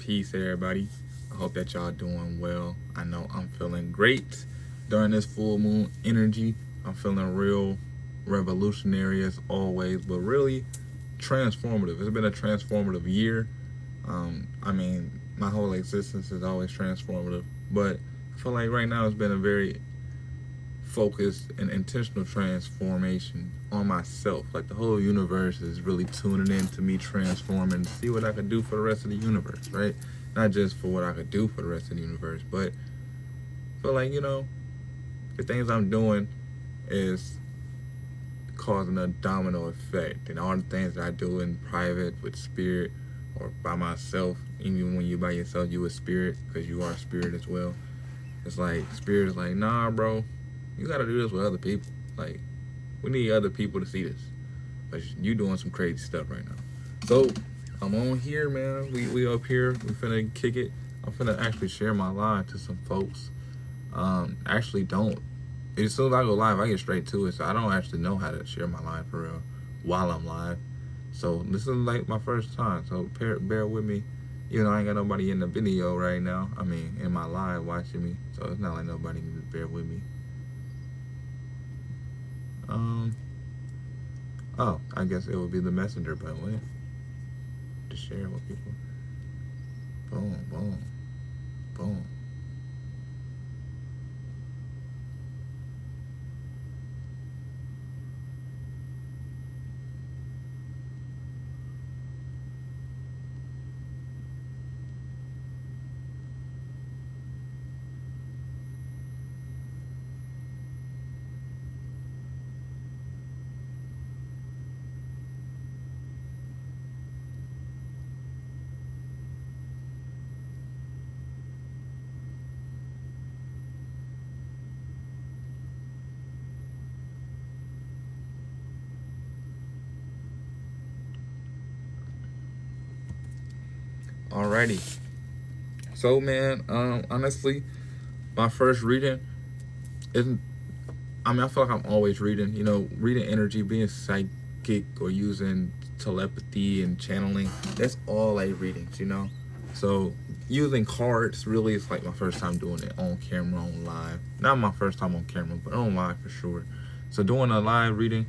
Peace, everybody. I hope that y'all doing well. I know I'm feeling great during this full moon energy. I'm feeling real revolutionary as always, but really transformative. It's been a transformative year. My whole existence is always transformative, but I feel like right now it's been a very focused and intentional transformation on myself. Like the whole universe is really tuning in to me transforming to see what I could do for the rest of the universe, right? Not just for what I could do for the rest of the universe, but I feel like, the things I'm doing is causing a domino effect. And all the things that I do in private with spirit or by myself, even when you by yourself, you a spirit because you are spirit as well. It's like spirit is like, nah, bro, you gotta do this with other people. Like, we need other people to see this. But you doing some crazy stuff right now. So I'm on here, man. We up here. We finna kick it. I'm finna actually share my live to some folks. Actually don't. As soon as I go live, I get straight to it. So I don't actually know how to share my live for real while I'm live. So this is like my first time. So bear with me. Even though I ain't got nobody in the video right now. I mean, in my live watching me. So it's not like nobody can just bear with me. Oh, I guess it would be the messenger button. To share with people. Boom, boom, boom. Alrighty. So, man, honestly, my first reading isn't. I feel like I'm always reading. Reading energy, being psychic, or using telepathy and channeling. That's all like readings. So using cards really is like my first time doing it on camera, on live. Not my first time on camera, but on live for sure. So doing a live reading,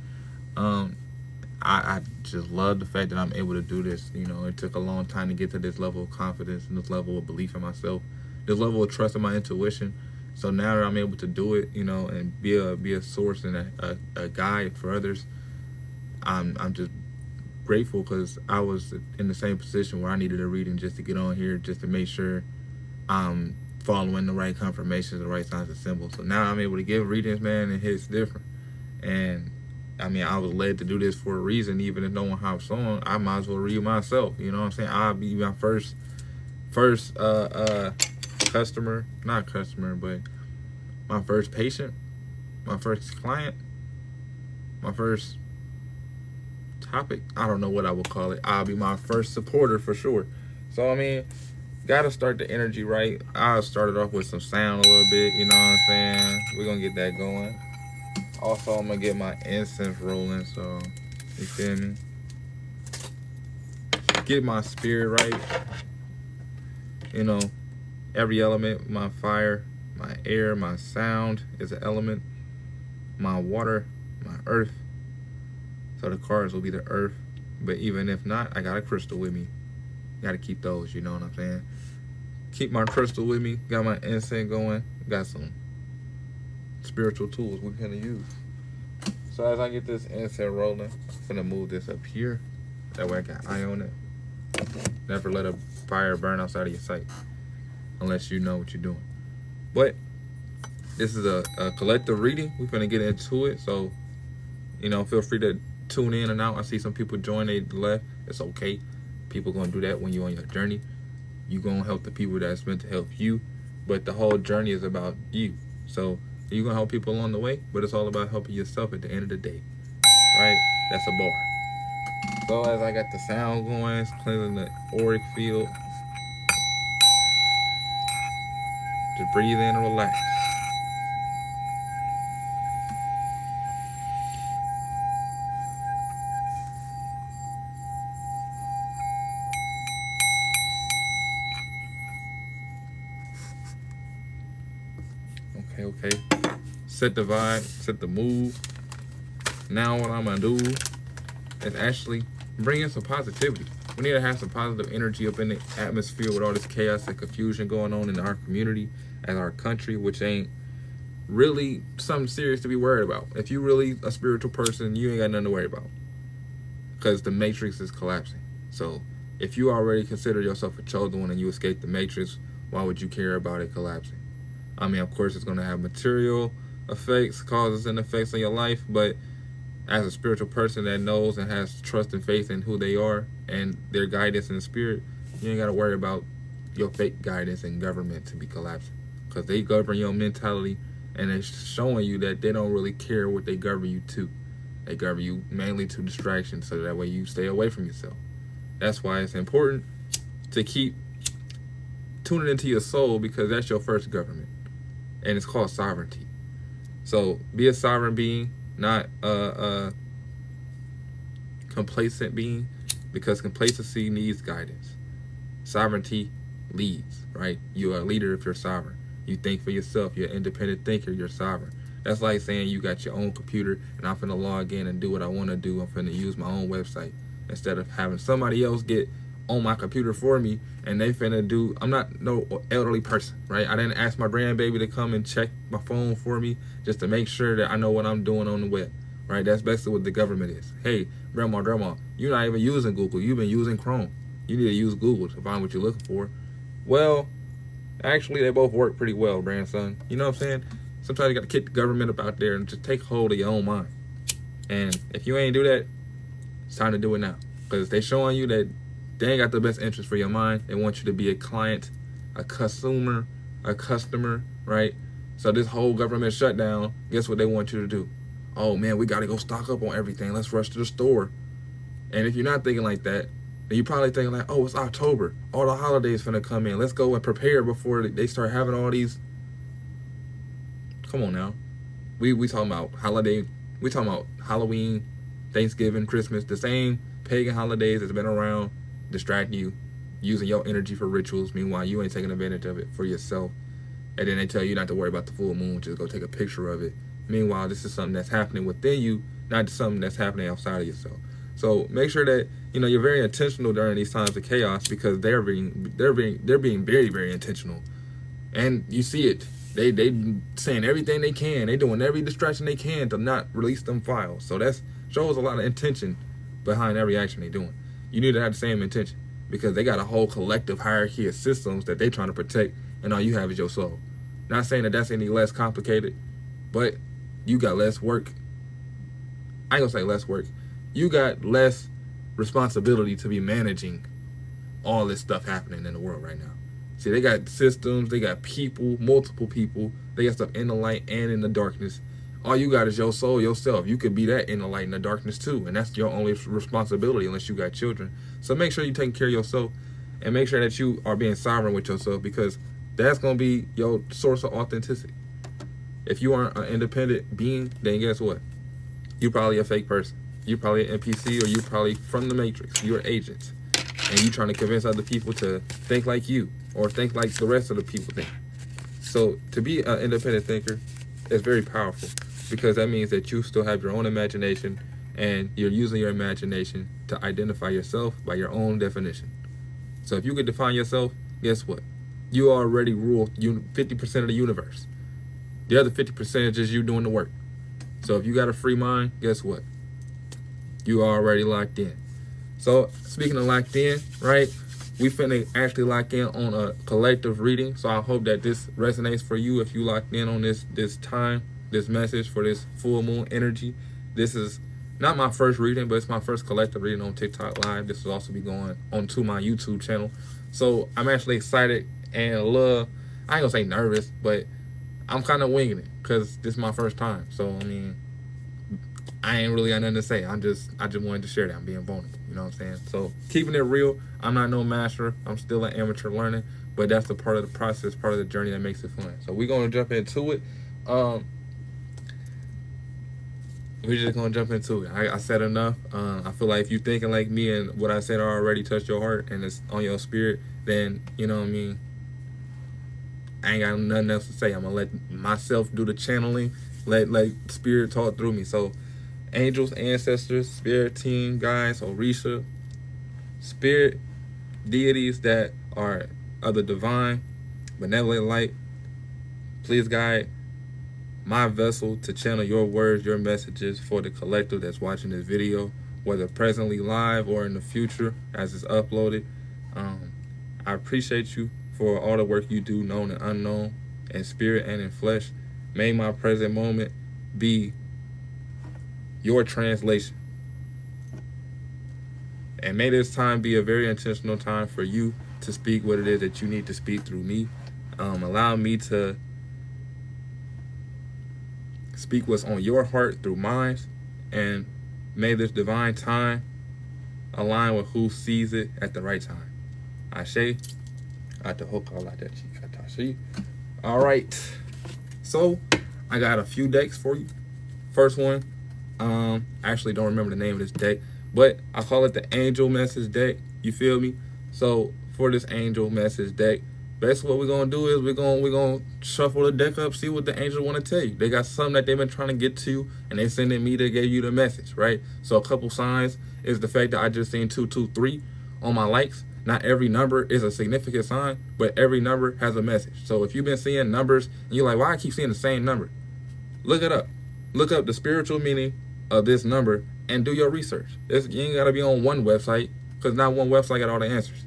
I just love the fact that I'm able to do this. It took a long time to get to this level of confidence and this level of belief in myself, this level of trust in my intuition. So now that I'm able to do it, and be a source and a guide for others, I'm just grateful because I was in the same position where I needed a reading just to get on here, just to make sure I'm following the right confirmations, the right signs and symbols. So now I'm able to give readings, man, and it's different. And I was led to do this for a reason. Even if no one hops on, I might as well read myself. You know what I'm saying? I'll be my first customer, not customer, but my first patient, my first client, my first topic. I don't know what I would call it. I'll be my first supporter for sure. So gotta start the energy right. I started off with some sound a little bit. You know what I'm saying? We're gonna get that going. Also, I'm gonna get my incense rolling, so you feel me? Get my spirit right. Every element, my fire, my air, my sound is an element. My water, my earth. So the cards will be the earth. But even if not, I got a crystal with me. Gotta keep those, you know what I'm saying? Keep my crystal with me. Got my incense going. Got some spiritual tools we're gonna use. So as I get this incense rolling, I'm gonna move this up here. That way I got eye on it. Never let a fire burn outside of your sight, unless you know what you're doing. But this is a collective reading. We're gonna get into it. So, feel free to tune in and out. I see some people join, they left. It's okay. People gonna do that when you're on your journey. You gonna help the people that's meant to help you. But the whole journey is about you. So you're gonna help people along the way, but it's all about helping yourself at the end of the day. Right? That's a bar. So as I got the sound going, it's cleaning the auric field. Just breathe in and relax. Okay. Set the vibe, set the mood. Now what I'm gonna do is actually bring in some positivity. We need to have some positive energy up in the atmosphere with all this chaos and confusion going on in our community and our country, which ain't really something serious to be worried about. If you really a spiritual person, you ain't got nothing to worry about, because the matrix is collapsing. So if you already consider yourself a chosen one and you escaped the matrix, why would you care about it collapsing? I mean, of course, it's going to have material effects, causes and effects in your life, but as a spiritual person that knows and has trust and faith in who they are and their guidance in the spirit, you ain't got to worry about your fake guidance and government to be collapsing, because they govern your mentality, and they're showing you that they don't really care what they govern you to. They govern you mainly to distraction, so that way you stay away from yourself. That's why it's important to keep tuning into your soul, because that's your first government, and it's called sovereignty. So be a sovereign being, not a complacent being, because complacency needs guidance. Sovereignty leads, right? You're a leader if you're sovereign. You think for yourself. You're an independent thinker. You're sovereign. That's like saying you got your own computer and I'm finna log in and do what I want to do. I'm finna use my own website instead of having somebody else get on my computer for me and they finna do. I'm not no elderly person, right? I didn't ask my grandbaby to come and check my phone for me just to make sure that I know what I'm doing on the web, right? That's basically what the government is. Hey, grandma, you're not even using Google. You've been using Chrome. You need to use Google to find what you're looking for. Well, actually, they both work pretty well, grandson. You know what I'm saying? Sometimes you got to kick the government up out there and just take hold of your own mind. And if you ain't do that, it's time to do it now. Because they showing you that they ain't got the best interest for your mind. They want you to be a client, a consumer, a customer, right? So this whole government shutdown, guess what they want you to do? Oh, man, we got to go stock up on everything. Let's rush to the store. And if you're not thinking like that, then you're probably thinking like, oh, it's October. All the holidays finna come in. Let's go and prepare before they start having all these. Come on now. We talking about holiday. We talking about Halloween, Thanksgiving, Christmas. The same pagan holidays that's been around, distracting you, using your energy for rituals. Meanwhile, you ain't taking advantage of it for yourself. And then they tell you not to worry about the full moon. Just go take a picture of it. Meanwhile, this is something that's happening within you, not just something that's happening outside of yourself. So make sure that you're very intentional during these times of chaos, because they're being very, very intentional, and you see it. They saying everything they can. They doing every distraction they can to not release them files. So that shows a lot of intention behind every action they're doing. You need to have the same intention, because they got a whole collective hierarchy of systems that they're trying to protect, and all you have is your soul. Not saying that that's any less complicated, but you got less work. I ain't gonna say less work. You got less responsibility to be managing all this stuff happening in the world right now. See, they got systems, they got people, multiple people. They got stuff in the light and in the darkness. All you got is your soul, yourself. You could be that in the light and the darkness too, and that's your only responsibility unless you got children. So make sure you're taking care of yourself, and make sure that you are being sovereign with yourself, because that's going to be your source of authenticity. If you aren't an independent being, then guess what? You're probably a fake person. You're probably an NPC, or you're probably from the Matrix. You're an agent. And you're trying to convince other people to think like you, or think like the rest of the people think. So to be an independent thinker is very powerful, because that means that you still have your own imagination, and you're using your imagination to identify yourself by your own definition. So if you could define yourself, guess what? You already rule 50% of the universe. The other 50% is just you doing the work. So if you got a free mind, guess what? You are already locked in. So speaking of locked in, right? We finna actually lock in on a collective reading. So I hope that this resonates for you if you locked in on this time, this message for this full moon energy. This is not my first reading, but it's my first collective reading on TikTok Live. This will also be going onto my YouTube channel. So I'm actually excited and I ain't gonna say nervous, but I'm kind of winging it, because this is my first time. So, I mean, I ain't really got nothing to say. I just wanted to share that. I'm being vulnerable. You know what I'm saying? So, keeping it real. I'm not no master. I'm still an amateur learning. But that's the part of the process, part of the journey that makes it fun. So, we're going to jump into it. We're just going to jump into it. I said enough. I feel like if you're thinking like me and what I said already touched your heart and it's on your spirit, then, you know what I mean, I ain't got nothing else to say. I'm gonna let myself do the channeling, let spirit talk through me. So angels, ancestors, spirit team, guys, Orisha, spirit deities that are of the divine, benevolent light, please guide my vessel to channel your words, your messages for the collective that's watching this video, whether presently live or in the future as it's uploaded. I appreciate you for all the work you do, known and unknown, in spirit and in flesh. May my present moment be your translation. And may this time be a very intentional time for you to speak what it is that you need to speak through me. Allow me to speak what's on your heart through mine. And may this divine time align with who sees it at the right time. Ashe. All right. So I got a few decks for you. First one, I actually don't remember the name of this deck, but I call it the Angel Message deck. You feel me? So for this Angel Message deck, basically what we're gonna do is we're gonna shuffle the deck up, see what the angels want to tell you. They got something that they've been trying to get to you, and they sending me to give you the message, right? So a couple signs is the fact that I just seen 223 on my likes. Not every number is a significant sign, but every number has a message. So if you've been seeing numbers and you're like, why I keep seeing the same number? Look it up. Look up the spiritual meaning of this number and do your research. You ain't gotta be on one website, because not one website got all the answers.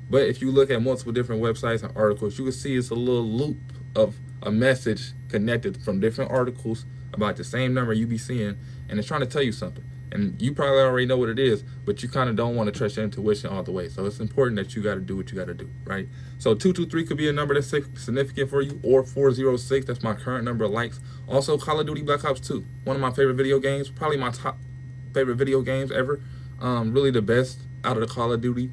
But if you look at multiple different websites and articles, you can see it's a little loop of a message connected from different articles about the same number you be seeing, and it's trying to tell you something. And you probably already know what it is, but you kind of don't want to trust your intuition all the way. So it's important that you got to do what you got to do, right? So 223 could be a number that's significant for you, or 406, that's my current number of likes. Also, Call of Duty Black Ops 2, one of my favorite video games, probably my top favorite video games ever. Really the best out of the Call of Duty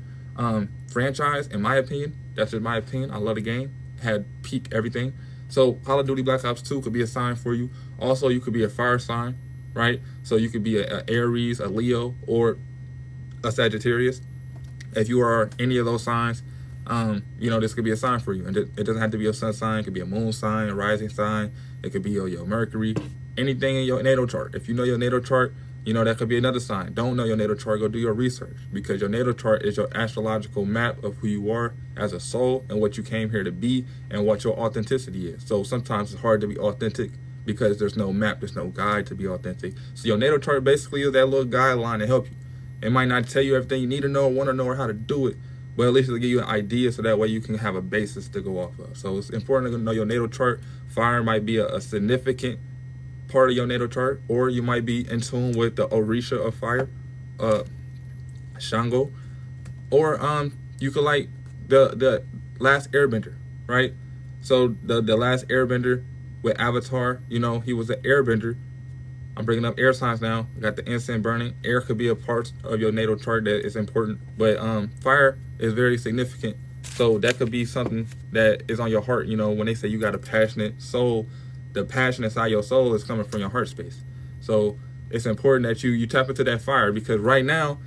franchise, in my opinion. That's just my opinion. I love the game. Had peak everything. So Call of Duty Black Ops 2 could be a sign for you. Also, you could be a fire sign, right? So you could be a Aries, a Leo, or a Sagittarius. If you are any of those signs, this could be a sign for you. And it doesn't have to be a sun sign. It could be a moon sign, a rising sign. It could be your Mercury, anything in your natal chart. If you know your natal chart, that could be another sign. Don't know your natal chart, go do your research, because your natal chart is your astrological map of who you are as a soul and what you came here to be and what your authenticity is. So sometimes it's hard to be authentic because there's no map, there's no guide to be authentic. So your natal chart basically is that little guideline to help you. It might not tell you everything you need to know or want to know or how to do it, but at least it'll give you an idea so that way you can have a basis to go off of. So it's important to know your natal chart. Fire might be a significant part of your natal chart, or you might be in tune with the Orisha of fire, Shango, or you could like the last airbender, right? So the last airbender with Avatar, he was an airbender. I'm bringing up air signs now. I got the incense burning. Air could be a part of your natal chart that is important, but fire is very significant. So that could be something that is on your heart. When they say you got a passionate soul, the passion inside your soul is coming from your heart space. So it's important that you tap into that fire, because right now,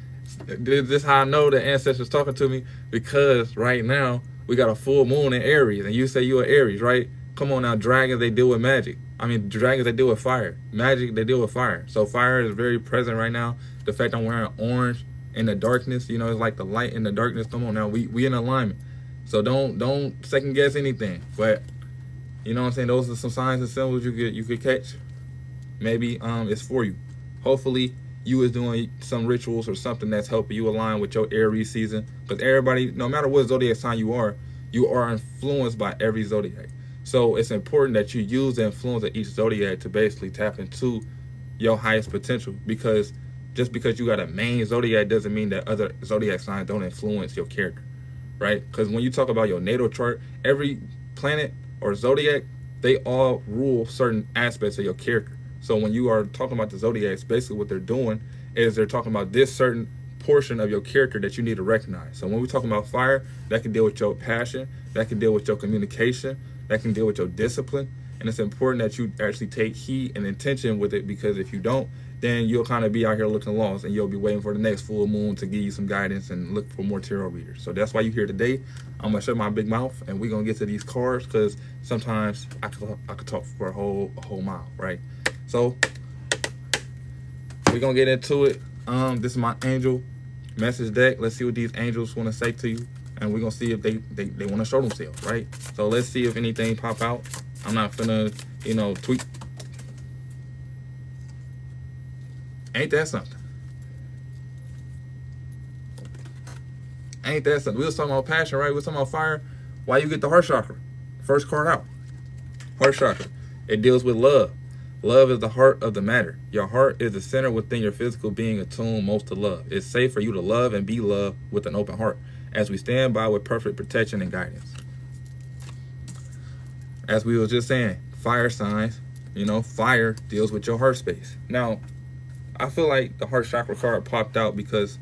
this is how I know the ancestors talking to me, because right now we got a full moon in Aries, and you say you're Aries, right? Come on now, dragons, they deal with magic. Dragons, they deal with fire. Magic, they deal with fire. So fire is very present right now. The fact I'm wearing orange in the darkness, it's like the light in the darkness. Come on now, we in alignment. So don't second guess anything. But you know what I'm saying? Those are some signs and symbols you could catch. Maybe it's for you. Hopefully you is doing some rituals or something that's helping you align with your Aries season. Because everybody, no matter what zodiac sign you are influenced by every zodiac. So it's important that you use the influence of each zodiac to basically tap into your highest potential. Because just because you got a main zodiac doesn't mean that other zodiac signs don't influence your character, right? Because when you talk about your natal chart, every planet or zodiac, they all rule certain aspects of your character. So when you are talking about the zodiacs, basically what they're doing is they're talking about this certain portion of your character that you need to recognize. So when we're talking about fire, that can deal with your passion, that can deal with your communication, that can deal with your discipline. And it's important that you actually take heed and intention with it, because if you don't, then you'll kind of be out here looking lost, and you'll be waiting for the next full moon to give you some guidance and look for more tarot readers. So that's why you're here today. I'm gonna shut my big mouth, and we're gonna get to these cards, because sometimes I could talk for a whole mile, right? So we're gonna get into it. This is my angel message deck. Let's see what these angels want to say to you, and we're gonna see if they want to show themselves, right? So let's see if anything pop out. I'm not finna, tweak. Ain't that something? Ain't that something? We was talking about passion, right? We was talking about fire. Why you get the heart chakra? First card out. Heart chakra. It deals with love. Love is the heart of the matter. Your heart is the center within your physical being, attuned most to love. It's safe for you to love and be loved with an open heart, as we stand by with perfect protection and guidance. As we were just saying, fire signs, fire deals with your heart space. Now, I feel like the heart chakra card popped out because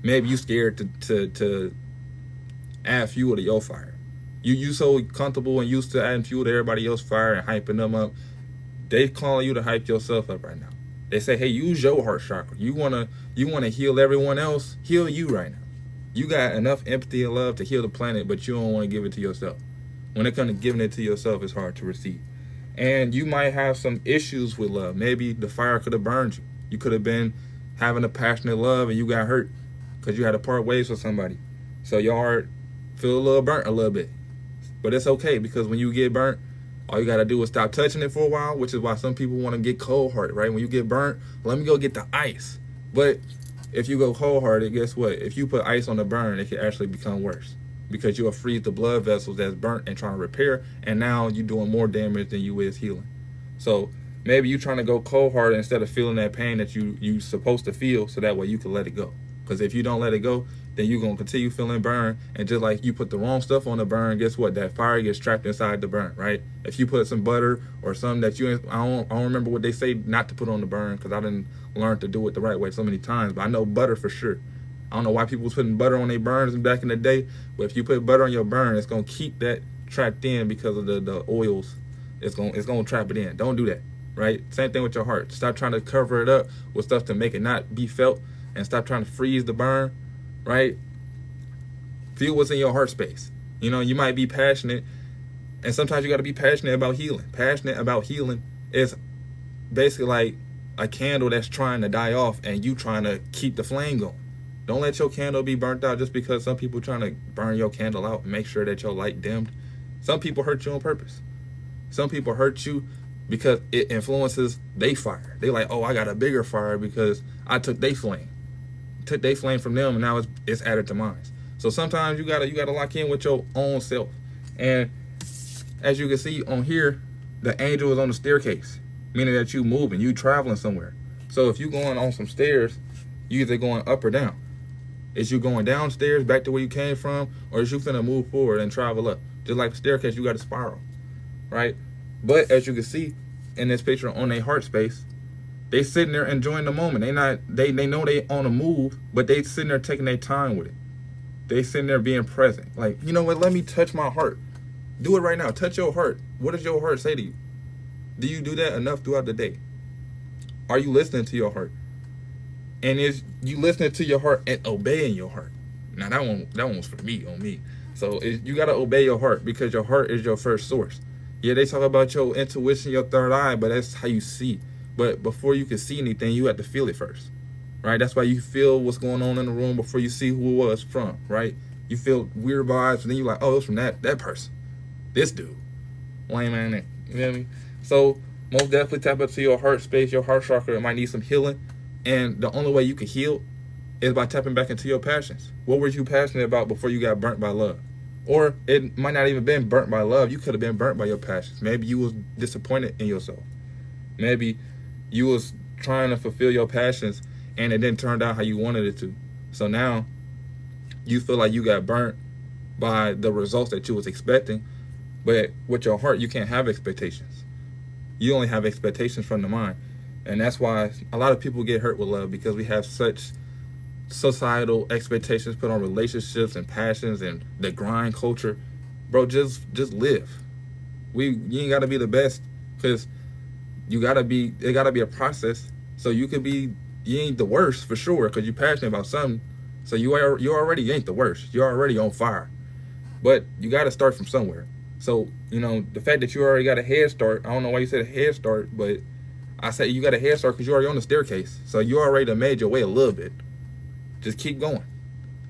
maybe you scared to add fuel to your fire. You so comfortable and used to adding fuel to everybody else's fire and hyping them up. They calling you to hype yourself up right now. They say, hey, use your heart chakra. You wanna heal everyone else, heal you right now. You got enough empathy and love to heal the planet, but you don't want to give it to yourself. When it comes to giving it to yourself, it's hard to receive. And you might have some issues with love. Maybe the fire could have burned you. You could have been having a passionate love and you got hurt because you had to part ways with somebody. So your heart feel a little burnt a little bit. But it's okay, because when you get burnt, all you got to do is stop touching it for a while, which is why some people want to get cold-hearted, right? When you get burnt, let me go get the ice. But if you go cold-hearted, guess what? If you put ice on the burn, it can actually become worse, because you'll freeze the blood vessels that's burnt and trying to repair, and now you're doing more damage than you is healing. So maybe you're trying to go cold-hearted instead of feeling that pain that you supposed to feel, so that way you can let it go. Because if you don't let it go, then you're going to continue feeling burn. And just like you put the wrong stuff on the burn, guess what? That fire gets trapped inside the burn, right? If you put some butter or something that I don't remember what they say not to put on the burn, because I didn't learn to do it the right way so many times. But I know butter for sure. I don't know why people was putting butter on their burns back in the day. But if you put butter on your burn, it's going to keep that trapped in because of the oils. It's going to trap it in. Don't do that, right? Same thing with your heart. Stop trying to cover it up with stuff to make it not be felt. And stop trying to freeze the burn, right? Feel what's in your heart space. You might be passionate, and sometimes you got to be passionate about healing. Passionate about healing is basically like a candle that's trying to die off, and you trying to keep the flame going. Don't let your candle be burnt out just because some people trying to burn your candle out and make sure that your light dimmed. Some people hurt you on purpose. Some people hurt you because it influences their fire. They like, oh, I got a bigger fire because I took their flame. Took their flame from them, and now it's added to mine. So sometimes you gotta lock in with your own self. And as you can see on here, the angel is on the staircase, meaning that you moving, you traveling somewhere. So if you going on some stairs, you either going up or down. Is you going downstairs back to where you came from, or is you finna move forward and travel up? Just like the staircase, you got a spiral, right? But as you can see in this picture on their heart space, they sitting there enjoying the moment. They know they on a move, but they sitting there taking their time with it. They sitting there being present. Like, you know what? Let me touch my heart. Do it right now. Touch your heart. What does your heart say to you? Do you do that enough throughout the day? Are you listening to your heart? And is you listening to your heart and obeying your heart? Now that one was for me, on me. So you gotta obey your heart, because your heart is your first source. Yeah, they talk about your intuition, your third eye, but that's how you see. But before you can see anything, you have to feel it first, right? That's why you feel what's going on in the room before you see who it was from, right? You feel weird vibes, and then you're like, oh, it's from that person, this dude, lame man. You know what I mean? So most definitely tap into your heart space, your heart chakra. It might need some healing, and the only way you can heal is by tapping back into your passions. What were you passionate about before you got burnt by love? Or it might not even been burnt by love. You could have been burnt by your passions. Maybe you was disappointed in yourself. Maybe you was trying to fulfill your passions and it didn't turn out how you wanted it to. So now you feel like you got burnt by the results that you was expecting. But with your heart, you can't have expectations. You only have expectations from the mind. And that's why a lot of people get hurt with love, because we have such societal expectations put on relationships and passions and the grind culture. Bro, just live. You ain't gotta be the best, because it gotta be a process. So you ain't the worst for sure because you're passionate about something. So you already ain't the worst. You're already on fire. But you got to start from somewhere. So, the fact that you already got a head start, I don't know why you said a head start, but I say you got a head start because you're already on the staircase. So you already made your way a little bit. Just keep going.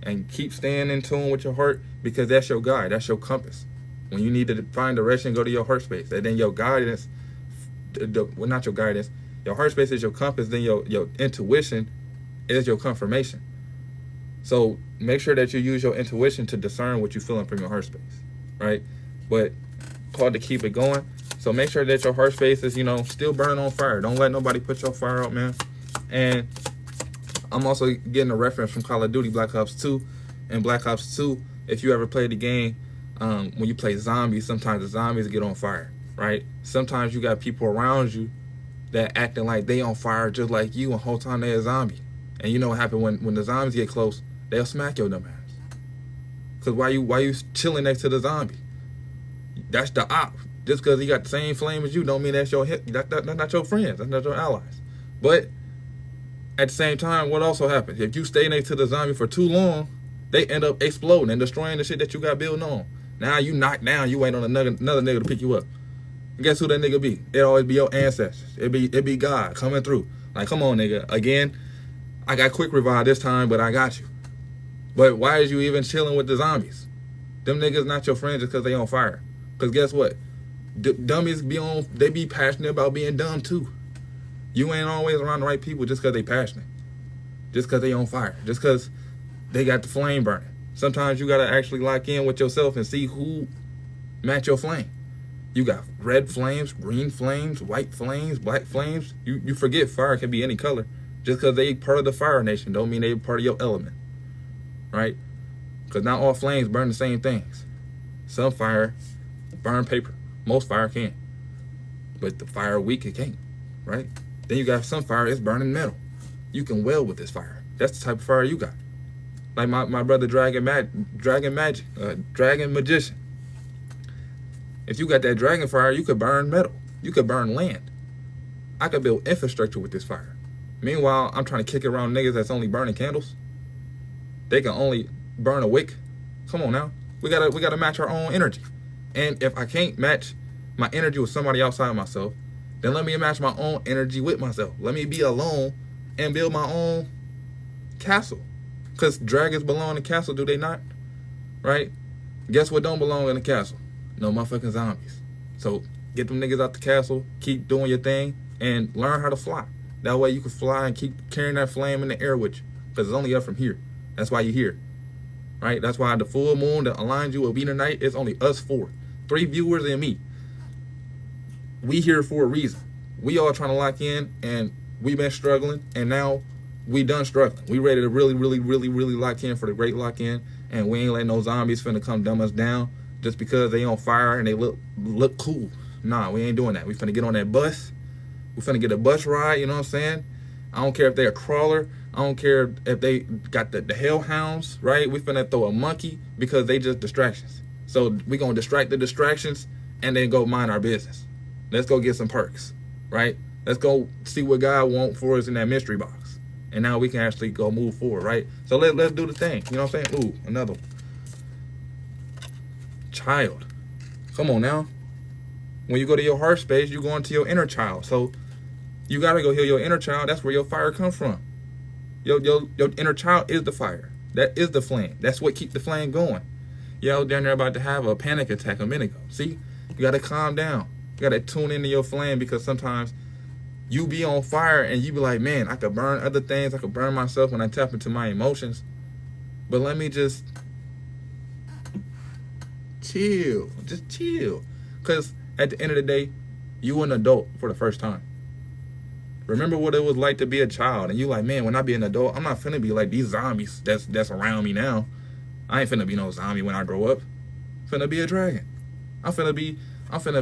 And keep staying in tune with your heart because that's your guide. That's your compass. When you need to find direction, go to your heart space. And then your guidance, well, not your guidance, your heart space is your compass. Then your intuition is your confirmation. So make sure that you use your intuition to discern what you're feeling from your heart space, right? But called to keep it going. So make sure that your heart space is, still burning on fire. Don't let nobody put your fire out, man. And I'm also getting a reference from Call of Duty Black Ops 2. And Black Ops 2, if you ever played the game, when you play zombies, sometimes the zombies get on fire, right? Sometimes you got people around you that acting like they on fire just like you, and the whole time they a zombie. And you know what happened when the zombies get close? They'll smack your dumb ass. Cause why you chilling next to the zombie? That's the op. Just because he got the same flame as you, don't mean that's that's not your friends. That's not your allies. But at the same time, what also happens? If you stay next to the zombie for too long, they end up exploding and destroying the shit that you got building on. Now you knocked down, you wait on another nigga to pick you up. And guess who that nigga be? It always be your ancestors. It be God coming through. Like, come on, nigga. Again, I got quick revive this time, but I got you. But why is you even chilling with the zombies? Them niggas not your friends just because they on fire. Because guess what? Dummies they be passionate about being dumb too. You ain't always around the right people just because they passionate. Just because they on fire. Just because they got the flame burning. Sometimes you got to actually lock in with yourself and see who match your flame. You got red flames, green flames, white flames, black flames. You forget fire can be any color. Just because they part of the fire nation don't mean they part of your element. Right? Because not all flames burn the same things. Some fire burn paper. Most fire can. But the fire weak, it can't. Right? Then you got some fire that's burning metal. You can weld with this fire. That's the type of fire you got. Like my brother Dragon Magician. If you got that dragon fire, you could burn metal. You could burn land. I could build infrastructure with this fire. Meanwhile, I'm trying to kick around niggas that's only burning candles. They can only burn a wick. Come on now. We gotta match our own energy. And if I can't match my energy with somebody outside of myself, then let me match my own energy with myself. Let me be alone and build my own castle. Because dragons belong in the castle, do they not? Right? Guess what don't belong in the castle? No motherfucking zombies. So get them niggas out the castle, keep doing your thing, and learn how to fly. That way you can fly and keep carrying that flame in the air with you. Because it's only up from here. That's why you're here. Right? That's why the full moon that aligns you with me tonight is only us 4. 3 viewers and me. We here for a reason. We all trying to lock in, and we've been struggling, and now we done struggling. We ready to really, really, really, really lock in for the great lock in, and we ain't letting no zombies finna come dumb us down just because they on fire and they look cool. Nah, we ain't doing that. We finna get on that bus. We finna get a bus ride, you know what I'm saying? I don't care if they're a crawler. I don't care if they got the hellhounds, right? We finna throw a monkey because they just distractions. So we gonna distract the distractions and then go mind our business. Let's go get some perks, right? Let's go see what God wants for us in that mystery box. And now we can actually go move forward, right? So let's do the thing. You know what I'm saying? Ooh, another one. Child. Come on now. When you go to your heart space, you go into your inner child. So you got to go heal your inner child. That's where your fire comes from. Your inner child is the fire. That is the flame. That's what keeps the flame going. Y'all down there about to have a panic attack a minute ago. See? You got to calm down. You got to tune into your flame because sometimes you be on fire and you be like, man, I could burn other things. I could burn myself when I tap into my emotions. But let me just chill. Just chill. Because at the end of the day, you an adult for the first time. Remember what it was like to be a child. And you like, man, when I be an adult, I'm not finna be like these zombies that's around me now. I ain't finna be no zombie when I grow up. I'm finna be a dragon. I'm finna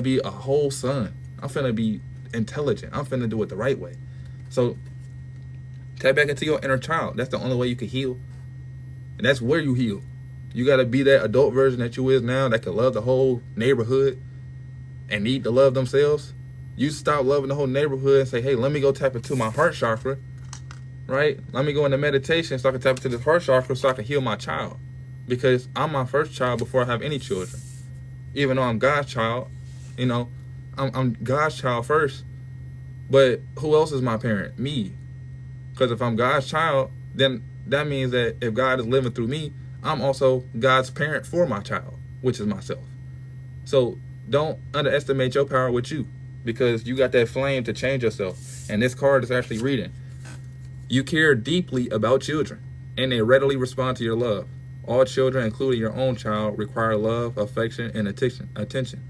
be a whole son. I'm finna be intelligent. I'm finna do it the right way. So tap back into your inner child. That's the only way you can heal. And that's where you heal. You gotta be that adult version that you is now that can love the whole neighborhood and need to love themselves. You stop loving the whole neighborhood and say, hey, let me go tap into my heart chakra, right? Let me go into meditation so I can tap into this heart chakra so I can heal my child. Because I'm my first child before I have any children. Even though I'm God's child, you know, I'm God's child first. But who else is my parent? Me. Because if I'm God's child, then that means that if God is living through me, I'm also God's parent for my child, which is myself. So don't underestimate your power with you, because you got that flame to change yourself. And this card is actually reading, you care deeply about children, and they readily respond to your love. All children, including your own child, require love, affection, and attention.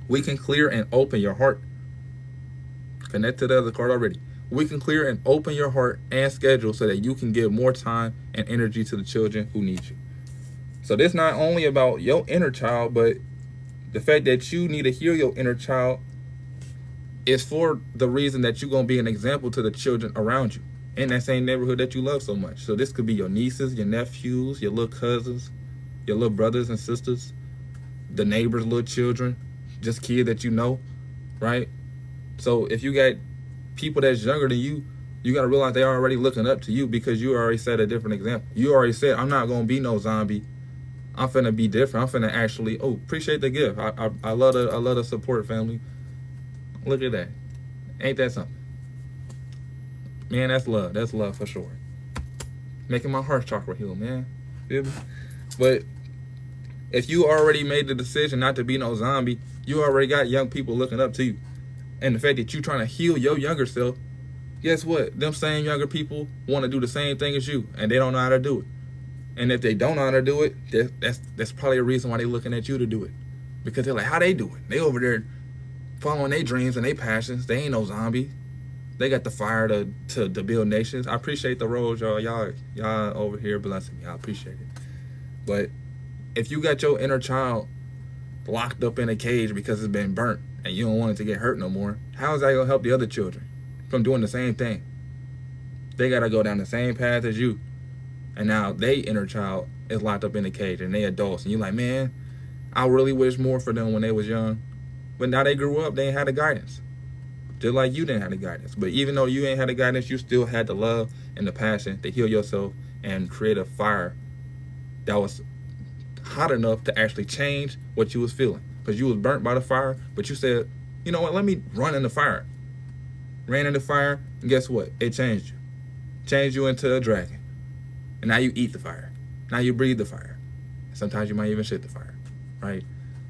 We can clear and open your heart. Connect to the other card already. We can clear and open your heart and schedule so that you can give more time and energy to the children who need you. So this not only about your inner child, but the fact that you need to heal your inner child is for the reason that you're going to be an example to the children around you in that same neighborhood that you love so much. So this could be your nieces, your nephews, your little cousins, your little brothers and sisters, the neighbors' little children, just kids that you know, right? So if you got people that's younger than you, you got to realize they're already looking up to you, because you already set a different example. You already said, I'm not going to be no zombie. I'm finna be different. I'm finna actually, appreciate the gift. I love the support, family. Look at that. Ain't that something? Man, that's love. That's love for sure. Making my heart chakra heal, man. Feel me? But if you already made the decision not to be no zombie, you already got young people looking up to you. And the fact that you trying to heal your younger self, guess what? Them same younger people want to do the same thing as you, and they don't know how to do it. And if they don't know how to do it, that's probably a reason why they're looking at you to do it. Because they're like, how they do it? They over there following their dreams and their passions. They ain't no zombie. They got the fire to build nations. I appreciate the roles, y'all. Y'all over here blessing me. I appreciate it. But if you got your inner child locked up in a cage because it's been burnt and you don't want it to get hurt no more, how is that going to help the other children from doing the same thing? They got to go down the same path as you. And now they inner child is locked up in a cage and they adults. And you're like, man, I really wish more for them when they was young. But now they grew up, they ain't had the guidance. Just like you didn't have the guidance. But even though you ain't had the guidance, you still had the love and the passion to heal yourself and create a fire that was hot enough to actually change what you was feeling. Because you was burnt by the fire, but you said, you know what, let me run in the fire. Ran in the fire, and guess what? It changed you. Changed you into a dragon. And now you eat the fire. Now you breathe the fire. Sometimes you might even shit the fire, right?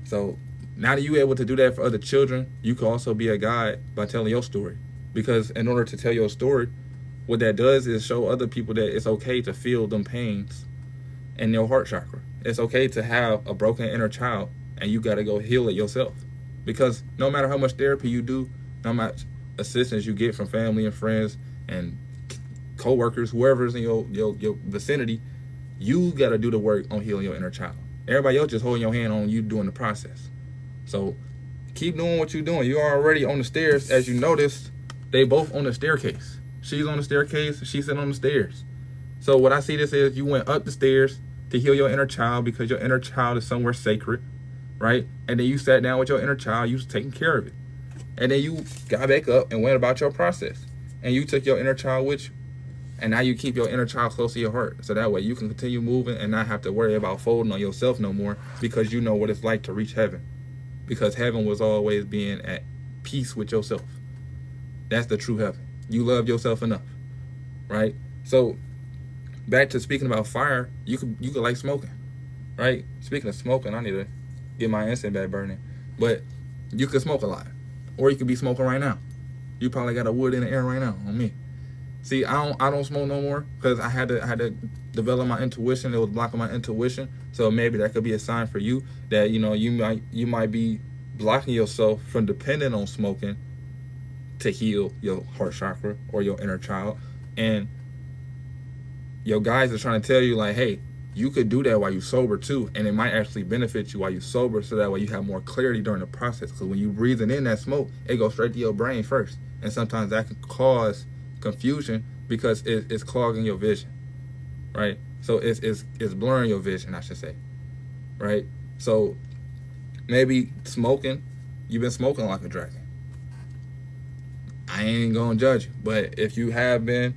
So now that you're able to do that for other children, you can also be a guide by telling your story. Because in order to tell your story, what that does is show other people that it's okay to feel them pains in your heart chakra. It's okay to have a broken inner child, and you got to go heal it yourself. Because no matter how much therapy you do, no matter assistance you get from family and friends and co-workers, whoever's in your vicinity, you got to do the work on healing your inner child. Everybody else just holding your hand on you doing the process. So keep doing what you're doing. You're already on the stairs. As you noticed, they both on the staircase. She's on the staircase, she's sitting on the stairs. So what I see this is, you went up the stairs to heal your inner child because your inner child is somewhere sacred, right? And then you sat down with your inner child, you was taking care of it. And then you got back up and went about your process. And you took your inner child with you. And now you keep your inner child close to your heart. So that way you can continue moving and not have to worry about folding on yourself no more, because you know what it's like to reach heaven. Because heaven was always being at peace with yourself. That's the true heaven. You love yourself enough, right? So back to speaking about fire, you could like smoking, right? Speaking of smoking, I need to get my incense back burning. But you could smoke a lot, or you could be smoking right now. You probably got a wood in the air right now on me. See, I don't smoke no more because I had to develop my intuition. It was blocking my intuition. So maybe that could be a sign for you that, you know, you might be blocking yourself from depending on smoking to heal your heart chakra or your inner child. And your guides are trying to tell you, like, hey, you could do that while you're sober too, and it might actually benefit you while you're sober, so that way you have more clarity during the process. Because when you're breathing in that smoke, it goes straight to your brain first, and sometimes that can cause confusion because it's clogging your vision, right? So it's blurring your vision, I should say, right? So maybe smoking, you've been smoking like a dragon, I ain't gonna judge you. But if you have been,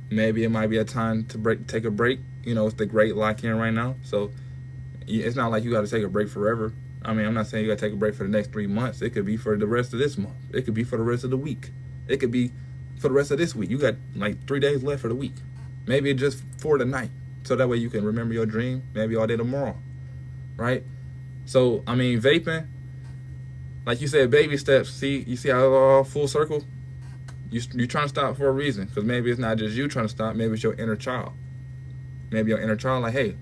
maybe it might be a time to take a break. You know, it's the great lock-in right now. So it's not like you got to take a break forever. I mean, I'm not saying you got to take a break for the next 3 months. It could be for the rest of this month. It could be for the rest of the week. It could be for the rest of this week. You got like 3 days left for the week. Maybe just for the night. So that way you can remember your dream maybe all day tomorrow. Right? So, I mean, vaping, like you said, baby steps. See, you see how it's all full circle? You're trying to stop for a reason. Because maybe it's not just you trying to stop. Maybe it's your inner child. Maybe your inner child like, hey,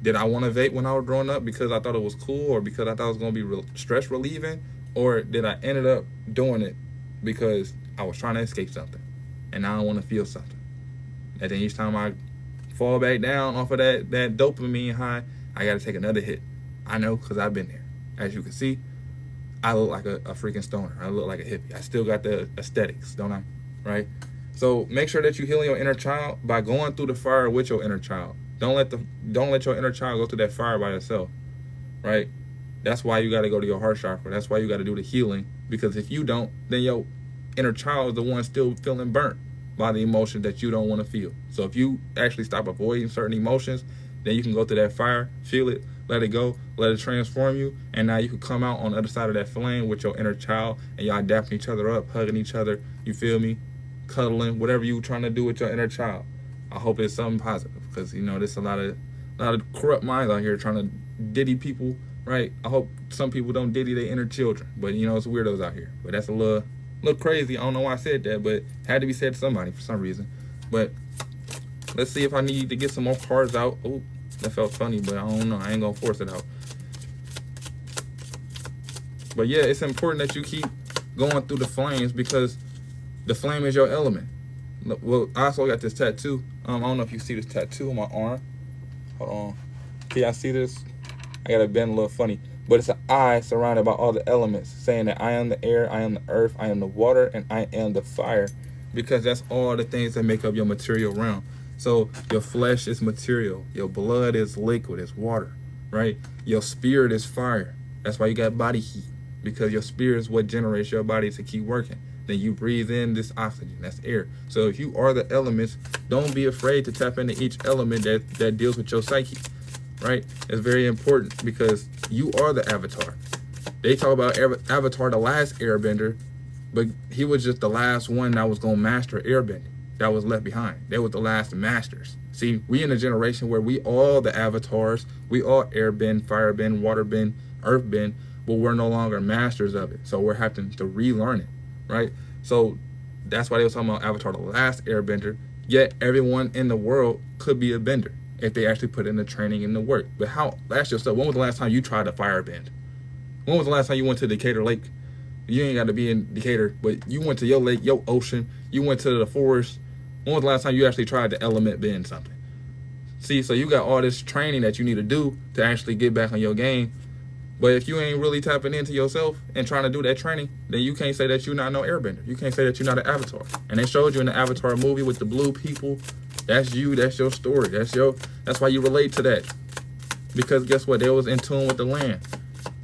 did I want to vape when I was growing up because I thought it was cool or because I thought it was going to be stress relieving? Or did I ended up doing it because I was trying to escape something and now I want to feel something? And then each time I fall back down off of that dopamine high, I got to take another hit. I know because I've been there. As you can see, I look like a freaking stoner. I look like a hippie. I still got the aesthetics, don't I? Right? So make sure that you heal your inner child by going through the fire with your inner child. Don't let your inner child go through that fire by yourself, right? That's why you got to go to your heart chakra. That's why you got to do the healing. Because if you don't, then your inner child is the one still feeling burnt by the emotions that you don't want to feel. So if you actually stop avoiding certain emotions, then you can go through that fire, feel it, let it go, let it transform you, and now you can come out on the other side of that flame with your inner child, and y'all dapping each other up, hugging each other. You feel me? Cuddling, whatever you trying to do with your inner child. I hope it's something positive, because you know there's a lot of corrupt minds out here trying to diddy people, right? I hope some people don't diddy their inner children, but you know it's weirdos out here. But that's a little crazy. I don't know why I said that, but it had to be said to somebody for some reason. But let's see if I need to get some more cards out. Oh, that felt funny, but I don't know. I ain't gonna force it out. But yeah, it's important that you keep going through the flames because the flame is your element. Well, I also got this tattoo. I don't know if you see this tattoo on my arm. Hold on. Can y'all see this? I got it bent a little funny. But it's an eye surrounded by all the elements, saying that I am the air, I am the earth, I am the water, and I am the fire. Because that's all the things that make up your material realm. So your flesh is material. Your blood is liquid, it's water, right? Your spirit is fire. That's why you got body heat. Because your spirit is what generates your body to keep working. Then you breathe in this oxygen, that's air. So if you are the elements, don't be afraid to tap into each element that deals with your psyche, right? It's very important because you are the avatar. They talk about Avatar, the last airbender, but he was just the last one that was going to master airbending, that was left behind. They were the last masters. See, we in a generation where we all the avatars, we all airbend, firebend, waterbend, earthbend, but we're no longer masters of it. So we're having to relearn it. Right? So that's why they were talking about Avatar, the last airbender. Yet everyone in the world could be a bender if they actually put in the training and the work. But how? Ask yourself, when was the last time you tried to firebend? When was the last time you went to Decatur Lake? You ain't got to be in Decatur, but you went to your lake, your ocean. You went to the forest. When was the last time you actually tried to element bend something? See, so you got all this training that you need to do to actually get back on your game. But if you ain't really tapping into yourself and trying to do that training, then you can't say that you're not no airbender. You can't say that you're not an avatar. And they showed you in the Avatar movie with the blue people. That's you. That's your story. That's why you relate to that. Because guess what? They was in tune with the land.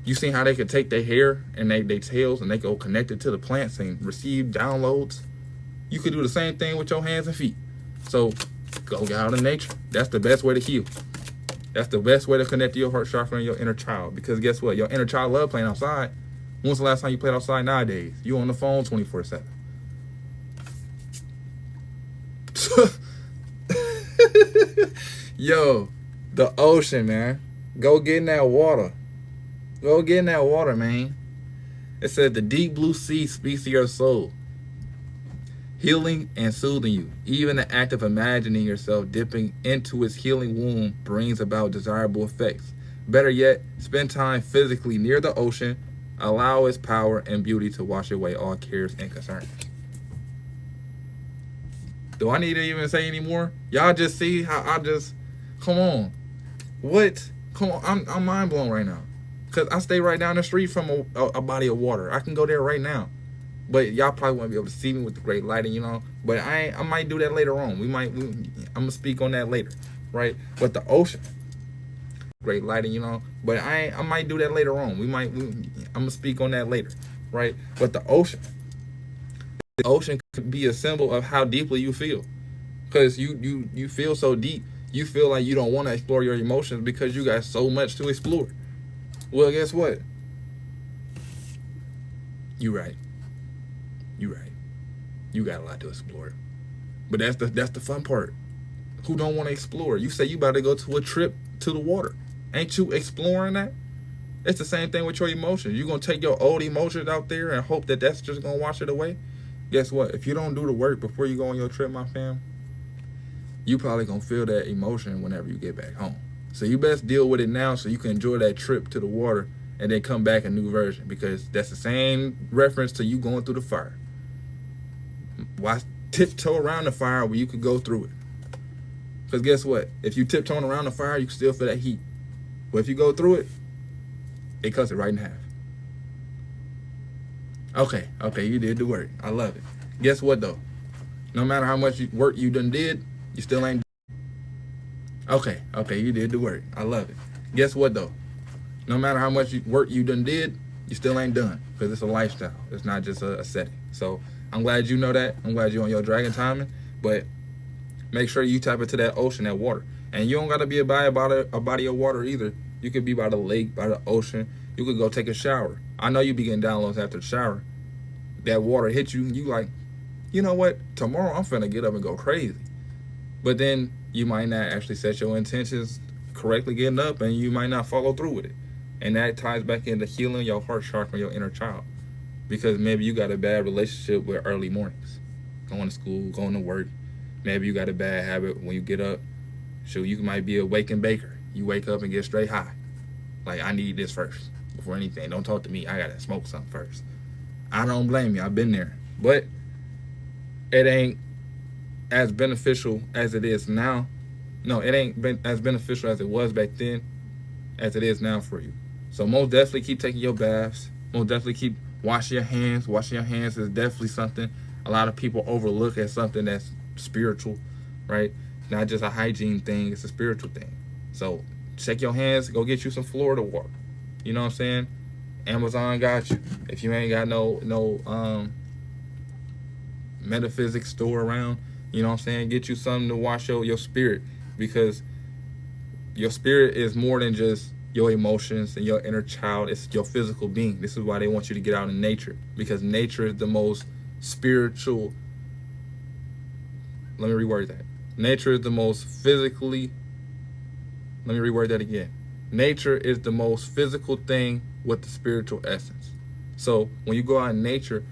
You seen how they could take their hair and their tails and they go connect it to the plants and receive downloads. You could do the same thing with your hands and feet. So go get out in nature. That's the best way to heal. That's the best way to connect to your heart chakra and your inner child. Because guess what? Your inner child love playing outside. When's the last time you played outside nowadays? You on the phone 24/7. Yo, the ocean, man. Go get in that water. Go get in that water, man. It said the deep blue sea speaks to your soul, healing and soothing you. Even the act of imagining yourself dipping into its healing womb brings about desirable effects. Better yet, spend time physically near the ocean. Allow its power and beauty to wash away all cares and concerns. Do I need to even say any more? Y'all just see how come on. What? Come on, I'm mind blown right now. Because I stay right down the street from a body of water. I can go there right now. But y'all probably won't be able to see me with the great lighting, you know. But I might do that later on. I'm gonna speak on that later, right? But the ocean, great lighting, you know. But I might do that later on. I'm gonna speak on that later, right? But the ocean, The ocean could be a symbol of how deeply you feel, because you feel so deep. You feel like you don't want to explore your emotions because you got so much to explore. Well, guess what? You right. You right. You got a lot to explore. But that's the fun part. Who don't want to explore? You say you about to go to a trip to the water. Ain't you exploring that? It's the same thing with your emotions. You're going to take your old emotions out there and hope that that's just going to wash it away? Guess what? If you don't do the work before you go on your trip, my fam, you probably going to feel that emotion whenever you get back home. So you best deal with it now so you can enjoy that trip to the water and then come back a new version, because that's the same reference to you going through the fire. Why tiptoe around the fire where you could go through it? Because guess what? If you tiptoeing around the fire, you can still feel that heat. But if you go through it, it cuts it right in half. Okay, you did the work. I love it. Guess what though? No matter how much work you done did, you still ain't. Okay, you did the work. I love it. Guess what though? No matter how much work you done did, you still ain't done, because it's a lifestyle. It's not just a setting. So I'm glad you know that. I'm glad you're on your dragon timing. But make sure you tap into that ocean, that water. And you don't got to be by a body of water either. You could be by the lake, by the ocean. You could go take a shower. I know you be getting downloads after the shower. That water hit you, you like, you know what? Tomorrow I'm finna get up and go crazy. But then you might not actually set your intentions correctly getting up, and you might not follow through with it. And that ties back into healing your heart chakra, your inner child. Because maybe you got a bad relationship with early mornings. Going to school, going to work. Maybe you got a bad habit when you get up. Shoot, you might be a waking baker. You wake up and get straight high. Like, I need this first before anything. Don't talk to me. I got to smoke something first. I don't blame you. I've been there. But it ain't as beneficial as it is now. No, it ain't been as beneficial as it was back then as it is now for you. So most definitely keep taking your baths. Most definitely keep washing your hands. Washing your hands is definitely something a lot of people overlook as something that's spiritual, right? Not just a hygiene thing, it's a spiritual thing. So check your hands, go get you some Florida water. You know what I'm saying? Amazon got you. If you ain't got no metaphysics store around, you know what I'm saying? Get you something to wash your spirit, because your spirit is more than just your emotions and your inner child. It's your physical being. This is why they want you to get out in nature, because nature is the most spiritual. Let me reword that. Nature is the most physically. Let me reword that again. Nature is the most physical thing with the spiritual essence. So when you go out in nature,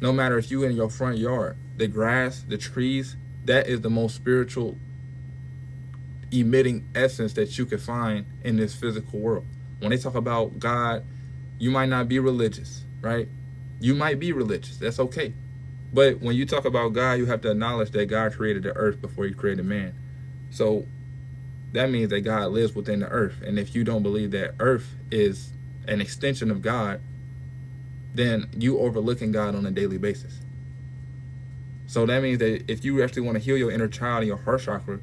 no matter if you in your front yard, the grass, the trees, that is the most spiritual emitting essence that you can find in this physical world. When they talk about God, you might not be religious, right? You might be religious. That's okay. But when you talk about God, you have to acknowledge that God created the earth before he created man. So that means that God lives within the earth. And if you don't believe that earth is an extension of God, then you overlooking God on a daily basis. So that means that if you actually want to heal your inner child and your heart chakra,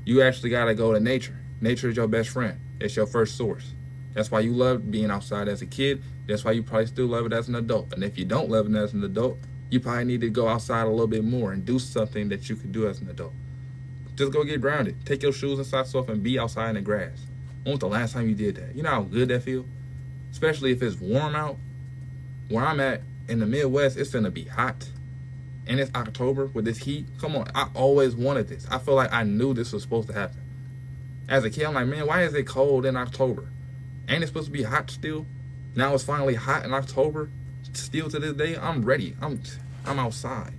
you actually got to go to nature. Nature is your best friend. It's your first source. That's why you loved being outside as a kid. That's why you probably still love it as an adult. And if you don't love it as an adult, you probably need to go outside a little bit more and do something that you could do as an adult. Just go get grounded. Take your shoes and socks off and be outside in the grass. When was the last time you did that? You know how good that feels? Especially if it's warm out. Where I'm at in the Midwest, it's gonna be hot. And it's October with this heat. Come on, I always wanted this. I feel like I knew this was supposed to happen. As a kid, I'm like, man, why is it cold in October? Ain't it supposed to be hot still? Now it's finally hot in October. Still to this day, I'm ready. I'm outside.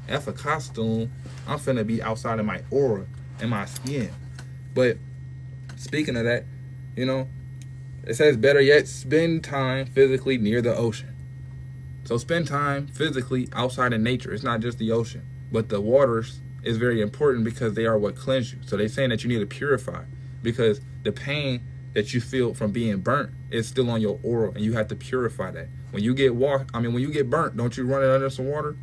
F a costume, I'm finna be outside in my aura and my skin. But speaking of that, you know, it says better yet, spend time physically near the ocean. So spend time physically outside in nature. It's not just the ocean, but the waters is very important because they are what cleanse you. So they're saying that you need to purify, because the pain that you feel from being burnt is still on your aura, and you have to purify that. When you get when you get burnt, don't you run it under some water?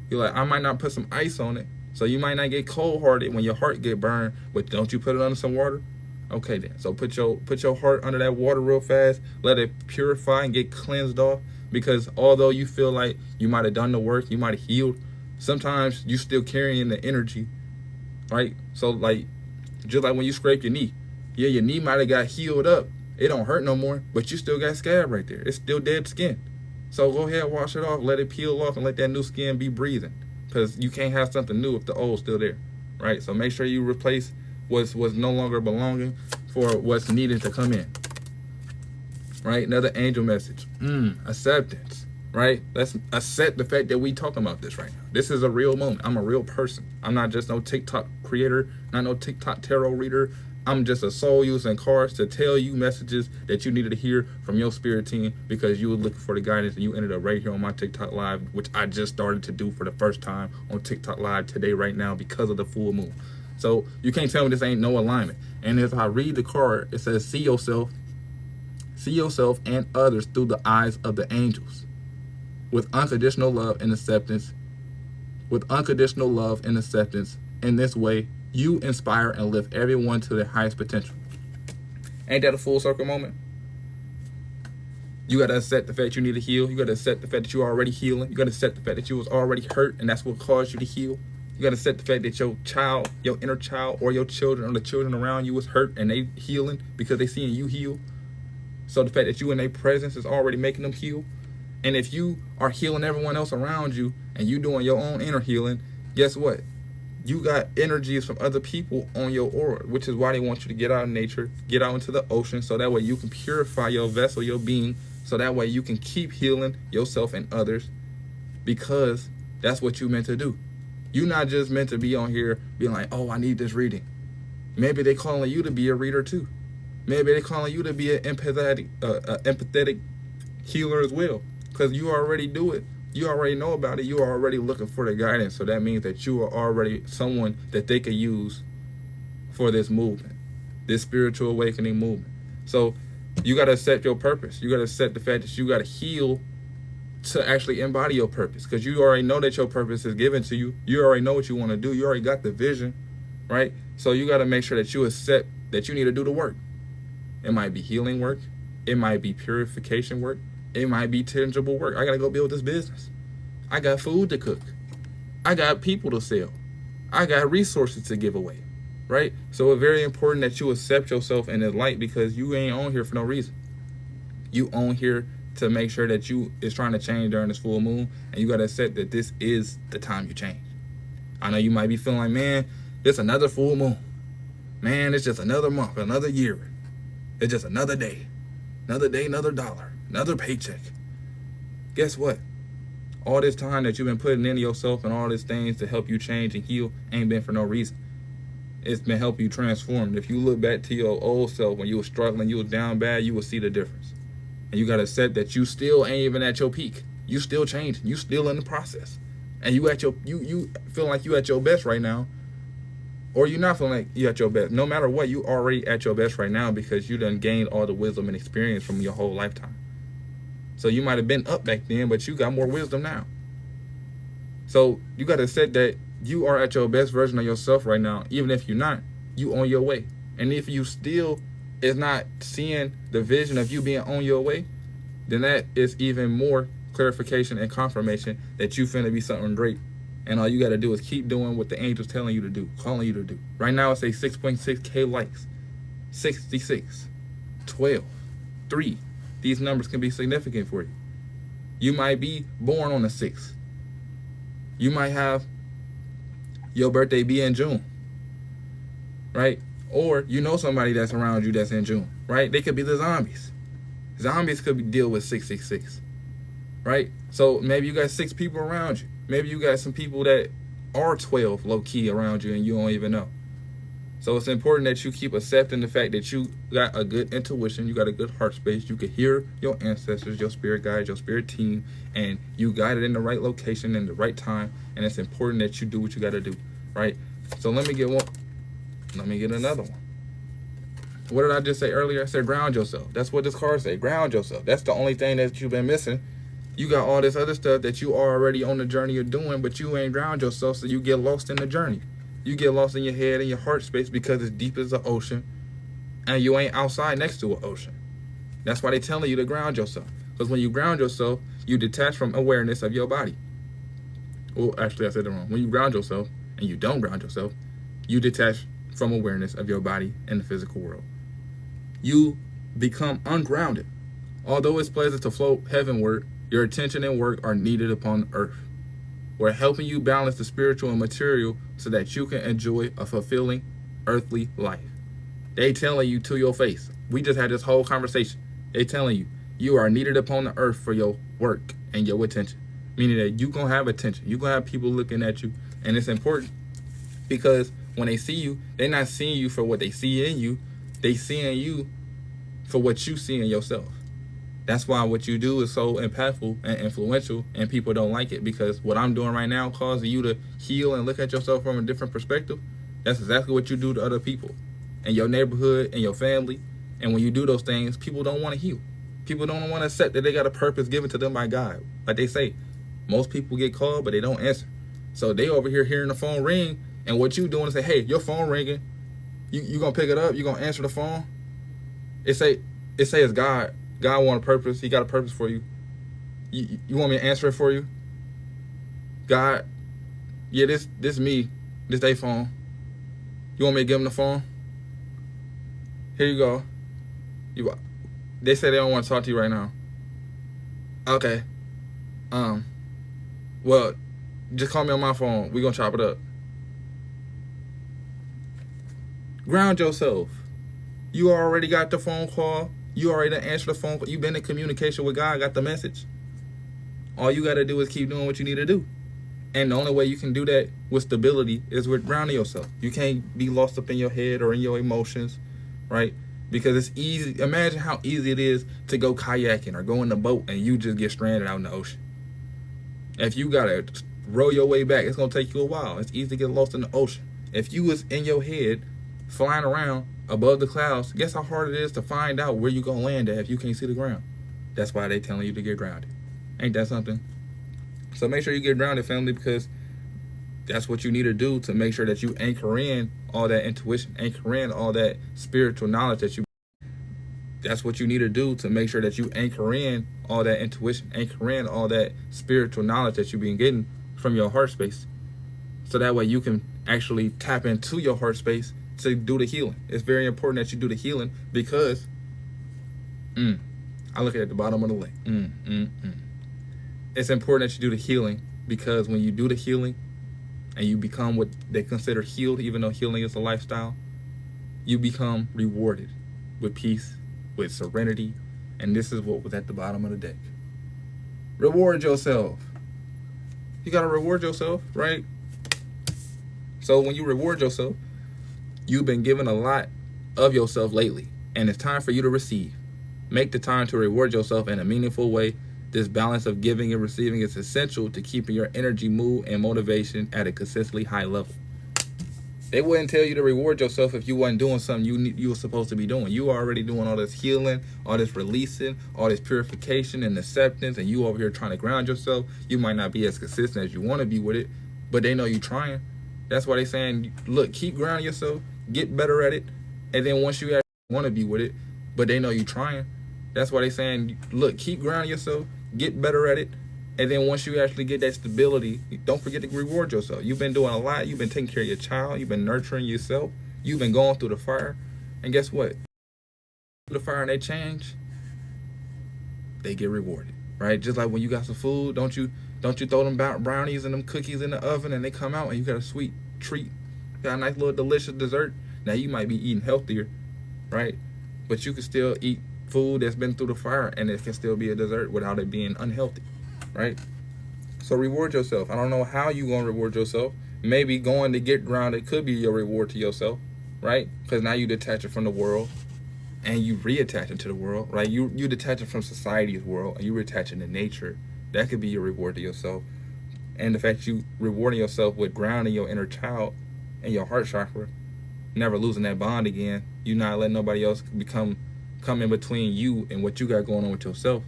You're like, I might not put some ice on it, so you might not get cold-hearted when your heart get burned, but don't you put it under some water? Okay then, so put your heart under that water real fast, let it purify and get cleansed off. Because although you feel like you might have done the work, you might have healed, sometimes you still carrying the energy, right? So like, just like when you scrape your knee, yeah, your knee might have got healed up. It don't hurt no more, but you still got scab right there. It's still dead skin. So go ahead, wash it off, let it peel off, and let that new skin be breathing. Because you can't have something new if the old's still there, right? So make sure you replace what's no longer belonging for what's needed to come in, right? Another angel message, acceptance, right? Let's accept the fact that we talking about this right now. This is a real moment. I'm a real person. I'm not just no TikTok creator, not no TikTok tarot reader. I'm just a soul using cards to tell you messages that you needed to hear from your spirit team because you were looking for the guidance and you ended up right here on my TikTok live, which I just started to do for the first time on TikTok live today right now because of the full moon. So you can't tell me this ain't no alignment. And as I read the card, it says, see yourself and others through the eyes of the angels with unconditional love and acceptance. With unconditional love and acceptance. In this way, you inspire and lift everyone to their highest potential. Ain't that a full circle moment? You got to accept the fact you need to heal. You got to accept the fact that you're already healing. You got to accept the fact that you was already hurt, and that's what caused you to heal. You got to accept the fact that your child, your inner child, or your children, or the children around you was hurt, and they healing because they seeing you heal. So the fact that you in their presence is already making them heal. And if you are healing everyone else around you, and you doing your own inner healing, guess what? You got energies from other people on your aura, which is why they want you to get out in nature, get out into the ocean, so that way you can purify your vessel, your being, so that way you can keep healing yourself and others, because that's what you meant to do. You're not just meant to be on here being like, oh, I need this reading. Maybe they calling you to be a reader too. Maybe they calling you to be an empathetic healer as well, because you already do it. You already know about it. You are already looking for the guidance. So that means that you are already someone that they could use for this movement, this spiritual awakening movement. So you got to accept your purpose. You got to accept the fact that you got to heal to actually embody your purpose, because you already know that your purpose is given to you. You already know what you want to do. You already got the vision, right? So you got to make sure that you accept that you need to do the work. It might be healing work. It might be purification work. It might be tangible work. I got to go build this business. I got food to cook. I got people to sell. I got resources to give away, right? So it's very important that you accept yourself in this light, because you ain't on here for no reason. You on here to make sure that you is trying to change during this full moon, and you got to accept that this is the time you change. I know you might be feeling like, man, it's another full moon. Man, it's just another month, another year. It's just another day, another dollar. Another paycheck. Guess what? All this time that you've been putting into yourself and all these things to help you change and heal ain't been for no reason. It's been helping you transform. If you look back to your old self when you were struggling, you was down bad, you will see the difference. And you got to accept that you still ain't even at your peak. You still changing. You still in the process. And you feel like you at your best right now, or you're not feeling like you at your best. No matter what, you already at your best right now, because you done gained all the wisdom and experience from your whole lifetime. So you might have been up back then, but you got more wisdom now. So you got to accept that you are at your best version of yourself right now. Even if you're not, you on your way. And if you still is not seeing the vision of you being on your way, then that is even more clarification and confirmation that you finna be something great. And all you got to do is keep doing what the angels telling you to do, calling you to do. Right now it's a 6.6K likes, 66, 12, 3. These numbers can be significant for you. You might be born on the 6th. You might have your birthday be in June, right? Or you know somebody that's around you that's in June, right? They could be the zombies. Zombies could deal with 666, right? So maybe you got 6 people around you. Maybe you got some people that are 12 low-key around you and you don't even know. So it's important that you keep accepting the fact that you got a good intuition, you got a good heart space, you can hear your ancestors, your spirit guides, your spirit team, and you got it in the right location in the right time, and it's important that you do what you got to do, right? So let me get another one. What did I just say earlier? I said ground yourself. That's what this card say, ground yourself. That's the only thing that you've been missing. You got all this other stuff that you are already on the journey of doing, but you ain't ground yourself, so you get lost in the journey. You get lost in your head and your heart space because it's deep as the ocean, and you ain't outside next to an ocean. That's why they telling you to ground yourself. Because when you ground yourself, you detach from awareness of your body. Well, actually, I said it wrong. When you ground yourself and you don't ground yourself, you detach from awareness of your body and the physical world. You become ungrounded. Although it's pleasant to float heavenward, your attention and work are needed upon earth. We're helping you balance the spiritual and material so that you can enjoy a fulfilling earthly life. They telling you to your face. We just had this whole conversation. They telling you, you are needed upon the earth for your work and your attention. Meaning that you're going to have attention. You're going to have people looking at you. And it's important because when they see you, they're not seeing you for what they see in you. They seeing you for what you see in yourself. That's why what you do is so impactful and influential, and people don't like it, because what I'm doing right now causes you to heal and look at yourself from a different perspective. That's exactly what you do to other people in your neighborhood and your family. And when you do those things, people don't want to heal. People don't want to accept that they got a purpose given to them by God. Like they say, most people get called, but they don't answer. So they over here hearing the phone ring, and what you doing is say, hey, your phone ringing. You gonna pick it up? You gonna answer the phone? It say it's God. God want a purpose. He got a purpose for you. You want me to answer it for you? God, yeah, this me. This they phone. You want me to give him the phone? Here you go. They say they don't want to talk to you right now. Okay. Well, just call me on my phone. We gonna chop it up. Ground yourself. You already got the phone call. You already answered the phone call. You've been in communication with God, got the message. All you got to do is keep doing what you need to do. And the only way you can do that with stability is with grounding yourself. You can't be lost up in your head or in your emotions, right? Because it's easy. Imagine how easy it is to go kayaking or go in the boat and you just get stranded out in the ocean. If you got to row your way back, it's going to take you a while. It's easy to get lost in the ocean. If you was in your head flying around above the clouds, guess how hard it is to find out where you're going to land at if you can't see the ground. That's why they telling you to get grounded. Ain't that something? So make sure you get grounded, family, because that's what you need to do to make sure that you anchor in all that intuition, anchor in all that spiritual knowledge that you. That's what you need to do to make sure that you anchor in all that intuition, anchor in all that spiritual knowledge that you've been getting from your heart space. So that way you can actually tap into your heart space to do the healing. It's very important that you do the healing because I look at the bottom of the lake. It's important that you do the healing because when you do the healing and you become what they consider healed, even though healing is a lifestyle, you become rewarded with peace, with serenity, and this is what was at the bottom of the deck. Reward yourself. You gotta reward yourself, right? So when you reward yourself, you've been given a lot of yourself lately, and it's time for you to receive. Make the time to reward yourself in a meaningful way. This balance of giving and receiving is essential to keeping your energy, mood, and motivation at a consistently high level. They wouldn't tell you to reward yourself if you wasn't doing something you were supposed to be doing. You are already doing all this healing, all this releasing, all this purification and acceptance, and you over here trying to ground yourself. You might not be as consistent as you want to be with it, but they know you trying. That's why they saying, look, keep grounding yourself, get better at it, and then once you actually want to be with it, but they know you trying. That's why they saying, look, keep grounding yourself, get better at it, and then once you actually get that stability, don't forget to reward yourself. You've been doing a lot. You've been taking care of your child. You've been nurturing yourself. You've been going through the fire. And guess what? The fire and they change, they get rewarded, right? Just like when you got some food, don't you throw them brownies and them cookies in the oven and they come out and you got a sweet treat. You got a nice little delicious dessert. Now you might be eating healthier, right? But you can still eat food that's been through the fire and it can still be a dessert without it being unhealthy. Right? So reward yourself. I don't know how you going to reward yourself. Maybe going to get grounded could be your reward to yourself, right? Because now you detach it from the world and you reattach it to the world, right? You detach it from society's world and you reattach it to nature. That could be your reward to yourself. And the fact you rewarding yourself with grounding your inner child and your heart chakra, never losing that bond again. You not letting nobody else come in between you and what you got going on with yourself,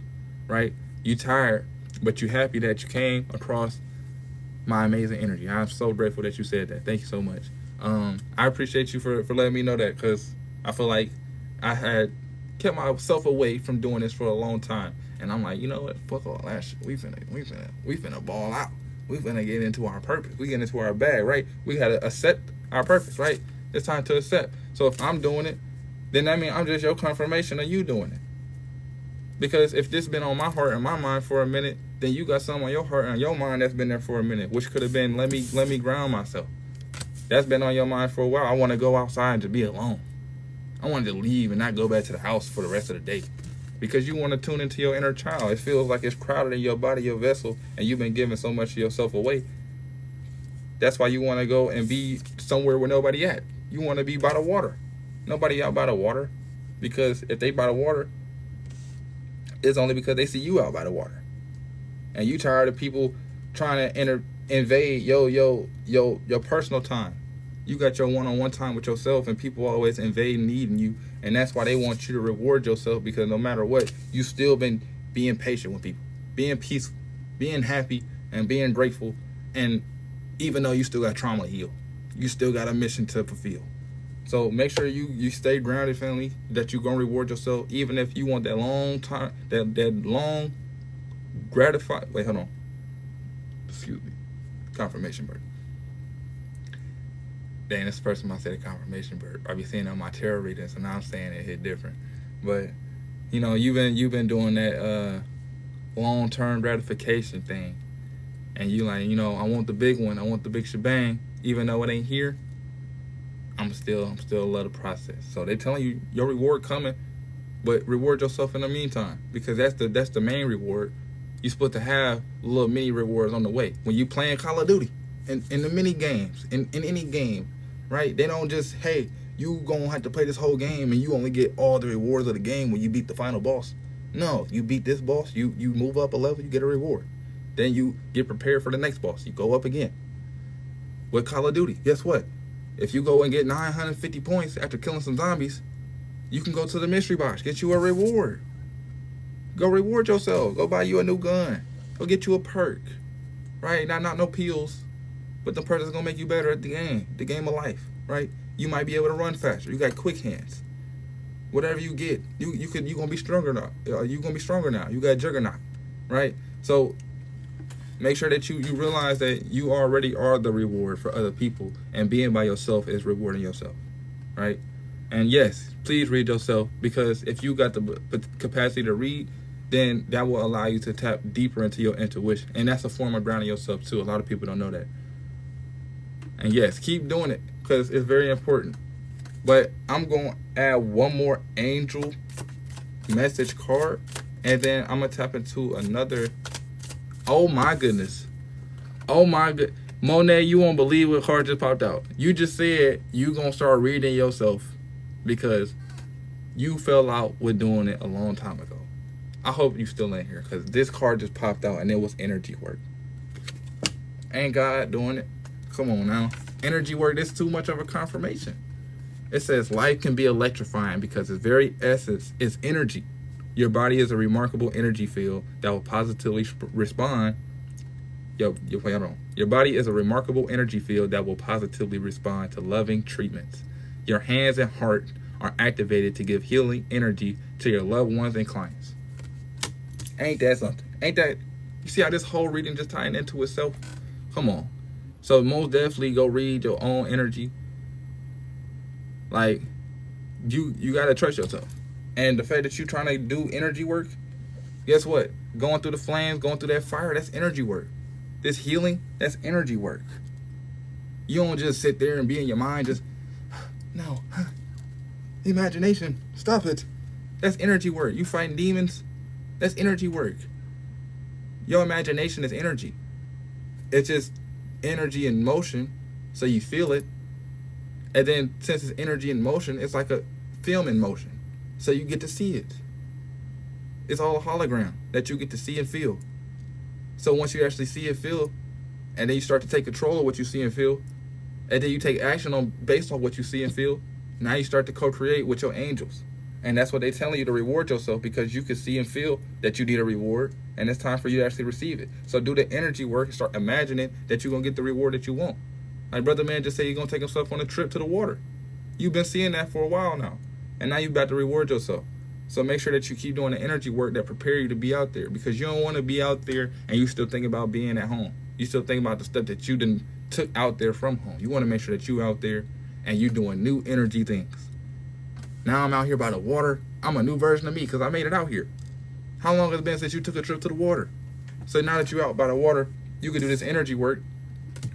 right? You tired, but you happy that you came across my amazing energy. I'm so grateful that you said that. Thank you so much. I appreciate you for letting me know that, because I feel like I had kept myself away from doing this for a long time. And I'm like, you know what? Fuck all that shit. We finna ball out. We finna get into our purpose. We get into our bag, right? We gotta accept our purpose, right? It's time to accept. So if I'm doing it, then that means I'm just your confirmation of you doing it. Because if this been on my heart and my mind for a minute, then you got something on your heart and your mind that's been there for a minute, which could have been let me ground myself. That's been on your mind for a while. I want to go outside and just be alone. I wanted to leave and not go back to the house for the rest of the day. Because you want to tune into your inner child. It feels like it's crowded in your body, your vessel, and you've been giving so much of yourself away. That's why you want to go and be somewhere where nobody at. You want to be by the water. Nobody out by the water. Because if they by the water, it's only because they see you out by the water. And you tired of people trying to invade your personal time. You got your one-on-one time with yourself, and people always invading, needing you, and that's why they want you to reward yourself, because no matter what, you still been being patient with people, being peaceful, being happy, and being grateful. And even though you still got trauma to heal, you still got a mission to fulfill. So make sure you stay grounded, family, that you're gonna reward yourself, even if you want that long time, that long gratified. Wait, hold on. Excuse me. Confirmation bird. Dang, this person might say the confirmation bird. I be seeing on my tarot readings, so now I'm saying it hit different. But you know, you've been doing that long-term gratification thing, and you like, you know, I want the big one, I want the big shebang, even though it ain't here. I'm still love the process. So they telling you your reward coming, but reward yourself in the meantime, because that's the main reward. You're supposed to have little mini rewards on the way when you playing Call of Duty, in the mini games, in any game. Right? They don't just, hey, you gonna have to play this whole game and you only get all the rewards of the game when you beat the final boss. No, you beat this boss, you move up a level, you get a reward. Then you get prepared for the next boss. You go up again. With Call of Duty, guess what? If you go and get 950 points after killing some zombies, you can go to the mystery box, get you a reward. Go reward yourself. Go buy you a new gun. Go get you a perk. Right? Not no pills. But the person is gonna make you better at the game of life, right? You might be able to run faster. You got quick hands. Whatever you get, you gonna be stronger now. You gonna be stronger now. You got juggernaut, right? So make sure that you realize that you already are the reward for other people, and being by yourself is rewarding yourself, right? And yes, please read yourself, because if you got the capacity to read, then that will allow you to tap deeper into your intuition, and that's a form of grounding yourself too. A lot of people don't know that. And yes, keep doing it, because it's very important. But I'm going to add one more angel message card, and then I'm going to tap into another. Oh my goodness. Oh my good. Monet, you won't believe what card just popped out. You just said you going to start reading yourself because you fell out with doing it a long time ago. I hope you still in here, because this card just popped out and it was energy work. Ain't God doing it? Come on now. Energy work, this is too much of a confirmation. It says life can be electrifying because its very essence is energy. Your body is a remarkable energy field that will positively respond. Your body is a remarkable energy field that will positively respond to loving treatments. Your hands and heart are activated to give healing energy to your loved ones and clients. Ain't that something? Ain't that? You see how this whole reading just tying into itself? Come on. So most definitely go read your own energy. Like, you gotta trust yourself. And the fact that you're trying to do energy work, guess what? Going through the flames, going through that fire, that's energy work. This healing, that's energy work. You don't just sit there and be in your mind just, no, imagination, stop it. That's energy work. You fighting demons, that's energy work. Your imagination is energy. It's just energy in motion, so you feel it. And then since it's energy in motion, it's like a film in motion, so you get to see it. It's all a hologram that you get to see and feel. So once you actually see and feel, and then you start to take control of what you see and feel, and then you take action on based on what you see and feel, now you start to co-create with your angels. And that's what they're telling you, to reward yourself, because you can see and feel that you need a reward, and it's time for you to actually receive it. So do the energy work and start imagining that you're going to get the reward that you want. Like Brother Man just said, he's going to take himself on a trip to the water. You've been seeing that for a while now, and now you're about to reward yourself. So make sure that you keep doing the energy work that prepare you to be out there, because you don't want to be out there and you still think about being at home. You still think about the stuff that you done took out there from home. You want to make sure that you out there and you doing new energy things. Now I'm out here by the water. I'm a new version of me because I made it out here. How long has it been since you took a trip to the water? So now that you're out by the water, you can do this energy work,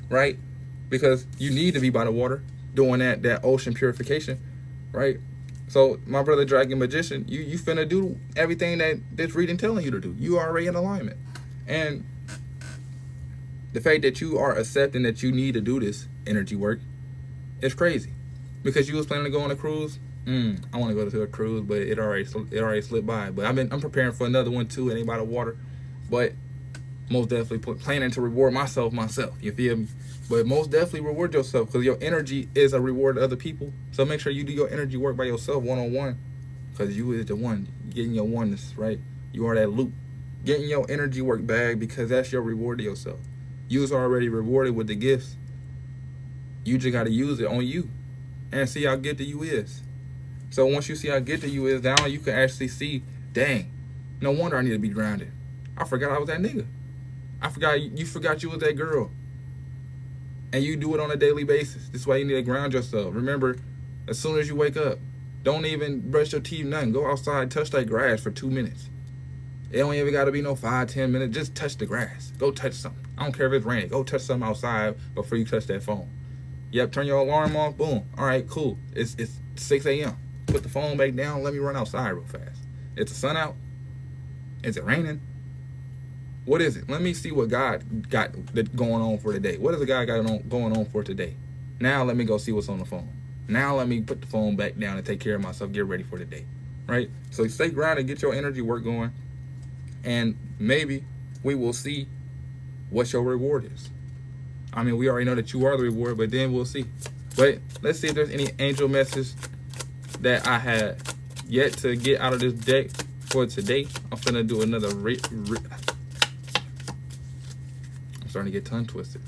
right? Because you need to be by the water doing that ocean purification, right? So my brother Dragon Magician, you finna do everything that this reading telling you to do. You are already in alignment. And the fact that you are accepting that you need to do this energy work is crazy. Because you was planning to go on a cruise. I want to go to a cruise, but it already slipped by. But I'm preparing for another one too. It ain't by the water, but most definitely planning to reward myself. You feel me? But most definitely reward yourself, because your energy is a reward to other people. So make sure you do your energy work by yourself, one-on-one, because you is the one getting your oneness, right? You are that loop, getting your energy work bag, because that's your reward to yourself. You was already rewarded with the gifts. You just got to use it on you and see how gifted you is. So once you see how gifted you is, now you can actually see, dang, no wonder I need to be grounded. I forgot I was that nigga. You forgot you was that girl. And you do it on a daily basis. This is why you need to ground yourself. Remember, as soon as you wake up, don't even brush your teeth, nothing. Go outside, touch that grass for 2 minutes. It don't even got to be no 5-10 minutes. Just touch the grass. Go touch something. I don't care if it's raining. Go touch something outside before you touch that phone. Yep, turn your alarm off. Boom. All right, cool. It's 6 a.m. Put the phone back down. Let me run outside real fast. Is the sun out? Is it raining? What is it? Let me see what God got going on for today. What does the God got going on for today? Now let me go see what's on the phone. Now let me put the phone back down and take care of myself. Get ready for the day. Right? So stay grounded. Get your energy work going. And maybe we will see what your reward is. I mean, we already know that you are the reward, but then we'll see. But let's see if there's any angel message that I had yet to get out of this deck for today. I'm finna do another I'm starting to get tongue twisted.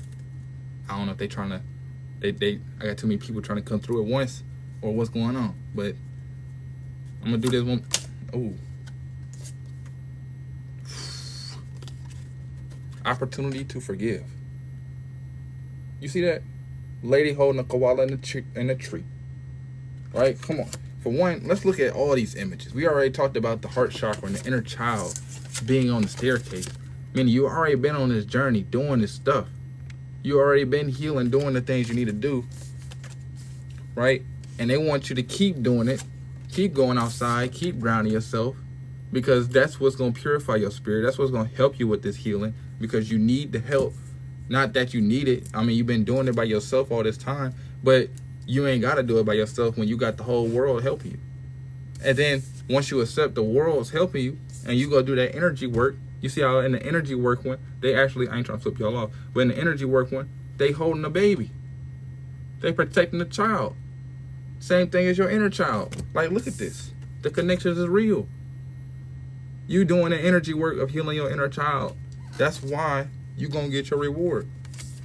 I don't know if they trying to, I got too many people trying to come through at once or what's going on. But I'm gonna do this one. Ooh. Opportunity to forgive. You see that? Lady holding a koala in a tree. Right? Come on. For one, let's look at all these images. We already talked about the heart chakra and the inner child being on the staircase. Meaning you already been on this journey doing this stuff. You already been healing, doing the things you need to do. Right? And they want you to keep doing it. Keep going outside. Keep grounding yourself. Because that's what's going to purify your spirit. That's what's going to help you with this healing. Because you need the help. Not that you need it. I mean, you've been doing it by yourself all this time. But you ain't got to do it by yourself when you got the whole world helping you. And then once you accept the world's helping you and you go do that energy work, you see how in the energy work one, they actually, I ain't trying to flip y'all off, but in the energy work one, they holding a baby. They protecting the child. Same thing as your inner child. Like, look at this. The connections is real. You doing the energy work of healing your inner child. That's why you going to get your reward,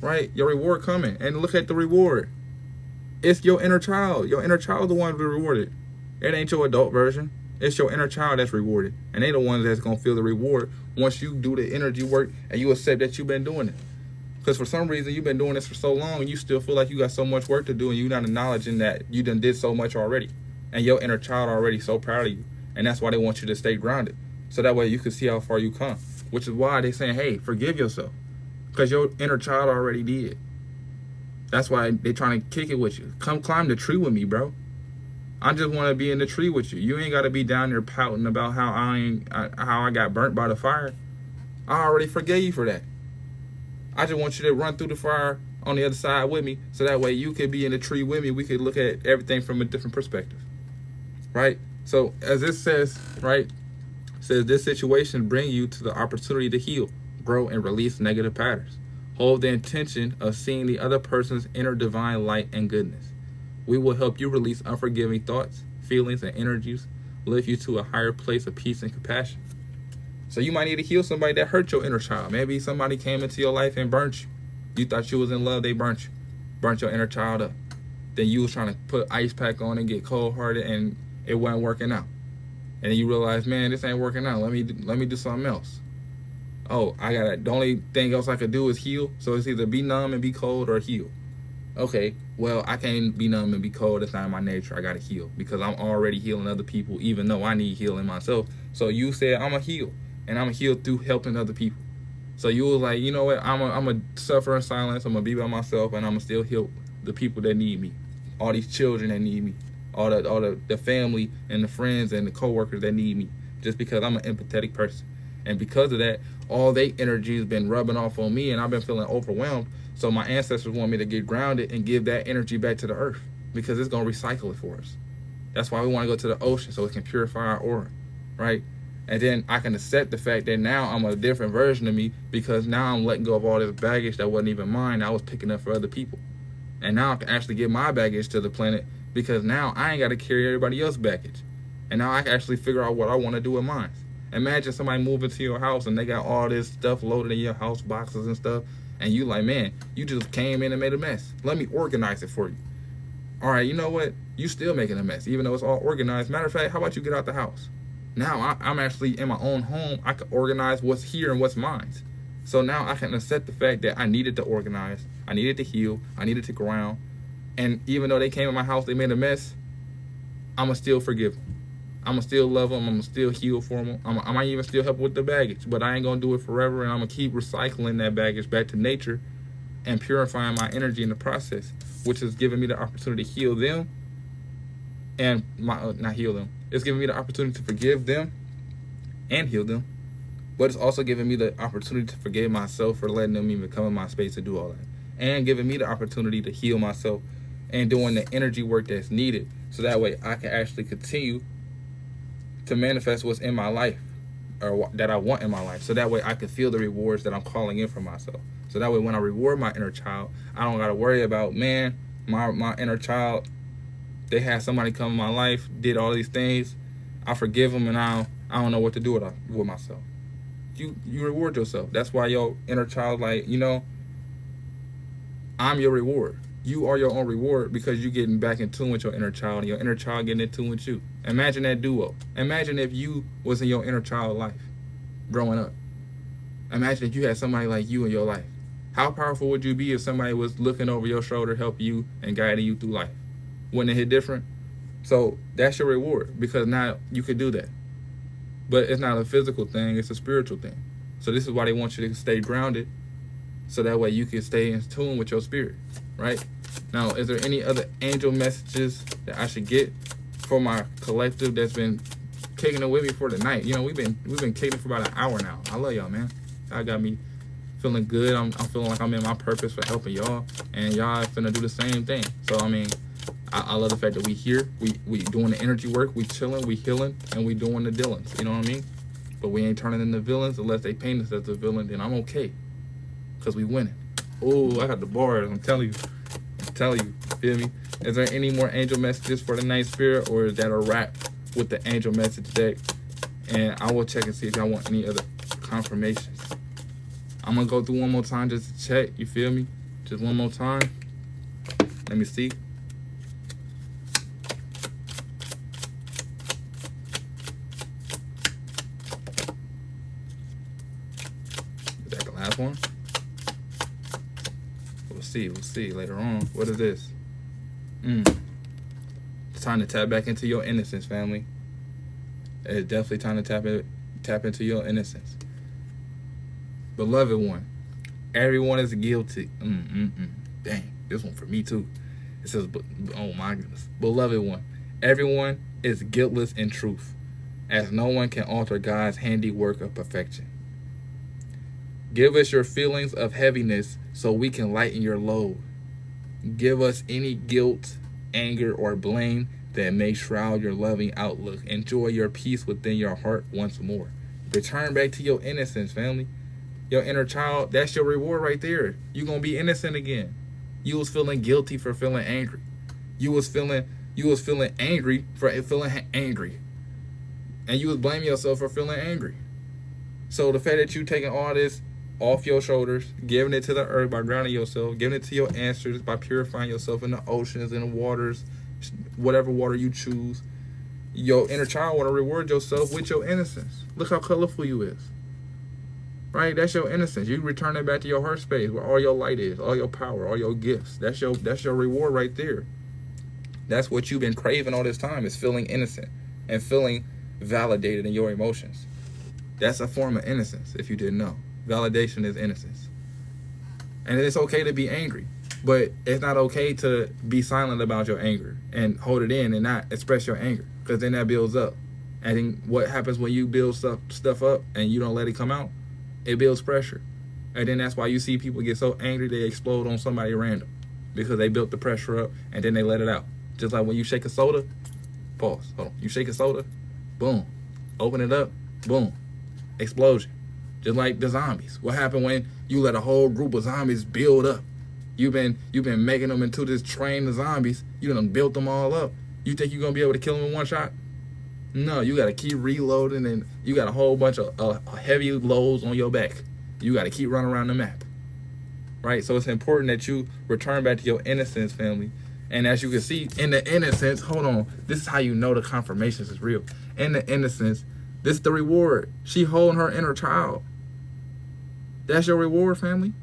right? Your reward coming. And look at the reward. It's your inner child. Your inner child is the one to be rewarded. It ain't your adult version. It's your inner child that's rewarded. And they the ones that's going to feel the reward once you do the energy work and you accept that you've been doing it. Because for some reason, you've been doing this for so long and you still feel like you got so much work to do and you're not acknowledging that you done did so much already. And your inner child already so proud of you. And that's why they want you to stay grounded. So that way you can see how far you come. Which is why they saying, hey, forgive yourself. Because your inner child already did. That's why they trying to kick it with you. Come climb the tree with me, bro. I just want to be in the tree with you. You ain't got to be down there pouting about how I got burnt by the fire. I already forgave you for that. I just want you to run through the fire on the other side with me, so that way you could be in the tree with me. We could look at everything from a different perspective, right? So as it says, right, it says this situation bring you to the opportunity to heal, grow, and release negative patterns. Hold the intention of seeing the other person's inner divine light and goodness. We will help you release unforgiving thoughts, feelings, and energies, lift you to a higher place of peace and compassion. So you might need to heal somebody that hurt your inner child. Maybe somebody came into your life and burnt you. You thought you was in love, they burnt you. Burnt your inner child up. Then you was trying to put ice pack on and get cold-hearted and it wasn't working out. And then you realize, man, this ain't working out. Let me do something else. Oh, the only thing else I could do is heal. So it's either be numb and be cold or heal. Okay, well, I can't be numb and be cold. That's not in my nature. I gotta heal because I'm already healing other people, even though I need healing myself. So you said I'm a heal, and I'm a heal through helping other people. So you was like, you know what? I'm a suffer in silence. I'm gonna be by myself, and I'm gonna still heal the people that need me, all these children that need me, all the family and the friends and the coworkers that need me, just because I'm an empathetic person. And because of that, all their energy has been rubbing off on me, and I've been feeling overwhelmed. So my ancestors want me to get grounded and give that energy back to the earth because it's going to recycle it for us. That's why we want to go to the ocean so it can purify our aura, right? And then I can accept the fact that now I'm a different version of me because now I'm letting go of all this baggage that wasn't even mine. I was picking up for other people. And now I can actually give my baggage to the planet because now I ain't got to carry everybody else's baggage. And now I can actually figure out what I want to do with mine. Imagine somebody moving to your house and they got all this stuff loaded in your house, boxes and stuff. And you like, man, you just came in and made a mess. Let me organize it for you. All right, you know what? You still making a mess, even though it's all organized. Matter of fact, how about you get out the house? Now I'm actually in my own home. I can organize what's here and what's mine. So now I can accept the fact that I needed to organize. I needed to heal. I needed to ground. And even though they came in my house, they made a mess, I'm going to still forgive them. I'm going to still love them. I'm going to still heal for them. I might even still help with the baggage, but I ain't going to do it forever. And I'm going to keep recycling that baggage back to nature and purifying my energy in the process, which is giving me the opportunity to heal them and not heal them. It's giving me the opportunity to forgive them and heal them. But it's also giving me the opportunity to forgive myself for letting them even come in my space to do all that. And giving me the opportunity to heal myself and doing the energy work that's needed. So that way I can actually continue to manifest what's in my life or that I want in my life. So that way I can feel the rewards that I'm calling in for myself. So that way when I reward my inner child, I don't got to worry about, man, my inner child, they had somebody come in my life, did all these things. I forgive them and I don't know what to do with myself. You reward yourself. That's why your inner child, like, you know, I'm your reward. You are your own reward because you're getting back in tune with your inner child and your inner child getting in tune with you. Imagine that duo. Imagine if you was in your inner child life growing up. Imagine if you had somebody like you in your life. How powerful would you be if somebody was looking over your shoulder, helping you and guiding you through life? Wouldn't it hit different? So that's your reward because now you could do that. But it's not a physical thing, it's a spiritual thing. So this is why they want you to stay grounded so that way you can stay in tune with your spirit, right? Now, is there any other angel messages that I should get for my collective that's been kicking it with me for the night? You know, we've been kicking it for about an hour now. I love y'all, man. Y'all got me feeling good. I'm feeling like I'm in my purpose for helping y'all, and y'all finna do the same thing. So, I mean, I love the fact that we here, we doing the energy work, we chilling, we healing, and we doing the Dylans. You know what I mean? But we ain't turning into villains unless they paint us as a villain. Then I'm okay, cause we winning. Oh, I got the bars. I'm telling you. Feel me? Is there any more angel messages for the night, spirit, or is that a wrap with the angel message deck? And I will check and see if y'all want any other confirmations. I'm gonna go through one more time just to check. You feel me? Just one more time. Let me see. Is that the last one? We'll see later on. What is this? It's time to tap back into your innocence, family. It's definitely time to tap into your innocence. Beloved one, everyone is guilty. Dang, this one for me too. It says, oh my goodness. Beloved one, everyone is guiltless in truth, as no one can alter God's handiwork of perfection. Give us your feelings of heaviness so we can lighten your load. Give us any guilt, anger, or blame that may shroud your loving outlook. Enjoy your peace within your heart once more. Return back to your innocence, family. Your inner child, that's your reward right there. You're going to be innocent again. You was feeling guilty for feeling angry. You was feeling angry for feeling angry. And you was blaming yourself for feeling angry. So the fact that you taking all this off your shoulders, giving it to the earth by grounding yourself, giving it to your ancestors by purifying yourself in the oceans, in the waters, whatever water you choose, your inner child want to reward yourself with your innocence. Look how colorful you is. Right? That's your innocence. You return it back to your heart space where all your light is, all your power, all your gifts. That's your reward right there. That's what you've been craving all this time, is feeling innocent and feeling validated in your emotions. That's a form of innocence, if you didn't know. Validation is innocence. And it's okay to be angry, but it's not okay to be silent about your anger and hold it in and not express your anger, because then that builds up. And then what happens when you build stuff up and you don't let it come out? It builds pressure. And then that's why you see people get so angry they explode on somebody random, because they built the pressure up and then they let it out. Just like when you shake a soda, pause, hold on. You shake a soda, boom. Open it up, boom. Explosion. Just like the zombies. What happened when you let a whole group of zombies build up? You've been making them into this train of zombies. You done built them all up. You think you're gonna be able to kill them in one shot? No, you gotta keep reloading, and you got a whole bunch of heavy loads on your back. You gotta keep running around the map, right? So it's important that you return back to your innocence, family. And as you can see, in the innocence, hold on, this is how you know the confirmations is real. In the innocence, this is the reward. She holding her inner child. That's your reward, family.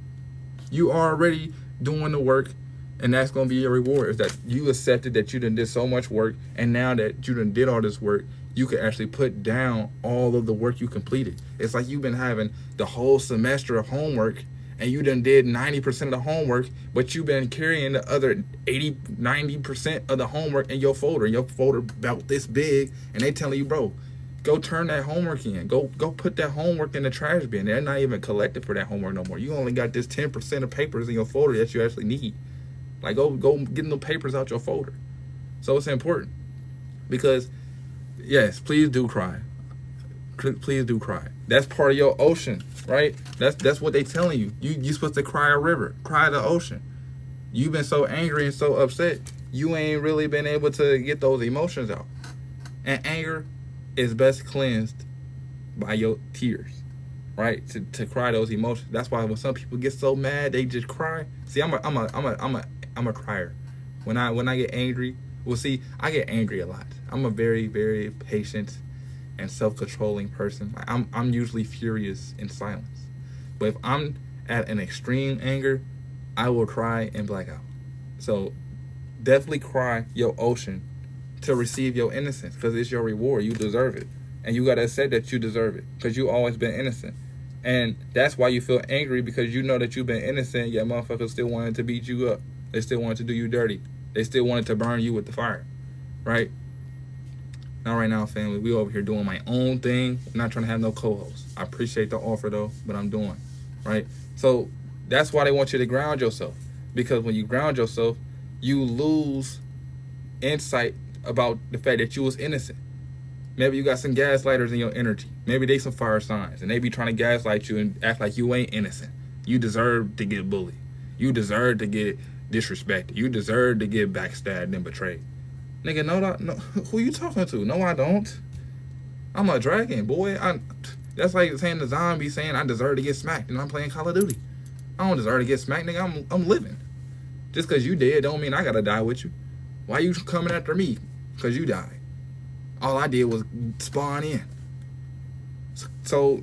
You are already doing the work, and that's going to be your reward, is that you accepted that you done did so much work, and now that you done did all this work, you can actually put down all of the work you completed. It's like you've been having the whole semester of homework, and you done did 90% of the homework, but you've been carrying the other 90% of the homework in your folder. And your folder about this big, and they telling you, bro, go turn that homework in. Go put that homework in the trash bin. They're not even collected for that homework no more. You only got this 10% of papers in your folder that you actually need. Like, go get the papers out your folder. So it's important, because, yes, please do cry. Please do cry. That's part of your ocean, right? That's what they telling you. You supposed to cry a river, cry the ocean. You've been so angry and so upset, you ain't really been able to get those emotions out. And anger is best cleansed by your tears, right? To cry those emotions. That's why when some people get so mad, they just cry. See, I'm a crier. When I get angry, well, see, I get angry a lot. I'm a very, very patient and self-controlling person. I'm usually furious in silence. But if I'm at an extreme anger, I will cry and black out. So definitely cry your ocean to receive your innocence, because it's your reward. You deserve it. And you got to accept that you deserve it, because you always been innocent. And that's why you feel angry, because you know that you've been innocent, yet motherfuckers still wanted to beat you up. They still wanted to do you dirty. They still wanted to burn you with the fire, right? Now, right now, family, we over here doing my own thing. I'm not trying to have no co-host. I appreciate the offer, though, but I'm doing, right? So that's why they want you to ground yourself, because when you ground yourself, you lose insight about the fact that you was innocent. Maybe you got some gaslighters in your energy. Maybe they some fire signs, and they be trying to gaslight you and act like you ain't innocent. You deserve to get bullied. You deserve to get disrespected. You deserve to get backstabbed and betrayed. Nigga, no, who you talking to? No, I don't. I'm a dragon, boy. That's like saying the zombie saying I deserve to get smacked and I'm playing Call of Duty. I don't deserve to get smacked, nigga. I'm living. Just because you dead don't mean I gotta die with you. Why you coming after me? Because you died. All I did was spawn in. So,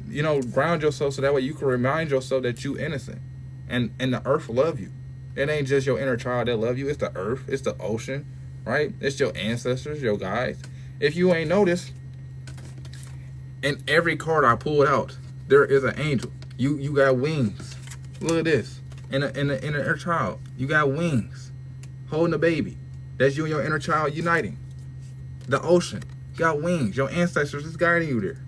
ground yourself so that way you can remind yourself that you innocent. And the earth love you. It ain't just your inner child that love you. It's the earth. It's the ocean. Right? It's your ancestors, your guides. If you ain't noticed, in every card I pulled out, there is an angel. You got wings. Look at this. In the inner child, you got wings. Holding a baby. That's you and your inner child uniting. The ocean, you got wings. Your ancestors is guiding you there.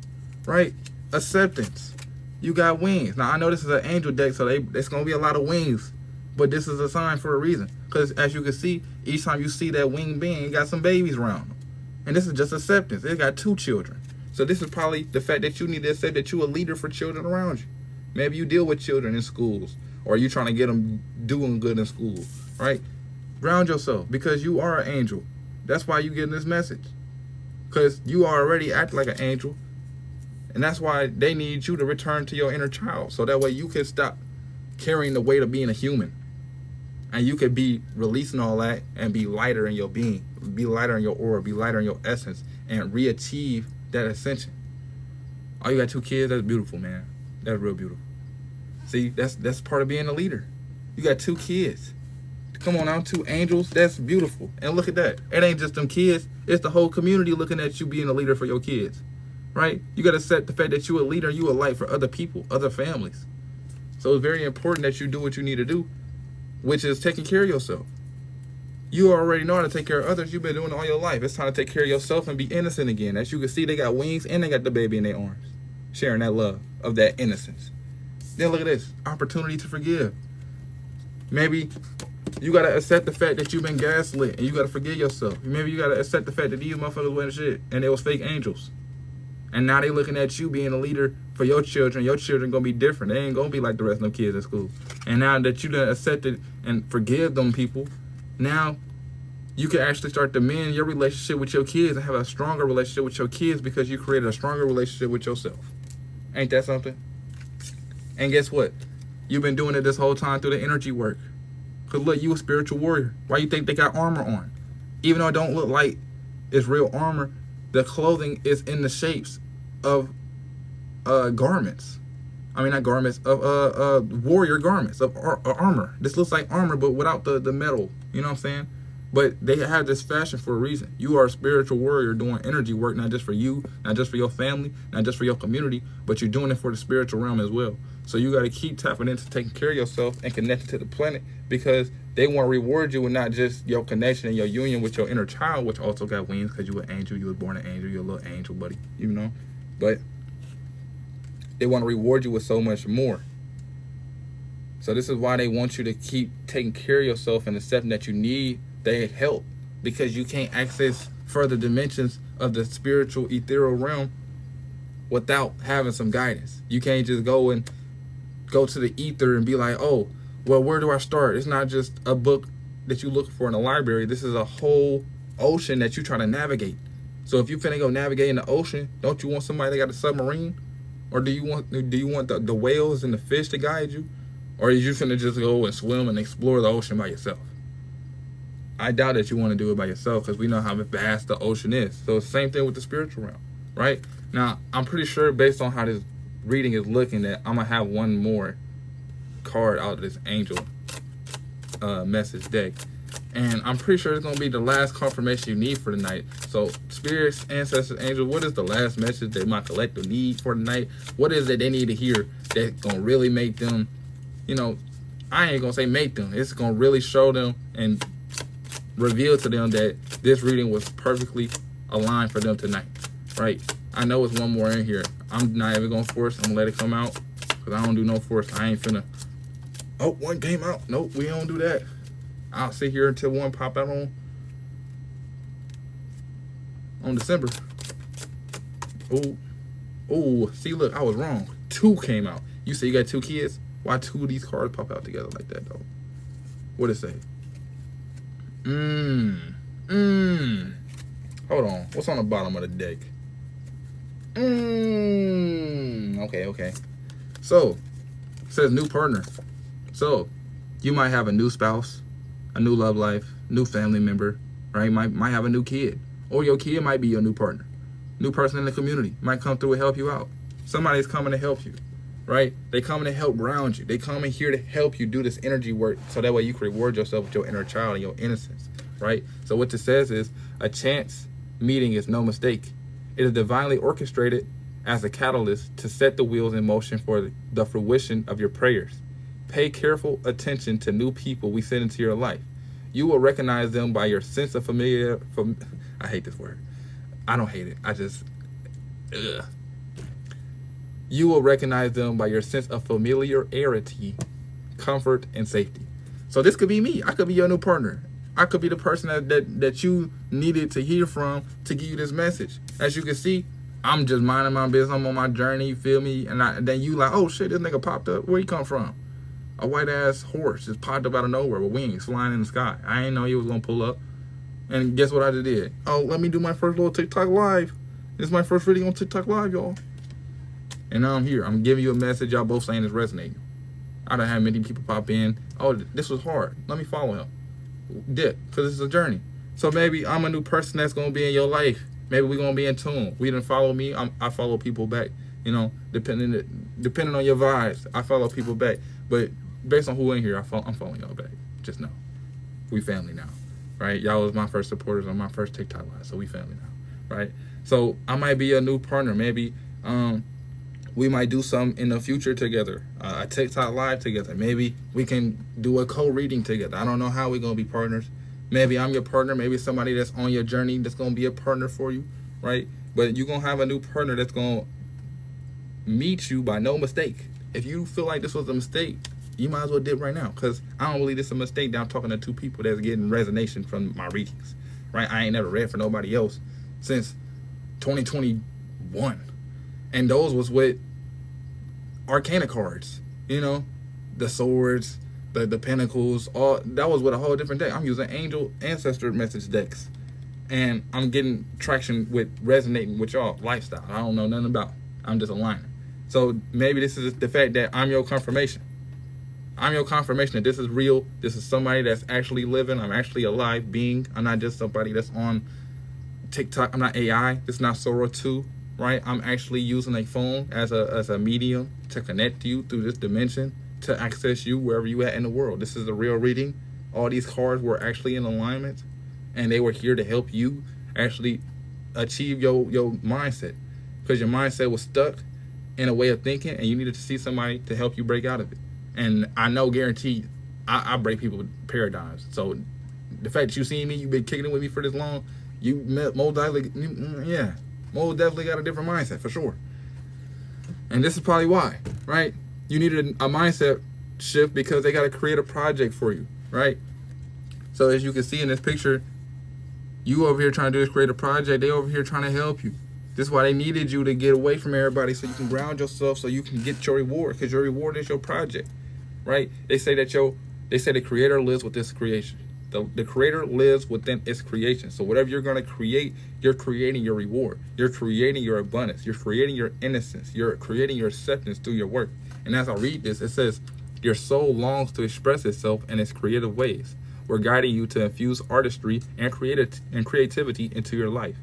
Right? Acceptance. You got wings. Now, I know this is an angel deck, so there's going to be a lot of wings. But this is a sign for a reason. Because as you can see, each time you see that winged being, you got some babies around them. And this is just acceptance. It got 2 children. So this is probably the fact that you need to accept that you're a leader for children around you. Maybe you deal with children in schools, or you trying to get them doing good in school, right? Ground yourself, because you are an angel. That's why you getting this message. Because you already act like an angel. And that's why they need you to return to your inner child. So that way you can stop carrying the weight of being a human. And you could be releasing all that and be lighter in your being, be lighter in your aura, be lighter in your essence, and re-achieve that ascension. Oh, you got 2 kids? That's beautiful, man. That's real beautiful. See, that's part of being a leader. You got 2 kids. Come on now, 2 angels. That's beautiful. And look at that. It ain't just them kids. It's the whole community looking at you being a leader for your kids. Right? You got to set the fact that you a leader, you a light for other people, other families. So it's very important that you do what you need to do, which is taking care of yourself. You already know how to take care of others. You've been doing it all your life. It's time to take care of yourself and be innocent again. As you can see, they got wings and they got the baby in their arms, sharing that love of that innocence. Then look at this. Opportunity to forgive. Maybe you got to accept the fact that you've been gaslit and you got to forgive yourself. Maybe you got to accept the fact that these motherfuckers went shit and they was fake angels. And now they looking at you being a leader for your children. Your children going to be different. They ain't going to be like the rest of them kids in school. And now that you done accepted and forgive them people, now you can actually start to mend your relationship with your kids and have a stronger relationship with your kids because you created a stronger relationship with yourself. Ain't that something? And guess what? You've been doing it this whole time through the energy work. Because look, you a spiritual warrior. Why you think they got armor on? Even though it don't look like it's real armor, the clothing is in the shapes of garments. I mean, not garments, of warrior garments, of armor. This looks like armor, but without the metal. You know what I'm saying? But they have this fashion for a reason. You are a spiritual warrior doing energy work, not just for you, not just for your family, not just for your community, but you're doing it for the spiritual realm as well. So you got to keep tapping into taking care of yourself and connecting to the planet because they want to reward you with not just your connection and your union with your inner child, which also got wings because you an angel, you was born an angel, you're a little angel, buddy, you know? But they want to reward you with so much more. So this is why they want you to keep taking care of yourself and accepting that you need their help because you can't access further dimensions of the spiritual ethereal realm without having some guidance. You can't just go to the ether and be like, oh, well, where do I start? It's not just a book that you look for in a library. This is a whole ocean that you try to navigate. So if you finna go navigate in the ocean, don't you want somebody that got a submarine? Or do you want the whales and the fish to guide you? Or are you finna just go and swim and explore the ocean by yourself? I doubt that you want to do it by yourself because we know how vast the ocean is. So it's the same thing with the spiritual realm, right? Now, I'm pretty sure based on how this reading is looking that I'm going to have one more card out of this angel message deck. And I'm pretty sure it's going to be the last confirmation you need for the night. So spirits, ancestors, angels, what is the last message that my collective need for the night? What is it they need to hear that's going to really make them, you know, I ain't going to say make them. It's going to really show them and reveal to them that this reading was perfectly aligned for them tonight, right? I know it's one more in here. I'm not even going to force. I'm going to let it come out because I don't do no force. I ain't finna, oh, one came out. Nope, we don't do that. I'll sit here until one pop out on December. Oh, see, look, I was wrong. 2 came out. You say you got 2 kids? Why 2 of these cards pop out together like that, though? What it say? Hold on. What's on the bottom of the deck? Okay. So, it says new partner. So, you might have a new spouse, a new love life, new family member, right? Might have a new kid. Or your kid might be your new partner. New person in the community might come through and help you out. Somebody's coming to help you, right? They coming to help ground you. They coming here to help you do this energy work so that way you can reward yourself with your inner child and your innocence, right? So what this says is a chance meeting is no mistake. It is divinely orchestrated as a catalyst to set the wheels in motion for the fruition of your prayers. Pay careful attention to new people we send into your life. You will recognize them by your sense of I hate this word. I don't hate it. You will recognize them by your sense of familiarity, comfort, and safety. So this could be me. I could be your new partner. I could be the person that you needed to hear from to give you this message. As you can see, I'm just minding my business. I'm on my journey, you feel me? And then you like, oh shit, this nigga popped up. Where he come from? A white ass horse just popped up out of nowhere with wings flying in the sky. I didn't know he was gonna pull up. And guess what I just did? Oh, let me do my first little TikTok live. This is my first video on TikTok live, y'all. And now I'm here. I'm giving you a message y'all both saying is resonating. I don't have many people pop in. Oh, this was hard. Let me follow him. Dip, because it's a journey. So maybe I'm a new person that's gonna be in your life. Maybe we're gonna be in tune. We didn't follow me. I follow people back. You know, depending on your vibes, I follow people back. But based on who in here, I'm following y'all back. Just know, we family now, right? Y'all was my first supporters on my first TikTok live, so we family now, right? So I might be a new partner. Maybe we might do something in the future together, a TikTok live together. Maybe we can do a co-reading together. I don't know how we're gonna be partners. Maybe I'm your partner. Maybe somebody that's on your journey that's gonna be a partner for you, right? But you're gonna have a new partner that's gonna meet you by no mistake. If you feel like this was a mistake, you might as well dip right now, because I don't believe this is a mistake that I'm talking to two people that's getting resonation from my readings, right? I ain't never read for nobody else since 2021, and those was with Arcana cards, you know, the swords, the pentacles, all that was with a whole different deck. I'm using angel ancestor message decks, and I'm getting traction with resonating with y'all lifestyle. I don't know nothing about. I'm just a liner. So maybe this is the fact that I'm your confirmation. I'm your confirmation that this is real. This is somebody that's actually living. I'm actually a live being. I'm not just somebody that's on TikTok. I'm not AI. This is not Sora 2, right? I'm actually using a phone as a medium to connect you through this dimension, to access you wherever you at in the world. This is a real reading. All these cards were actually in alignment, and they were here to help you actually achieve your mindset, because your mindset was stuck in a way of thinking, and you needed to see somebody to help you break out of it. And I know, guaranteed, I break people's paradigms. So the fact that you seen me, you've been kicking it with me for this long, you most definitely got a different mindset for sure. And this is probably why, right? You needed a mindset shift because they got to create a project for you, right? So as you can see in this picture, you over here trying to do is create a project. They over here trying to help you. This is why they needed you to get away from everybody, so you can ground yourself, so you can get your reward, because your reward is your project, right? They say that the creator lives with this creation. The creator lives within its creation. So whatever you're going to create, you're creating your reward. You're creating your abundance. You're creating your innocence. You're creating your acceptance through your work. And as I read this, it says, your soul longs to express itself in its creative ways. We're guiding you to infuse artistry and creativity into your life.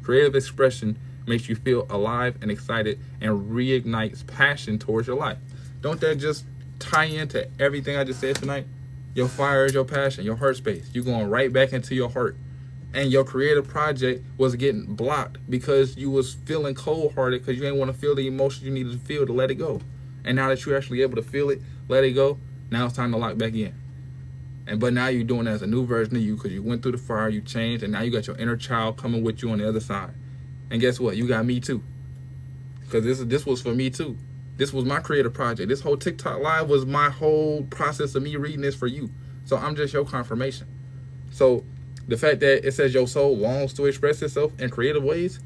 Creative expression makes you feel alive and excited and reignites passion towards your life. Don't that just tie into everything I just said tonight? Your fire is your passion, your heart space. You're going right back into your heart. And your creative project was getting blocked because you was feeling cold-hearted, because you didn't want to feel the emotions you needed to feel to let it go. And now that you're actually able to feel it, let it go, now it's time to lock back in. But now you're doing it as a new version of you, because you went through the fire, you changed, and now you got your inner child coming with you on the other side. And guess what? You got me too. Because this was for me too. This was my creative project. This whole TikTok live was my whole process of me reading this for you. So I'm just your confirmation. So the fact that it says your soul longs to express itself in creative ways,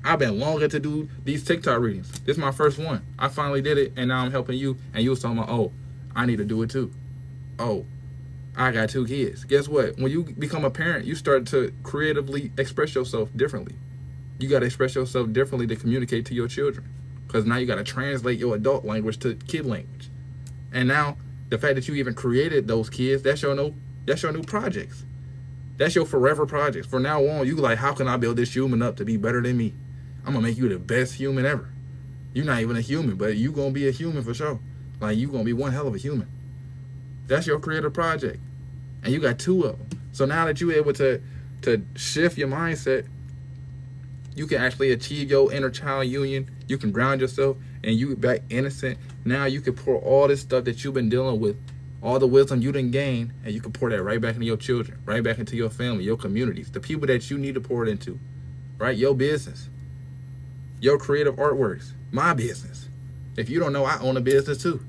I've been longing to do these TikTok readings. This is my first one. I finally did it, and now I'm helping you. And you was talking about, oh, I need to do it too. Oh, I got 2 kids. Guess what? When you become a parent, you start to creatively express yourself differently. You got to express yourself differently to communicate to your children, because now you got to translate your adult language to kid language. And now the fact that you even created those kids, that's your new projects. That's your forever projects. From now on, you like, how can I build this human up to be better than me? I'm gonna make you the best human ever. You're not even a human, but you gonna be a human for sure. Like, you gonna be one hell of a human. That's your creative project, and you got 2 of them. So now that you're able to shift your mindset, you can actually achieve your inner child union. You can ground yourself, and you back innocent. Now you can pour all this stuff that you've been dealing with, all the wisdom you didn't gain, and you can pour that right back into your children, right back into your family, your communities, the people that you need to pour it into, right? Your business, your creative artworks, my business. If you don't know, I own a business too,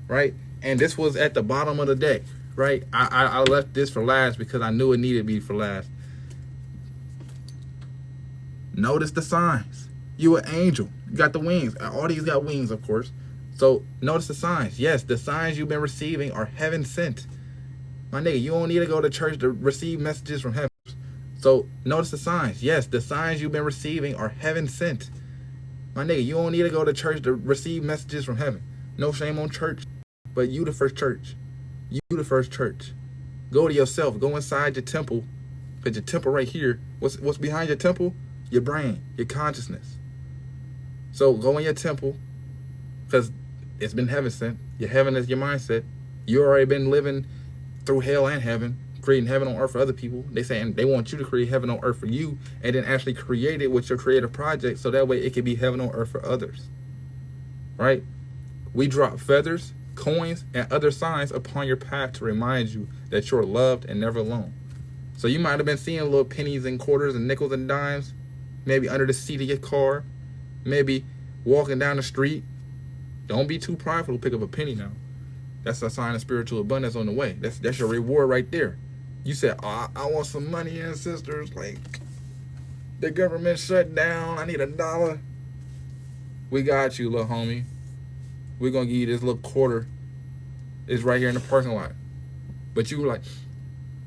right? And this was at the bottom of the deck, right? I left this for last because I knew it needed to be for last. Notice the signs. You an angel. You got the wings. All these got wings, of course. So notice the signs. Yes, the signs you've been receiving are heaven sent. My nigga, you don't need to go to church to receive messages from heaven. So notice the signs. Yes, the signs you've been receiving are heaven sent. My nigga, you don't need to go to church to receive messages from heaven. No shame on church. But you the first church. You the first church. Go to yourself. Go inside your temple. Because your temple right here, what's behind your temple? Your brain, your consciousness. So go in your temple, because it's been heaven sent. Your heaven is your mindset. You already been living through hell and heaven, creating heaven on earth for other people. They saying they want you to create heaven on earth for you, and then actually create it with your creative project, so that way it can be heaven on earth for others. Right? We drop feathers, coins, and other signs upon your path to remind you that you're loved and never alone. So you might have been seeing little pennies and quarters and nickels and dimes, maybe under the seat of your car, maybe walking down the street. Don't be too prideful to pick up a penny now. That's a sign of spiritual abundance on the way. That's your reward right there. You said, oh, I want some money, ancestors. Like, the government shut down. I need $1. We got you, little homie. We're going to give you this little quarter. It's right here in the parking lot. But you were like,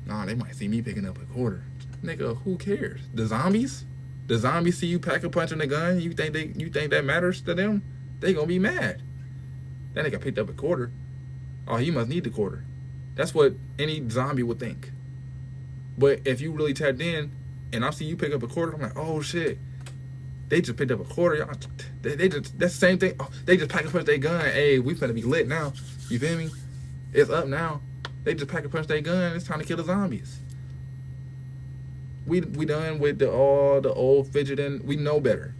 nah, they might see me picking up a quarter. Nigga, who cares? The zombies? The zombies see you pack a punch and a gun. You think that matters to them? They gonna be mad. That nigga picked up a quarter. Oh, he must need the quarter. That's what any zombie would think. But if you really tapped in, and I see you pick up a quarter, I'm like, oh shit. They just picked up a quarter. Y'all, they just, that's the same thing. Oh, they just pack a punch their gun. Hey, we finna be lit now. You feel me? It's up now. They just pack a punch their gun. It's time to kill the zombies. We done with all the old fidgeting. We know better,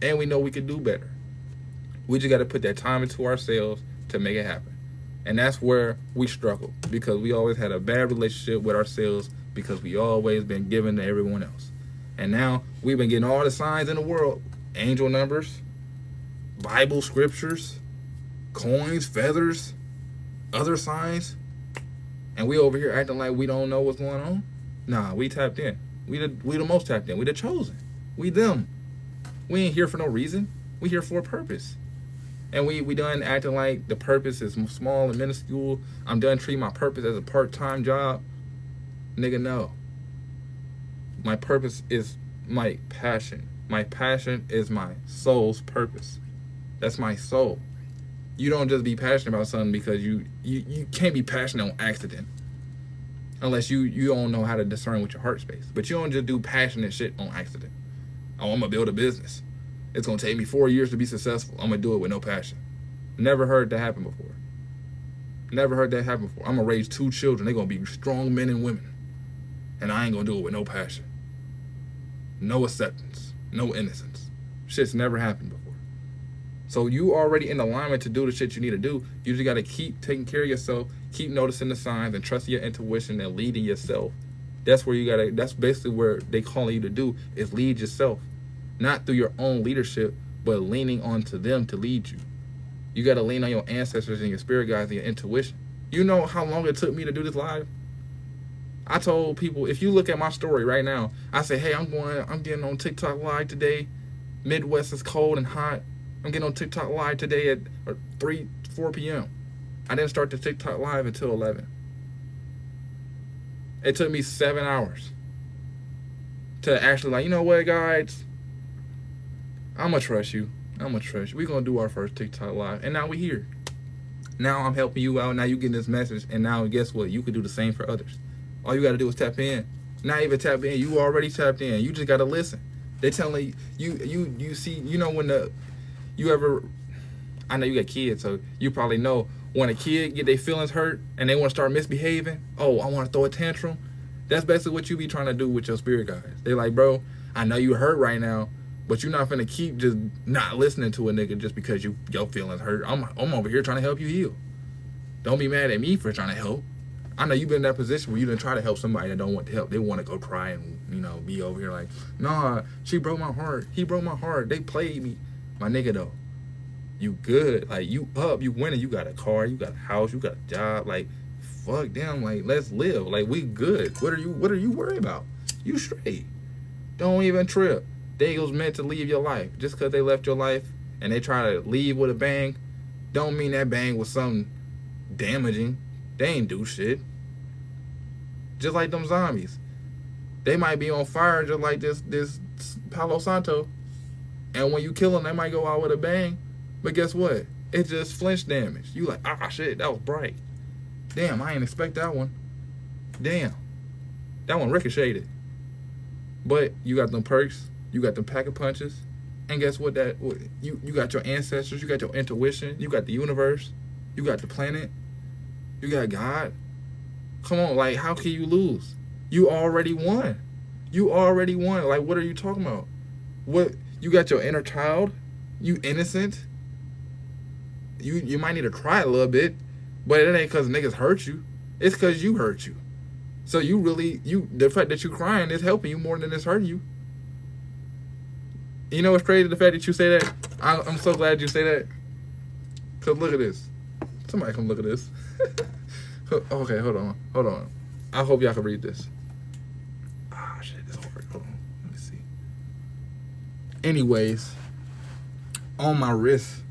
and we know we can do better. We just got to put that time into ourselves to make it happen, and that's where we struggle, because we always had a bad relationship with ourselves, because we always been given to everyone else, and now we've been getting all the signs in the world: angel numbers, Bible scriptures, coins, feathers, other signs. And we over here acting like we don't know what's going on. Nah, we tapped in. We the most tapped in. We the chosen. We them. We ain't here for no reason. We here for a purpose. And we done acting like the purpose is small and minuscule. I'm done treating my purpose as a part-time job. Nigga, no. My purpose is my passion. My passion is my soul's purpose. That's my soul. You don't just be passionate about something because you can't be passionate on accident. Unless you don't know how to discern with your heart space. But you don't just do passionate shit on accident. Oh, I'm going to build a business. It's going to take me 4 years to be successful. I'm going to do it with no passion. Never heard that happen before. Never heard that happen before. I'm going to raise 2 children. They're going to be strong men and women. And I ain't going to do it with no passion. No acceptance. No innocence. Shit's never happened before. So you already in alignment to do the shit you need to do. You just got to keep taking care of yourself, keep noticing the signs, and trusting your intuition and leading yourself. That's where you got to, that's basically where they calling you to do, is lead yourself. Not through your own leadership, but leaning onto them to lead you. You got to lean on your ancestors and your spirit guides and your intuition. You know how long it took me to do this live? I told people, if you look at my story right now, I say, hey, I'm getting on TikTok live today. Midwest is cold and hot. I'm getting on TikTok live today at 4 p.m. I didn't start the TikTok live until 11. It took me 7 hours to actually, like, you know what, guys? I'm going to trust you. I'm going to trust you. We're going to do our first TikTok live. And now we're here. Now I'm helping you out. Now you getting this message. And now guess what? You can do the same for others. All you got to do is tap in. Not even tap in. You already tapped in. You just got to listen. They telling you see, you know, when I know you got kids, so you probably know when a kid get their feelings hurt and they want to start misbehaving. Oh, I want to throw a tantrum. That's basically what you be trying to do with your spirit guides. They're like, bro, I know you hurt right now, but you're not finna keep just not listening to a nigga just because your feelings hurt. I'm over here trying to help you heal. Don't be mad at me for trying to help. I know you've been in that position where you didn't try to help somebody that don't want to help. They want to go cry and, you know, be over here like, nah, she broke my heart. He broke my heart. They played me. My nigga, though, you good. Like, you up, you winning. You got a car, you got a house, you got a job. Like, fuck them. Like, let's live. Like, we good. What are you worried about? You straight. Don't even trip. They was meant to leave your life. Just because they left your life and they try to leave with a bang, don't mean that bang was something damaging. They ain't do shit. Just like them zombies. They might be on fire just like this Palo Santo. And when you kill them, they might go out with a bang. But guess what? It's just flinch damage. You like, ah, shit, that was bright. Damn, I ain't expect that one. Damn, that one ricocheted. But you got them perks, you got them pack of punches, and guess what? You got your ancestors, you got your intuition, you got the universe, you got the planet, you got God. Come on, like, how can you lose? You already won. You already won. Like, what are you talking about? What, you got your inner child? You innocent? You might need to cry a little bit, but it ain't because niggas hurt you. It's because you hurt you. So the fact that you crying is helping you more than it's hurting you. You know what's crazy? The fact that you say that. I'm so glad you say that. Because look at this. Somebody come look at this. Okay, hold on. I hope y'all can read this. Ah, shit, it's hard. Hold on. Let me see. Anyways, on my wrist,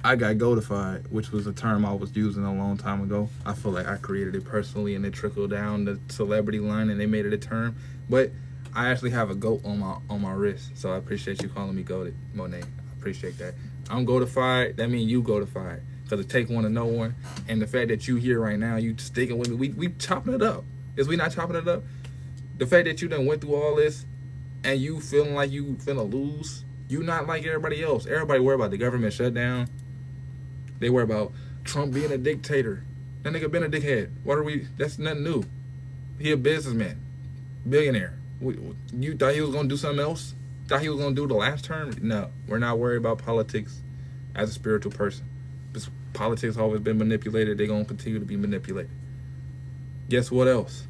I got goldified, which was a term I was using a long time ago. I feel like I created it personally, and it trickled down the celebrity line, and they made it a term. But I actually have a goat on my wrist, so I appreciate you calling me goated, Monet. I appreciate that. I'm goldified. That means you goldified, because it take one to know one. And the fact that you here right now, you sticking with me, we chopping it up. Is we not chopping it up? The fact that you done went through all this, and you feeling like you finna lose, you not like everybody else. Everybody worry about the government shutdown. They worry about Trump being a dictator. That nigga been a dickhead. That's nothing new. He a businessman, billionaire. You thought he was gonna do something else? Thought he was gonna do the last term? No, we're not worried about politics as a spiritual person. This politics has always been manipulated. They're gonna continue to be manipulated. Guess what else?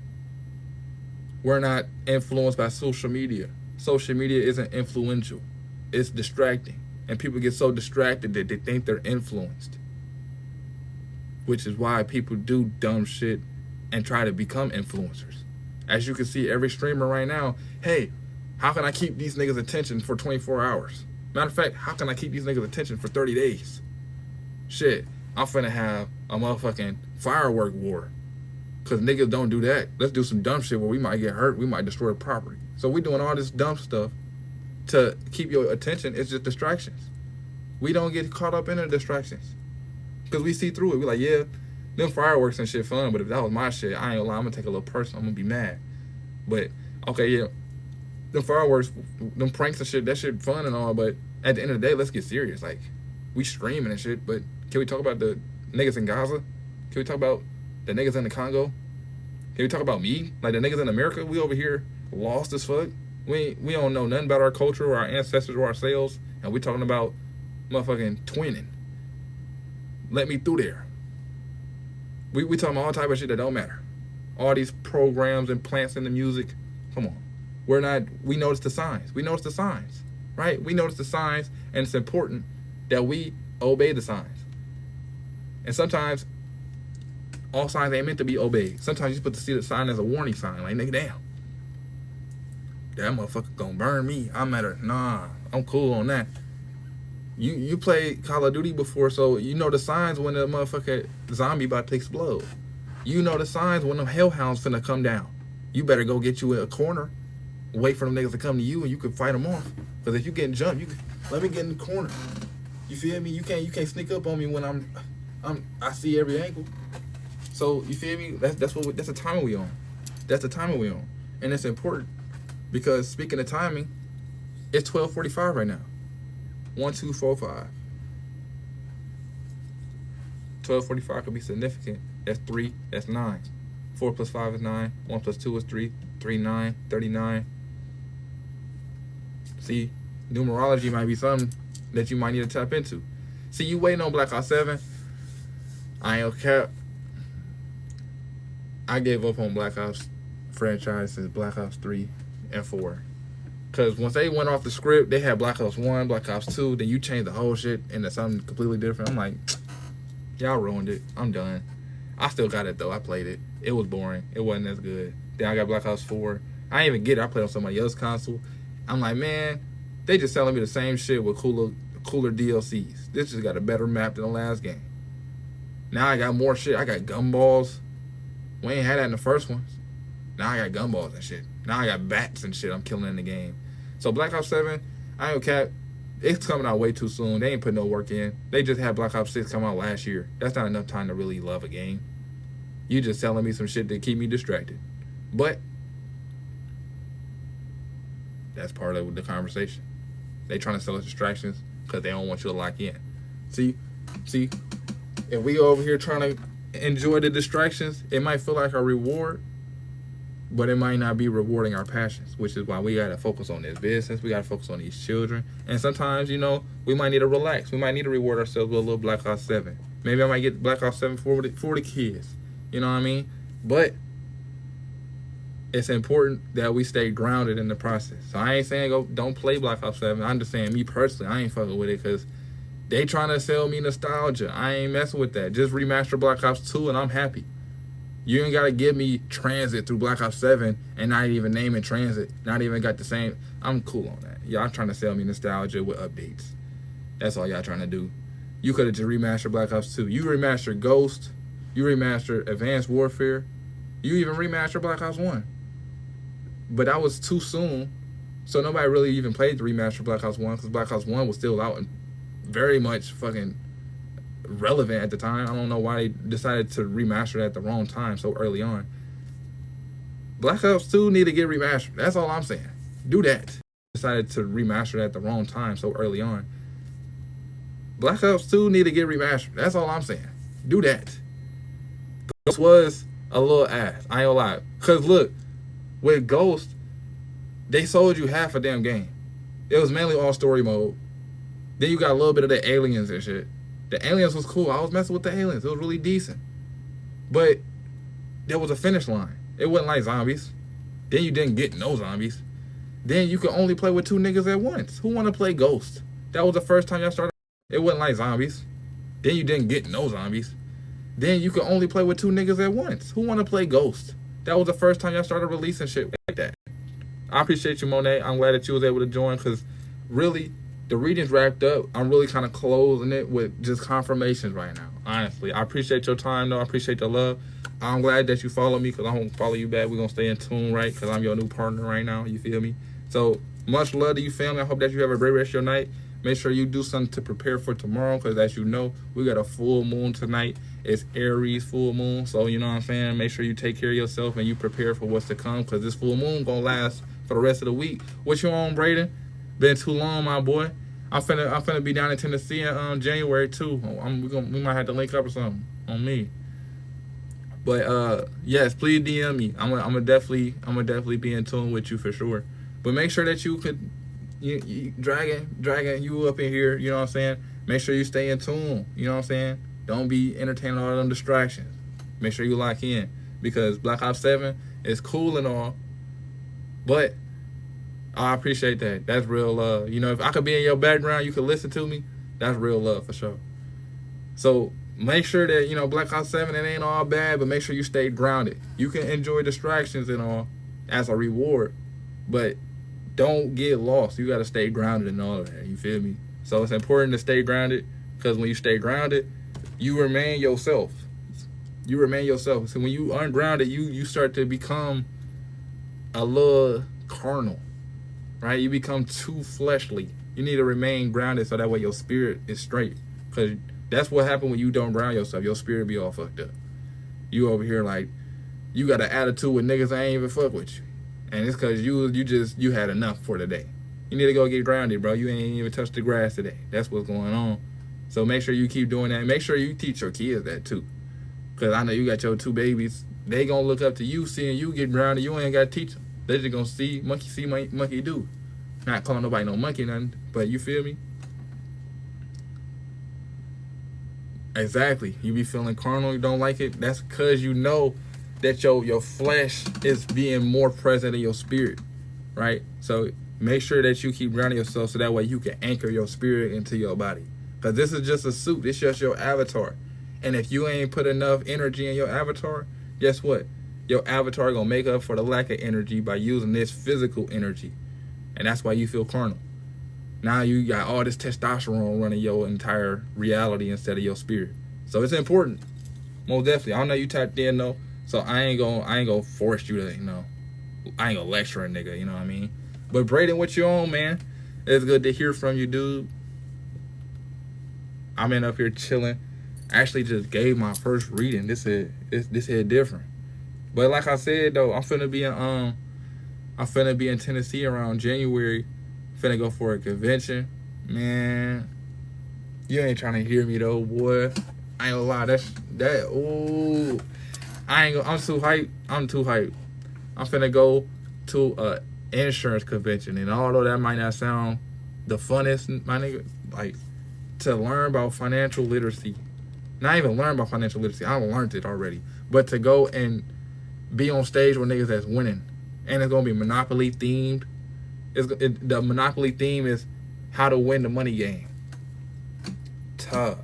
We're not influenced by social media. Social media isn't influential. It's distracting. And people get so distracted that they think they're influenced. Which is why people do dumb shit and try to become influencers. As you can see, every streamer right now, hey, how can I keep these niggas' attention for 24 hours? Matter of fact, how can I keep these niggas' attention for 30 days? Shit, I'm finna have a motherfucking firework war. Because niggas don't do that. Let's do some dumb shit where we might get hurt, we might destroy property. So we doing all this dumb stuff to keep your attention. It's just distractions. We don't get caught up in the distractions. Because we see through it. We like, yeah, them fireworks and shit fun, but if that was my shit, I ain't gonna lie, I'm gonna take a little personal, I'm gonna be mad. But, okay, yeah, them fireworks, them pranks and shit, that shit fun and all, but at the end of the day, let's get serious. Like, we streaming and shit, but can we talk about the niggas in Gaza? Can we talk about the niggas in the Congo? Can we talk about me? Like, the niggas in America, we over here lost as fuck. We don't know nothing about our culture or our ancestors or ourselves, and we talking about motherfucking twinning. Let me through there. We talking about all type of shit that don't matter. All these programs and plants in the music. Come on. We notice the signs. We notice the signs, right? We notice the signs, and it's important that we obey the signs. And sometimes all signs ain't meant to be obeyed. Sometimes you put the sign as a warning sign. Like, nigga, damn. That motherfucker gonna burn me. I'm cool on that. You played Call of Duty before, so you know the signs when the motherfucker zombie about to explode. You know the signs when them hellhounds finna come down. You better go get you in a corner, wait for them niggas to come to you, and you can fight them off. Because if you getting jumped, let me get in the corner. You feel me? You can't sneak up on me when I see every angle. So you feel me? That's the timing we on. That's the timing we on, and it's important because speaking of timing, it's 12:45 right now. 1, 2, 4, 5. 12:45 could be significant. That's 3. That's 9. 4 plus 5 is 9. 1 plus 2 is 3. 3, 9, 39. See, numerology might be something that you might need to tap into. See, you waiting on Black Ops 7. I ain't cap. I gave up on Black Ops franchise since Black Ops 3 and 4. Because once they went off the script, they had Black Ops 1, Black Ops 2, then you changed the whole shit into something completely different. I'm like, y'all ruined it. I'm done. I still got it, though. I played it. It was boring. It wasn't as good. Then I got Black Ops 4. I didn't even get it. I played on somebody else's console. I'm like, man, they just selling me the same shit with cooler DLCs. This just got a better map than the last game. Now I got more shit. I got gumballs. We ain't had that in the first ones. Now I got gumballs and shit. Now I got bats and shit I'm killing in the game. So Black Ops 7, I ain't cap. it's coming out way too soon. They ain't put no work in. They just had Black Ops 6 come out last year. That's not enough time to really love a game. You just telling me some shit to keep me distracted. But that's part of the conversation. They trying to sell us distractions because they don't want you to lock in. See, if we go over here trying to enjoy the distractions, it might feel like a reward, but it might not be rewarding our passions, which is why we got to focus on this business. We got to focus on these children. And sometimes, you know, we might need to relax. We might need to reward ourselves with a little Black Ops 7. Maybe I might get Black Ops 7 for the kids. You know what I mean? But it's important that we stay grounded in the process. So I ain't saying don't play Black Ops 7. I'm just saying, me personally, I ain't fucking with it because they trying to sell me nostalgia. I ain't messing with that. Just remaster Black Ops 2 and I'm happy. You ain't got to give me transit through Black Ops 7 and not even name it transit. Not even got the same. I'm cool on that. Y'all trying to sell me nostalgia with updates. That's all y'all trying to do. You could have just remastered Black Ops 2. You remastered Ghost. You remastered Advanced Warfare. You even remastered Black Ops 1. But that was too soon. So nobody really even played the remaster Black Ops 1 because Black Ops 1 was still out and very much fucking relevant at the time. I don't know why they decided to remaster it at the wrong time so early on. Black Ops 2 need to get remastered. That's all I'm saying. Do that. Decided to remaster it at the wrong time so early on. Black Ops 2 need to get remastered. That's all I'm saying. Do that. Ghost was a little ass. I ain't gonna lie. Cause look, with Ghost, they sold you half a damn game. It was mainly all story mode. Then you got a little bit of the aliens and shit. The aliens was cool. I was messing with the aliens. It was really decent. But there was a finish line. It wasn't like zombies. Then you didn't get no zombies. Then you could only play with 2 niggas at once. Who want to play Ghost? That was the first time y'all started. It wasn't like zombies. Then you didn't get no zombies. Then you could only play with 2 niggas at once. Who want to play Ghost? That was the first time y'all started releasing shit like that. I appreciate you, Monet. I'm glad that you was able to join because really, the reading's wrapped up. I'm really kind of closing it with just confirmations right now, honestly. I appreciate your time, though. I appreciate the love. I'm glad that you follow me because I'm going to follow you back. We're going to stay in tune, right? Because I'm your new partner right now. You feel me? So much love to you, family. I hope that you have a great rest of your night. Make sure you do something to prepare for tomorrow because, as you know, we got a full moon tonight. It's Aries full moon. So, you know what I'm saying? Make sure you take care of yourself and you prepare for what's to come because this full moon going to last for the rest of the week. What you on, Braden? Been too long, my boy. I'm finna be down in Tennessee in January too. We might have to link up or something on me. But yes, please DM me. I'm gonna definitely be in tune with you for sure. But make sure that you could dragging you up in here. You know what I'm saying? Make sure you stay in tune. You know what I'm saying? Don't be entertaining all them distractions. Make sure you lock in because Black Ops 7 is cool and all, but I appreciate that. That's real love. You know, if I could be in your background, you could listen to me. That's real love for sure. So make sure that, you know, Black Ops 7, it ain't all bad, but make sure you stay grounded. You can enjoy distractions and all as a reward, but don't get lost. You got to stay grounded and all of that. You feel me? So it's important to stay grounded because when you stay grounded, you remain yourself. You remain yourself. So when you ungrounded, you start to become a little carnal. Right? You become too fleshly. You need to remain grounded so that way your spirit is straight. Because that's what happens when you don't ground yourself. Your spirit be all fucked up. You over here like, you got an attitude with niggas that ain't even fuck with you. And it's because you had enough for the day. You need to go get grounded, bro. You ain't even touched the grass today. That's what's going on. So make sure you keep doing that. Make sure you teach your kids that too. Because I know you got your 2 babies. They going to look up to you, seeing you get grounded. You ain't got to teach them. They just gonna see monkey do. Not calling nobody no monkey nothing, but you feel me? Exactly. You be feeling carnal, you don't like it. That's because you know that your flesh is being more present in your spirit, right? So make sure that you keep grounding yourself so that way you can anchor your spirit into your body. Because this is just a suit. It's just your avatar. And if you ain't put enough energy in your avatar, guess what? Your avatar gonna make up for the lack of energy by using this physical energy. And that's why you feel carnal. Now you got all this testosterone running your entire reality instead of your spirit. So it's important. Most definitely. I know you tapped in though. So I ain't gonna force you to, you know, I ain't gonna lecture a nigga, you know what I mean? But Braden, what you on, man? It's good to hear from you, dude. I'm in up here chilling. I actually just gave my first reading. This hit different. But like I said though, I'm finna be in Tennessee around January. Finna go for a convention. Man, you ain't trying to hear me though, boy. I ain't gonna lie. Ooh. I'm too hyped. I'm finna go to a insurance convention, and although that might not sound the funnest, my nigga, like to learn about financial literacy. Not even learn about financial literacy. I learned it already. But to go and be on stage with niggas that's winning, and it's gonna be Monopoly themed. The Monopoly theme is how to win the money game. Tough.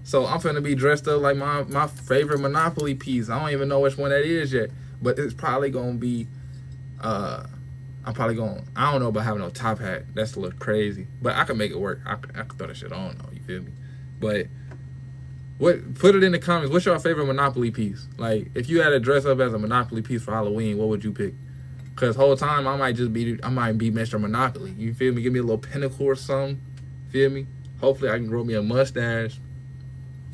So I'm finna be dressed up like my favorite Monopoly piece. I don't even know which one that is yet, but it's probably gonna be. I don't know about having no top hat. That's a little crazy, but I can make it work. I can throw that shit on though. You feel me? But put it in the comments. What's your favorite Monopoly piece? Like, if you had to dress up as a Monopoly piece for Halloween, what would you pick? Cause whole time I might be Mr. Monopoly. You feel me? Give me a little pinnacle or something. Feel me? Hopefully I can grow me a mustache.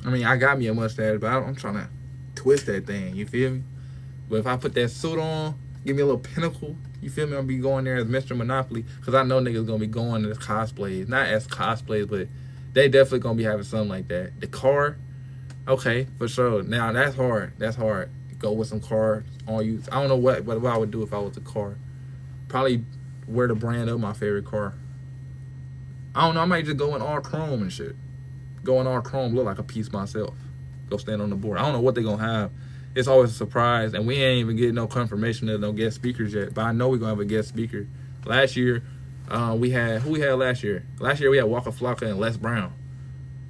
I mean, I got me a mustache, but I'm trying to twist that thing. You feel me? But if I put that suit on, give me a little pinnacle. You feel me? I'll be going there as Mr. Monopoly. Cause I know niggas gonna be going as cosplays, not as cosplays, but they definitely gonna be having something like that. The car, okay, for sure. Now that's hard. That's hard. Go with some car on you. I don't know what I would do if I was a car. Probably wear the brand of my favorite car. I don't know. I might just go in all chrome and shit. Go in all chrome, look like a piece myself. Go stand on the board. I don't know what they're gonna have. It's always a surprise, and we ain't even getting no confirmation of no guest speakers yet. But I know we're gonna have a guest speaker. Last year, we had last year? Last year we had Waka Flocka and Les Brown.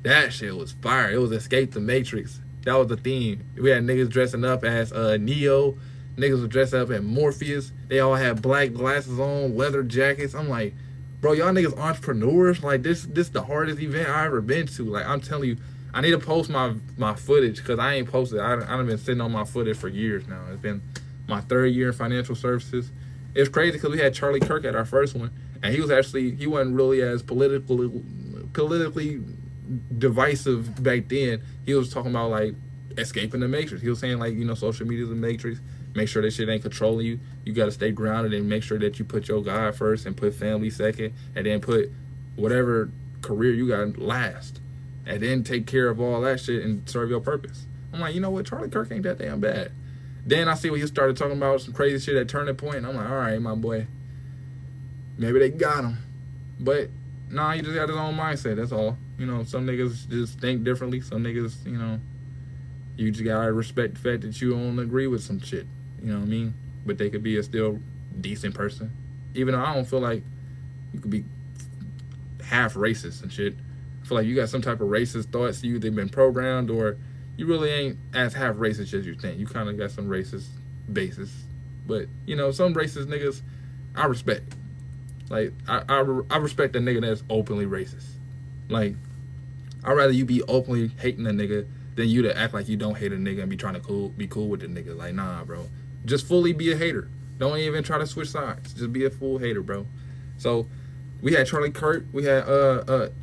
That shit was fire. It was Escape the Matrix. That was the theme. We had niggas dressing up as Neo. Niggas were dressed up as Morpheus. They all had black glasses on, leather jackets. I'm like, bro, y'all niggas entrepreneurs. Like, this the hardest event I ever been to. Like, I'm telling you, I need to post my footage because I ain't posted. I've been sitting on my footage for years now. It's been my 3rd year in financial services. It's crazy because we had Charlie Kirk at our first one, and he wasn't really as politically divisive back then. He was talking about like escaping the matrix. He was saying like, social media is a matrix. Make sure that shit ain't controlling you. You got to stay grounded and make sure that you put your God first and put family second, and then put whatever career you got last, and then take care of all that shit and serve your purpose. I'm like, you know what? Charlie Kirk ain't that damn bad. Then I see when he started talking about some crazy shit at Turning Point, and I'm like, all right, my boy, maybe they got him. But nah, he just got his own mindset. That's all. Some niggas just think differently. Some niggas, you just gotta respect the fact that you don't agree with some shit. You know what I mean? But they could be a still decent person. Even though I don't feel like you could be half racist and shit. I feel like you got some type of racist thoughts. They've been programmed, or you really ain't as half racist as you think. You kind of got some racist basis. But, some racist niggas, I respect. Like, I respect a nigga that's openly racist. Like, I'd rather you be openly hating a nigga than you to act like you don't hate a nigga and be trying to be cool with the nigga. Like, nah, bro. Just fully be a hater. Don't even try to switch sides. Just be a full hater, bro. So, we had Charlie Kirk. We had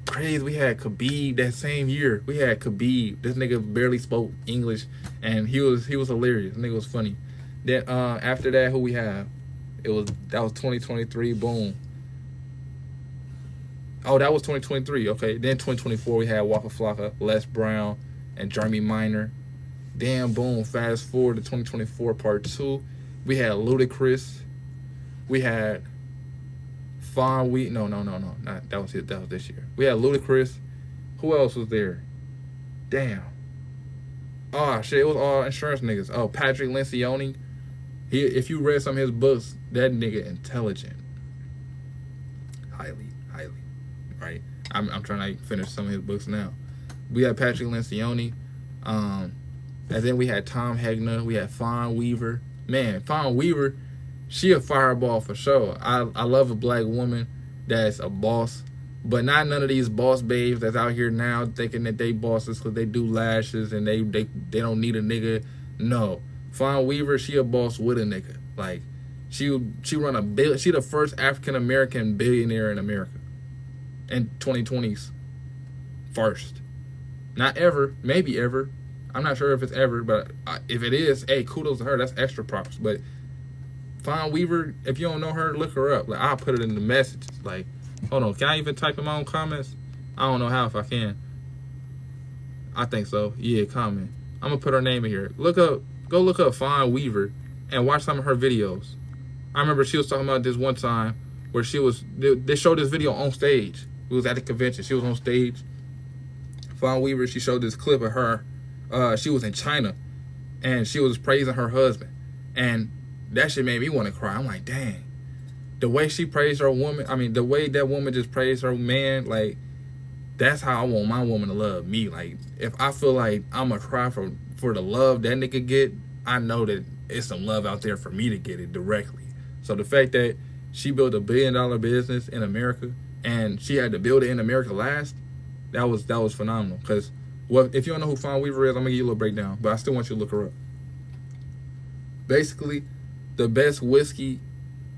crazy. We had Khabib that same year. We had Khabib. This nigga barely spoke English, and he was hilarious. This nigga was funny. Then after that, who we have? That was 2023. Boom. Oh, that was 2023. Okay. Then 2024, we had Waka Flocka, Les Brown, and Jeremy Minor. Damn, boom. Fast forward to 2024 part 2. We had Ludacris. We had Fawn Wheat. No. Not that was it. That was this year. We had Ludacris. Who else was there? Damn. Oh shit, it was all insurance niggas. Oh, Patrick Lencioni. If you read some of his books, that nigga intelligent. Highly. Right? I'm trying to finish some of his books now. We had Patrick Lencioni. And then we had Tom Hegner. We had Fawn Weaver. Man, Fawn Weaver, she a fireball for sure. I love a black woman that's a boss, but not none of these boss babes that's out here now thinking that they bosses because they do lashes and they don't need a nigga. No, Fawn Weaver, she a boss with a nigga. Like she run she the first African American billionaire in America. in 2020s first. Not ever, maybe ever. I'm not sure if it's ever, but if it is, hey, kudos to her. That's extra props. But Fawn Weaver, if you don't know her, look her up. Like, I'll put it in the messages. Like, hold on, can I even type in my own comments? I don't know how, if I can. I think so. Yeah, comment. I'm gonna put her name in here. Go look up Fawn Weaver and watch some of her videos. I remember she was talking about this one time where they showed this video on stage. It was at the convention. She was on stage. Fawn Weaver, she showed this clip of her. She was in China and she was praising her husband. And that shit made me want to cry. I'm like, dang. The way she praised her woman, the way that woman just praised her man, like, that's how I want my woman to love me. Like, if I feel like I'm going to cry for the love that nigga get, I know that it's some love out there for me to get it directly. So the fact that she built $1 billion business in America and she had to build it in America last, that was phenomenal. Because if you don't know who Fawn Weaver is, I'm going to give you a little breakdown, but I still want you to look her up. Basically, the best whiskey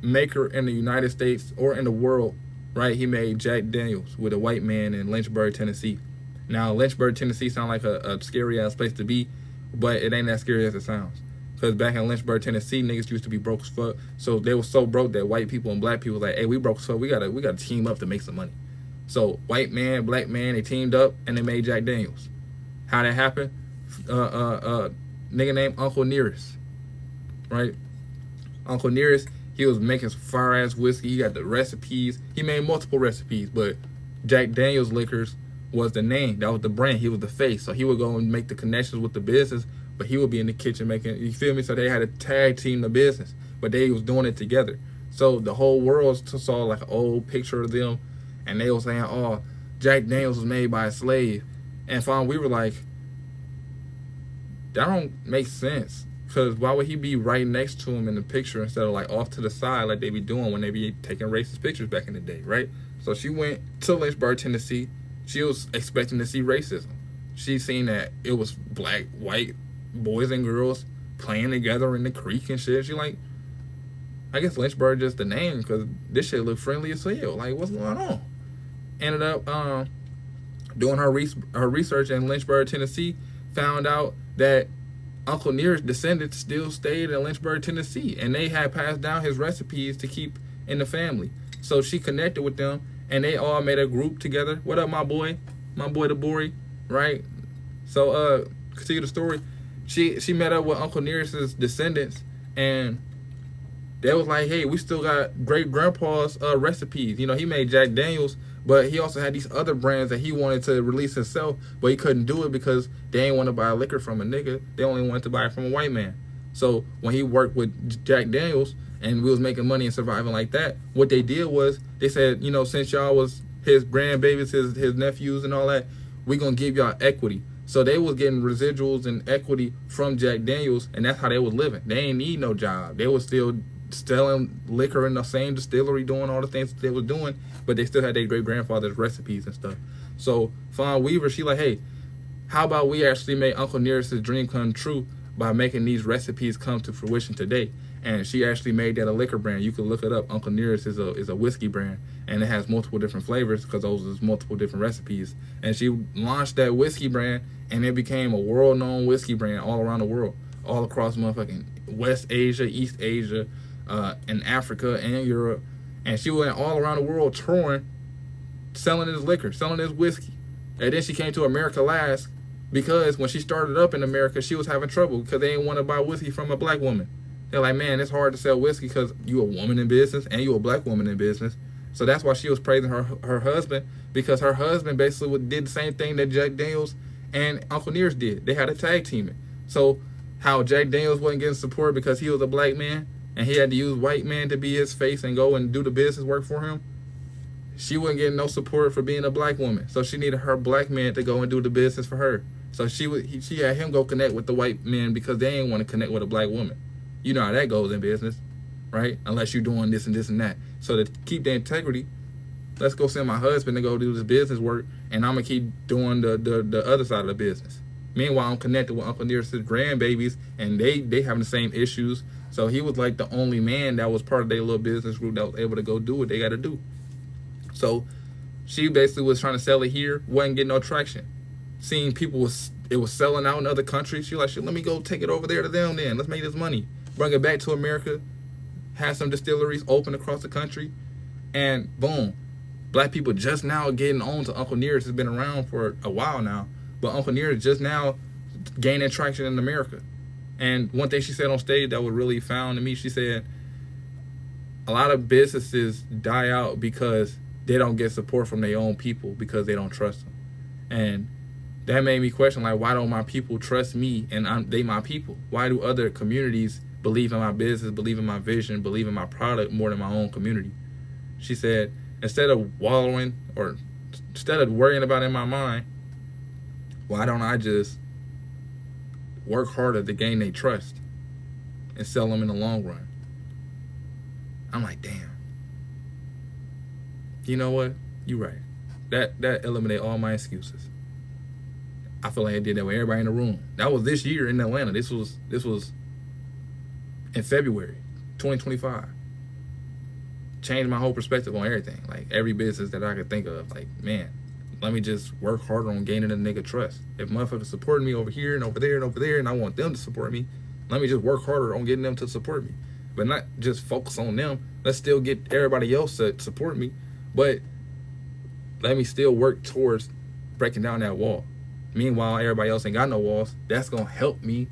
maker in the United States or in the world, right? He made Jack Daniels with a white man in Lynchburg, Tennessee. Now, Lynchburg, Tennessee sounds like a scary-ass place to be, but it ain't that scary as it sounds. Because back in Lynchburg, Tennessee, niggas used to be broke as fuck. So they were so broke that white people and black people was like, hey, we broke as fuck. We gotta team up to make some money. So white man, black man, they teamed up and they made Jack Daniels. How that happened? Nigga named Uncle Nearest, right? Uncle Nearest, he was making some fire-ass whiskey. He got the recipes. He made multiple recipes, but Jack Daniels Liquors was the name. That was the brand. He was the face. So he would go and make the connections with the business, but he would be in the kitchen making, you feel me? So they had to tag team the business, but they was doing it together. So the whole world saw like an old picture of them, and they were saying, oh, Jack Daniels was made by a slave. And we were like, that don't make sense. Because why would he be right next to him in the picture instead of like off to the side like they be doing when they be taking racist pictures back in the day, right? So she went to Lynchburg, Tennessee. She was expecting to see racism. She seen that it was black, white boys and girls playing together in the creek and shit. She like, I guess Lynchburg just the name because this shit look friendly as hell. Like, what's going on? Ended up doing her research in Lynchburg, Tennessee. Found out that Uncle Nearest descendants still stayed in Lynchburg, Tennessee, and they had passed down his recipes to keep in the family. So she connected with them, and they all made a group together. What up, my boy the Bori, right? So continue the story. She met up with Uncle Nearest's descendants, and they was like, hey, we still got great grandpa's recipes. You know, he made Jack Daniels, but he also had these other brands that he wanted to release himself, but he couldn't do it because they didn't want to buy liquor from a nigga. They only wanted to buy it from a white man. So when he worked with Jack Daniels and we was making money and surviving like that, what they did was they said, you know, since y'all was his grandbabies, his nephews and all that, we gonna give y'all equity. So they was getting residuals and equity from Jack Daniels, and that's how they was living. They ain't need no job. They was still selling liquor in the same distillery, doing all the things that they was doing, but they still had their great-grandfather's recipes and stuff. So Fawn Weaver, she like, hey, how about we actually make Uncle Nearest's dream come true by making these recipes come to fruition today? And she actually made that a liquor brand. You can look it up. Uncle Nearest is a whiskey brand, and it has multiple different flavors because those is multiple different recipes. And she launched that whiskey brand, and it became a world-known whiskey brand all around the world, all across motherfucking West Asia, East Asia, in Africa and Europe. And she went all around the world touring, selling this liquor, selling this whiskey. And then she came to America last because when she started up in America, she was having trouble because they didn't want to buy whiskey from a black woman. They're like, man, it's hard to sell whiskey because you a woman in business and you a black woman in business. So that's why she was praising her husband, because her husband basically did the same thing that Jack Daniels and Uncle Nearest did. They had a tag teaming. So how Jack Daniels wasn't getting support because he was a black man and he had to use white man to be his face and go and do the business work for him, she wasn't getting no support for being a black woman. So she needed her black man to go and do the business for her. So she had him go connect with the white men because they didn't want to connect with a black woman. You know how that goes in business, right? Unless you're doing this and this and that. So to keep the integrity, let's go send my husband to go do this business work, and I'm going to keep doing the other side of the business. Meanwhile, I'm connected with Uncle Nearest's grandbabies, and they having the same issues. So he was like the only man that was part of their little business group that was able to go do what they got to do. So She basically was trying to sell it here, wasn't getting no traction. Seeing it was selling out in other countries. She like, shit, let me go take it over there to them then. Let's make this money. Bring it back to America. Have some distilleries open across the country. And boom. Black people just now getting on to Uncle Nearest. Has been around for a while now. But Uncle Nearest just now gaining traction in America. And one thing she said on stage that was really found to me, she said, a lot of businesses die out because they don't get support from their own people because they don't trust them. And that made me question, like, why don't my people trust me and they my people? Why do other communities believe in my business, believe in my vision, believe in my product more than my own community? She said, instead of wallowing or instead of worrying about it in my mind, why don't I just work harder to gain their trust and sell them in the long run? I'm like, damn. You know what? You're right. That eliminated all my excuses. I feel like I did that with everybody in the room. That was this year in Atlanta. This was in February 2025. Changed my whole perspective on everything. Like every business that I could think of. Like, man, let me just work harder on gaining a nigga trust. If motherfuckers supporting me over here and over there and over there, and I want them to support me, let me just work harder on getting them to support me. But not just focus on them. Let's still get everybody else to support me. But let me still work towards breaking down that wall. Meanwhile, everybody else ain't got no walls. That's going to help me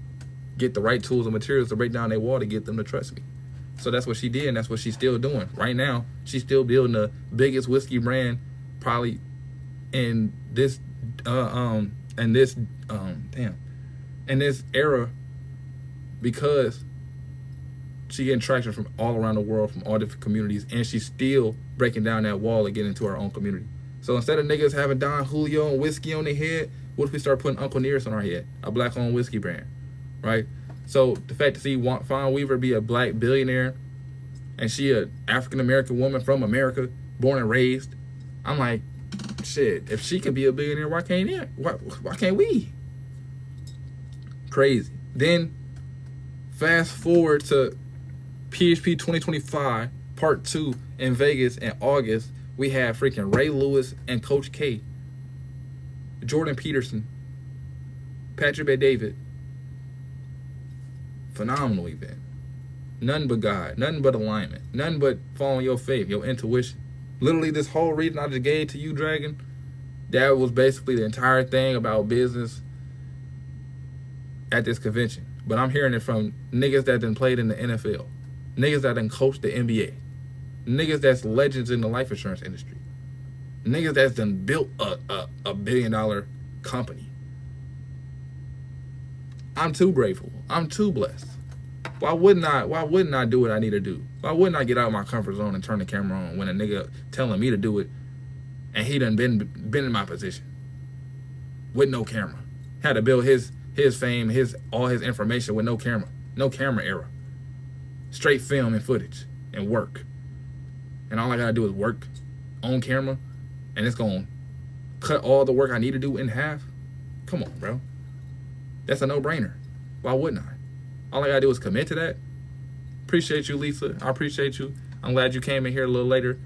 get the right tools and materials to break down their wall to get them to trust me. So that's what she did, and that's what she's still doing. Right now, she's still building the biggest whiskey brand probably in this era because she getting traction from all around the world, from all different communities, and she's still breaking down that wall and getting into her own community. So instead of niggas having Don Julio and whiskey on their head, what if we start putting Uncle Nearest on our head? A black-owned whiskey brand, right? So the fact to see Fawn Weaver be a black billionaire and she a African-American woman from America, born and raised, I'm like, shit, if she can be a billionaire, why can't we? Crazy. Then fast forward to PHP 2025, part 2 in Vegas in August. We have freaking Ray Lewis and Coach K, Jordan Peterson, Patrick Bet-David. Phenomenal event. Nothing but God, nothing but alignment, nothing but following your faith, your intuition. Literally, this whole reading I just gave to you, Dragon, that was basically the entire thing about business at this convention. But I'm hearing it from niggas that done played in the NFL, niggas that done coached the NBA, niggas that's legends in the life insurance industry, niggas that's done built a $1 billion company. I'm too grateful. I'm too blessed. Why wouldn't I do what I need to do? Why wouldn't I get out of my comfort zone and turn the camera on when a nigga telling me to do it and he done been in my position with no camera? Had to build his fame, all his information with no camera era. Straight film and footage and work. And all I gotta do is work on camera and it's gonna cut all the work I need to do in half. Come on, bro. That's a no-brainer. Why wouldn't I? All I gotta do is commit to that. Appreciate you, Lisa. I appreciate you. I'm glad you came in here a little later.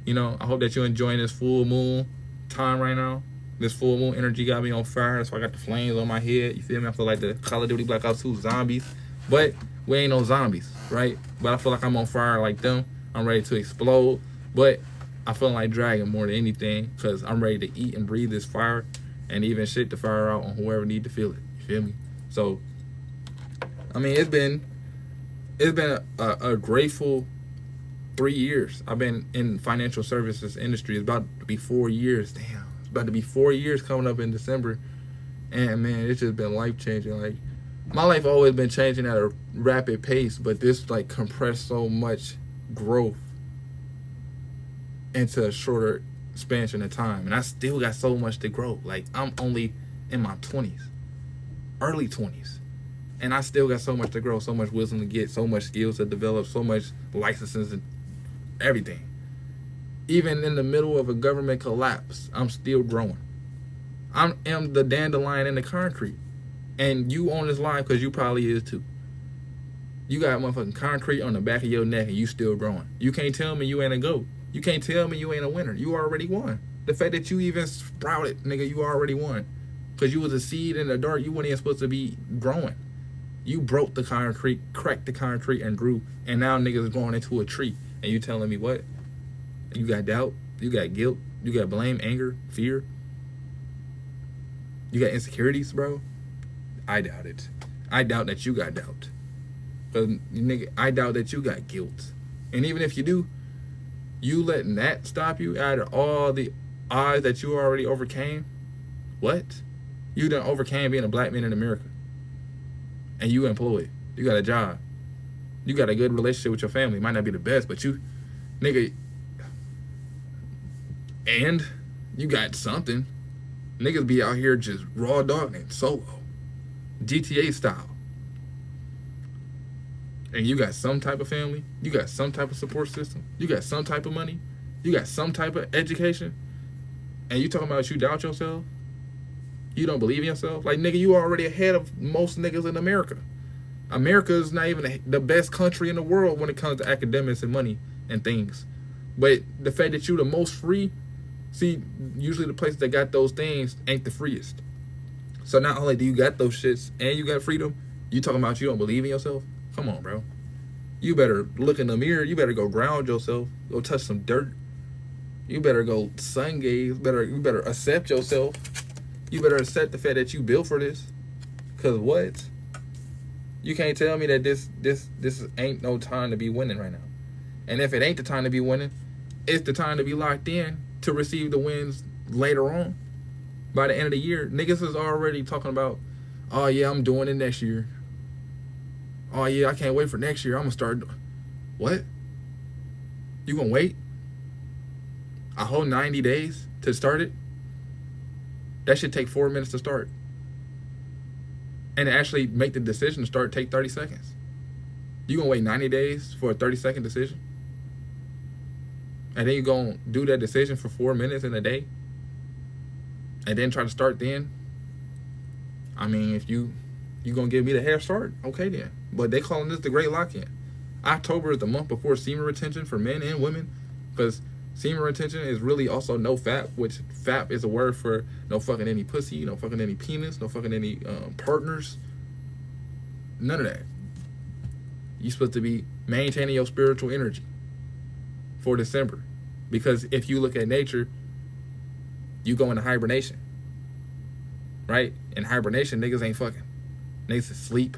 You know, I hope that you're enjoying this full moon time right now. This full moon energy got me on fire, so I got the flames on my head. You feel me? I feel like the Call of Duty Black Ops 2 zombies. But we ain't no zombies, right? But I feel like I'm on fire like them. I'm ready to explode. But I feel like Dragon more than anything because I'm ready to eat and breathe this fire and even shit the fire out on whoever need to feel it. You feel me? So, I mean, it's been a grateful 3 years. I've been in financial services industry. It's about to be 4 years. Damn, it's about to be 4 years coming up in December. And man, it's just been life changing. Like my life always been changing at a rapid pace, but this like compressed so much growth into a shorter expansion of time. And I still got so much to grow. Like I'm only in my 20s, early 20s. And I still got so much to grow, so much wisdom to get, so much skills to develop, so much licenses and everything. Even in the middle of a government collapse, I'm still growing. I am the dandelion in the concrete. And you on this line because you probably is too. You got motherfucking concrete on the back of your neck and you still growing. You can't tell me you ain't a GOAT. You can't tell me you ain't a winner. You already won. The fact that you even sprouted, nigga, you already won. Because you was a seed in the dark. You weren't even supposed to be growing. You broke the concrete, cracked the concrete, and grew. And now niggas is growing into a tree. And you telling me what? You got doubt. You got guilt. You got blame, anger, fear. You got insecurities, bro. I doubt it. I doubt that you got doubt. Because, nigga, I doubt that you got guilt. And even if you do, you letting that stop you out of all the odds that you already overcame? What? You done overcame being a black man in America. And you employed. You got a job. You got a good relationship with your family. Might not be the best, but you, nigga, and you got something. Niggas be out here just raw dogging solo. GTA style. And you got some type of family. You got some type of support system. You got some type of money. You got some type of education. And you talking about you doubt yourself? You don't believe in yourself? Like, nigga, you already ahead of most niggas in America. America is not even the best country in the world when it comes to academics and money and things. But the fact that you the most free, see, usually the places that got those things ain't the freest. So not only do you got those shits and you got freedom, you talking about you don't believe in yourself? Come on, bro. You better look in the mirror. You better go ground yourself. Go touch some dirt. You better go sun gaze. You better accept yourself. You better accept the fact that you built for this. Cause what? You can't tell me that this ain't no time to be winning right now. And if it ain't the time to be winning, it's the time to be locked in to receive the wins later on. By the end of the year, niggas is already talking about, oh yeah, I'm doing it next year. Oh yeah, I can't wait for next year. I'm gonna start. What? You gonna wait a whole 90 days to start it? That should take 4 minutes to start. And to actually make the decision to start take 30 seconds. You gonna wait 90 days for a 30-second decision? And then you gonna do that decision for 4 minutes in a day? And then try to start then? I mean, if you gonna give me the head start, okay then. But they calling this the great lock-in. October is the month before semen retention for men and women, because semen retention is really also no FAP, which FAP is a word for no fucking any pussy, no fucking any penis, no fucking any partners. None of that. You're supposed to be maintaining your spiritual energy for December. Because if you look at nature, you go into hibernation. Right? In hibernation, niggas ain't fucking. Niggas is asleep.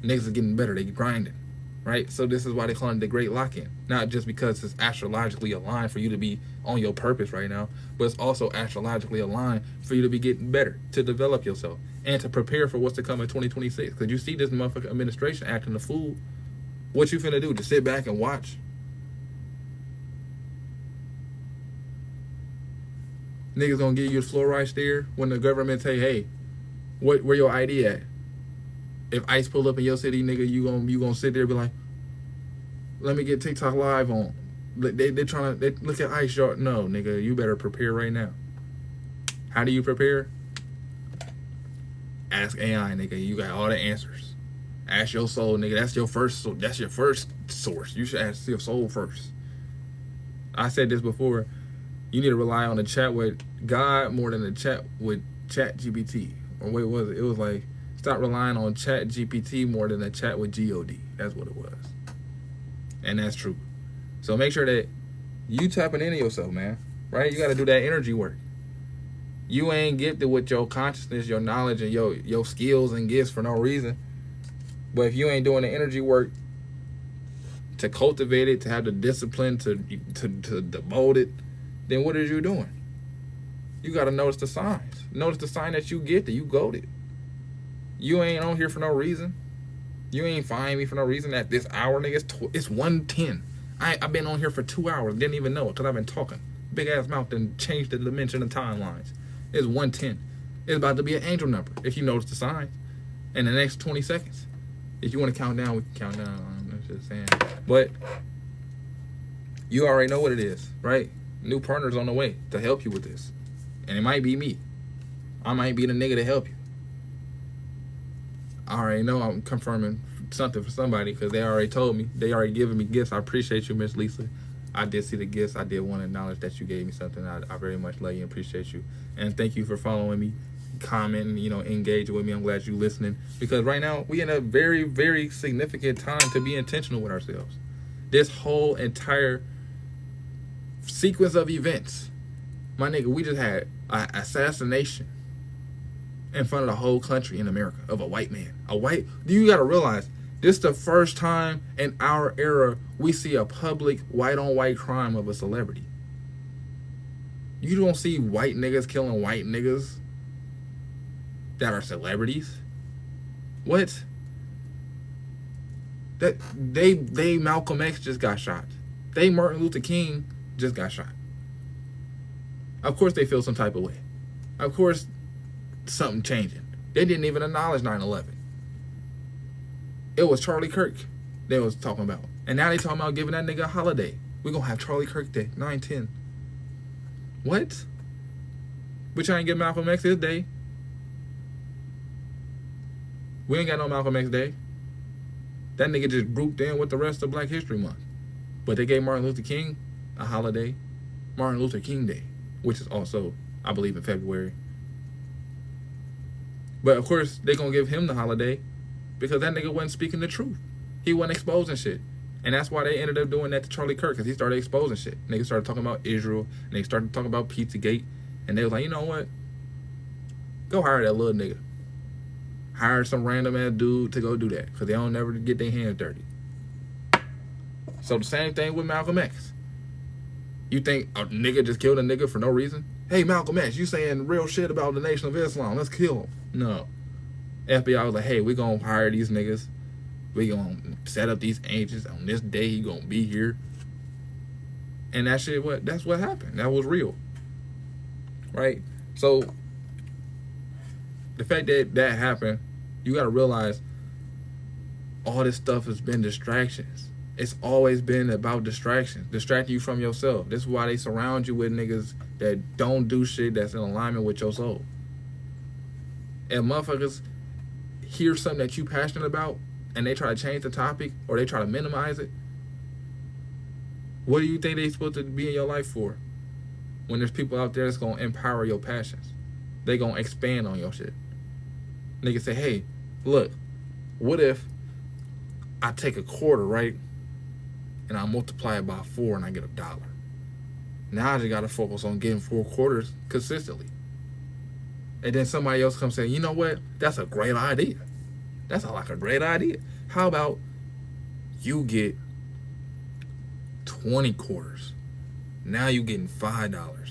Niggas is getting better. They grinding. Right? So this is why they call it the great lock-in. Not just because it's astrologically aligned for you to be on your purpose right now, but it's also astrologically aligned for you to be getting better, to develop yourself, and to prepare for what's to come in 2026. Because you see this motherfucking administration acting a fool. What you finna do? Just sit back and watch? Niggas gonna give you the fluoride stare when the government say, hey, where your ID at? If ICE pull up in your city, nigga, you gonna sit there and be like, let me get TikTok live on. They look at ICE, y'all. No, nigga, you better prepare right now. How do you prepare? Ask AI, nigga. You got all the answers. Ask your soul, nigga. That's your first source. You should ask your soul first. I said this before. You need to rely on the chat with God more than the chat with Chat GPT. Or what was it? It was like, stop relying on Chat GPT more than the chat with God. That's what it was. And that's true. So make sure that you tapping into yourself, man. Right? You got to do that energy work. You ain't gifted with your consciousness, your knowledge, and your skills and gifts for no reason. But if you ain't doing the energy work to cultivate it, to have the discipline to devote it, then what are you doing? You got to notice the signs. Notice the sign that you get that you goated. You ain't on here for no reason. You ain't find me for no reason at this hour, nigga. It's 1:10. I've been on here for 2 hours. Didn't even know it because I've been talking. Big ass mouth and changed the dimension of timelines. It's 1:10. It's about to be an angel number if you notice the signs in the next 20 seconds. If you want to count down, we can count down. I'm just saying. But you already know what it is, right? New partners on the way to help you with this. And it might be me. I might be the nigga to help you. I already know I'm confirming something for somebody because they already told me. They already given me gifts. I appreciate you, Miss Lisa. I did see the gifts. I did want to acknowledge that you gave me something. I very much love you and appreciate you. And thank you for following me, commenting, engaging with me. I'm glad you're listening. Because right now, we in a very, very significant time to be intentional with ourselves. This whole entire sequence of events, my nigga, we just had an assassination in front of the whole country in America of a white man. You got to realize, this is the first time in our era we see a public white-on-white crime of a celebrity. You don't see white niggas killing white niggas that are celebrities. What? That they Malcolm X just got shot. They Martin Luther King just got shot. Of course they feel some type of way. Of course something changing. They didn't even acknowledge 9/11. It was Charlie Kirk they was talking about. And now they talking about giving that nigga a holiday. We're going to have Charlie Kirk Day, 9/10. What? But y'all ain't give Malcolm X his day. We ain't got no Malcolm X Day. That nigga just grouped in with the rest of Black History Month. But they gave Martin Luther King a holiday, Martin Luther King Day, which is also, I believe, in February. But of course, they gonna give him the holiday because that nigga wasn't speaking the truth. He wasn't exposing shit. And that's why they ended up doing that to Charlie Kirk, because he started exposing shit. Niggas started talking about Israel, and they started talking about Pizzagate, and they was like, you know what? Go hire that little nigga. Hire some random ass dude to go do that, because they don't never get their hands dirty. So the same thing with Malcolm X. You think a nigga just killed a nigga for no reason? Hey, Malcolm X, you saying real shit about the Nation of Islam. Let's kill him. No. FBI was like, hey, we gonna hire these niggas. We gonna set up these agents. On this day, he gonna be here. And that shit, that's what happened. That was real. Right? So, the fact that that happened, you gotta realize all this stuff has been distractions. It's always been about distractions. Distracting you from yourself. This is why they surround you with niggas that don't do shit that's in alignment with your soul. And motherfuckers hear something that you passionate about and they try to change the topic or they try to minimize it. What do you think they supposed to be in your life for? When there's people out there that's going to empower your passions. They going to expand on your shit. Niggas say, hey, look, what if I take a quarter, right? And I multiply it by 4 and I get $1. Now I just got to focus on getting 4 quarters consistently. And then somebody else comes saying, you know what? That's a great idea. That's like a great idea. How about you get 20 quarters? Now you getting $5.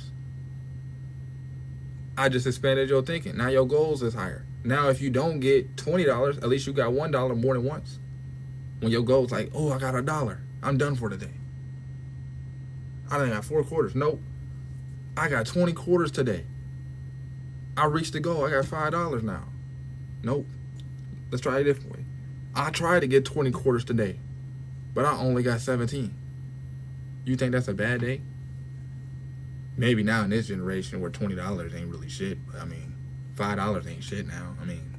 I just expanded your thinking. Now your goals is higher. Now if you don't get $20, at least you got $1 more than once. When your goal's like, oh, I got $1. I'm done for today. I done got 4 quarters. Nope. I got 20 quarters today. I reached the goal. I got $5 now. Nope. Let's try it a different way. I tried to get 20 quarters today, but I only got 17. You think that's a bad day? Maybe now in this generation where $20 ain't really shit. But I mean, $5 ain't shit now. I mean,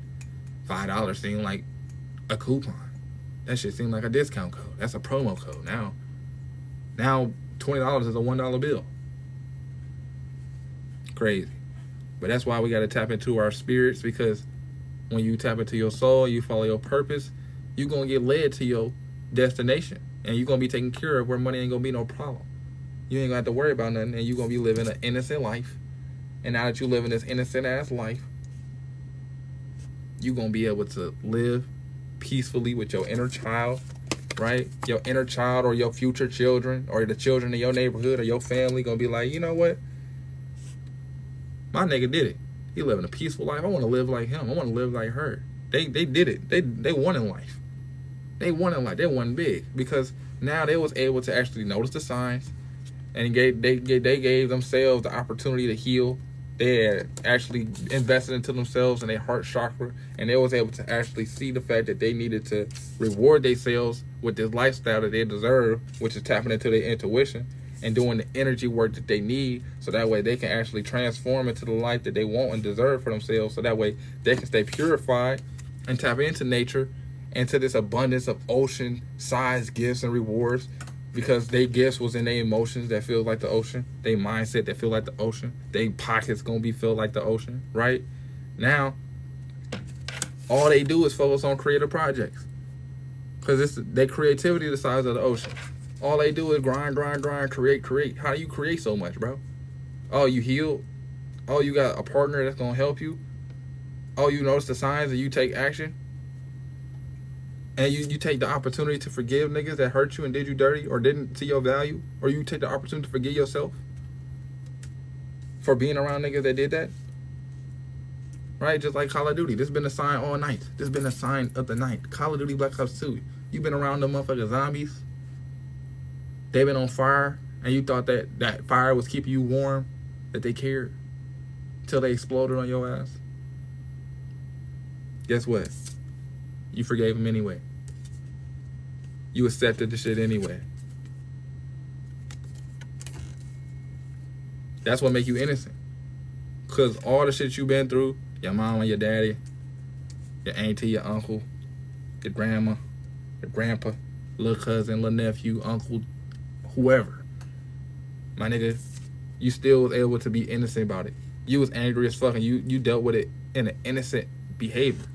$5 seems like a coupon. That shit seems like a discount code. That's a promo code now. Now $20 is a $1 bill. Crazy. But that's why we got to tap into our spirits, because when you tap into your soul, you follow your purpose, you're going to get led to your destination. And you're going to be taken care of where money ain't going to be no problem. You ain't going to have to worry about nothing, and you're going to be living an innocent life. And now that you're living this innocent-ass life, you're going to be able to live peacefully with your inner child, right? Your inner child or your future children or the children in your neighborhood or your family going to be like, you know what? My nigga did it. He living a peaceful life. I want to live like him. I want to live like her. They did it. They won in life. They won in life. They won big because now they was able to actually notice the signs, and they gave themselves the opportunity to heal. They had actually invested into themselves and their heart chakra, and they was able to actually see the fact that they needed to reward themselves with this lifestyle that they deserve, which is tapping into their intuition and doing the energy work that they need, so that way they can actually transform into the life that they want and deserve for themselves, so that way they can stay purified and tap into nature and to this abundance of ocean-sized gifts and rewards because they gifts was in their emotions that feel like the ocean, they mindset that feel like the ocean, they pockets gonna be filled like the ocean, right? Now, all they do is focus on creative projects, because it's their creativity the size of the ocean. All they do is grind, create. How do you create so much, bro? Oh, you healed. Oh, you got a partner that's gonna help you. Oh, you notice the signs and you take action. And you take the opportunity to forgive niggas that hurt you and did you dirty or didn't see your value. Or you take the opportunity to forgive yourself for being around niggas that did that. Right? Just like Call of Duty. This been a sign all night. This been a sign of the night. Call of Duty Black Ops 2. You been around them motherfucking zombies. They been on fire. And you thought that fire was keeping you warm. That they cared. Till they exploded on your ass. Guess what? You forgave them anyway. You accepted the shit anyway. That's what make you innocent. Because all the shit you been through, your mama, your daddy, your auntie, your uncle, your grandma, your grandpa, little cousin, little nephew, uncle, whoever. My nigga, you still was able to be innocent about it. You was angry as fuck and you dealt with it in an innocent behavior.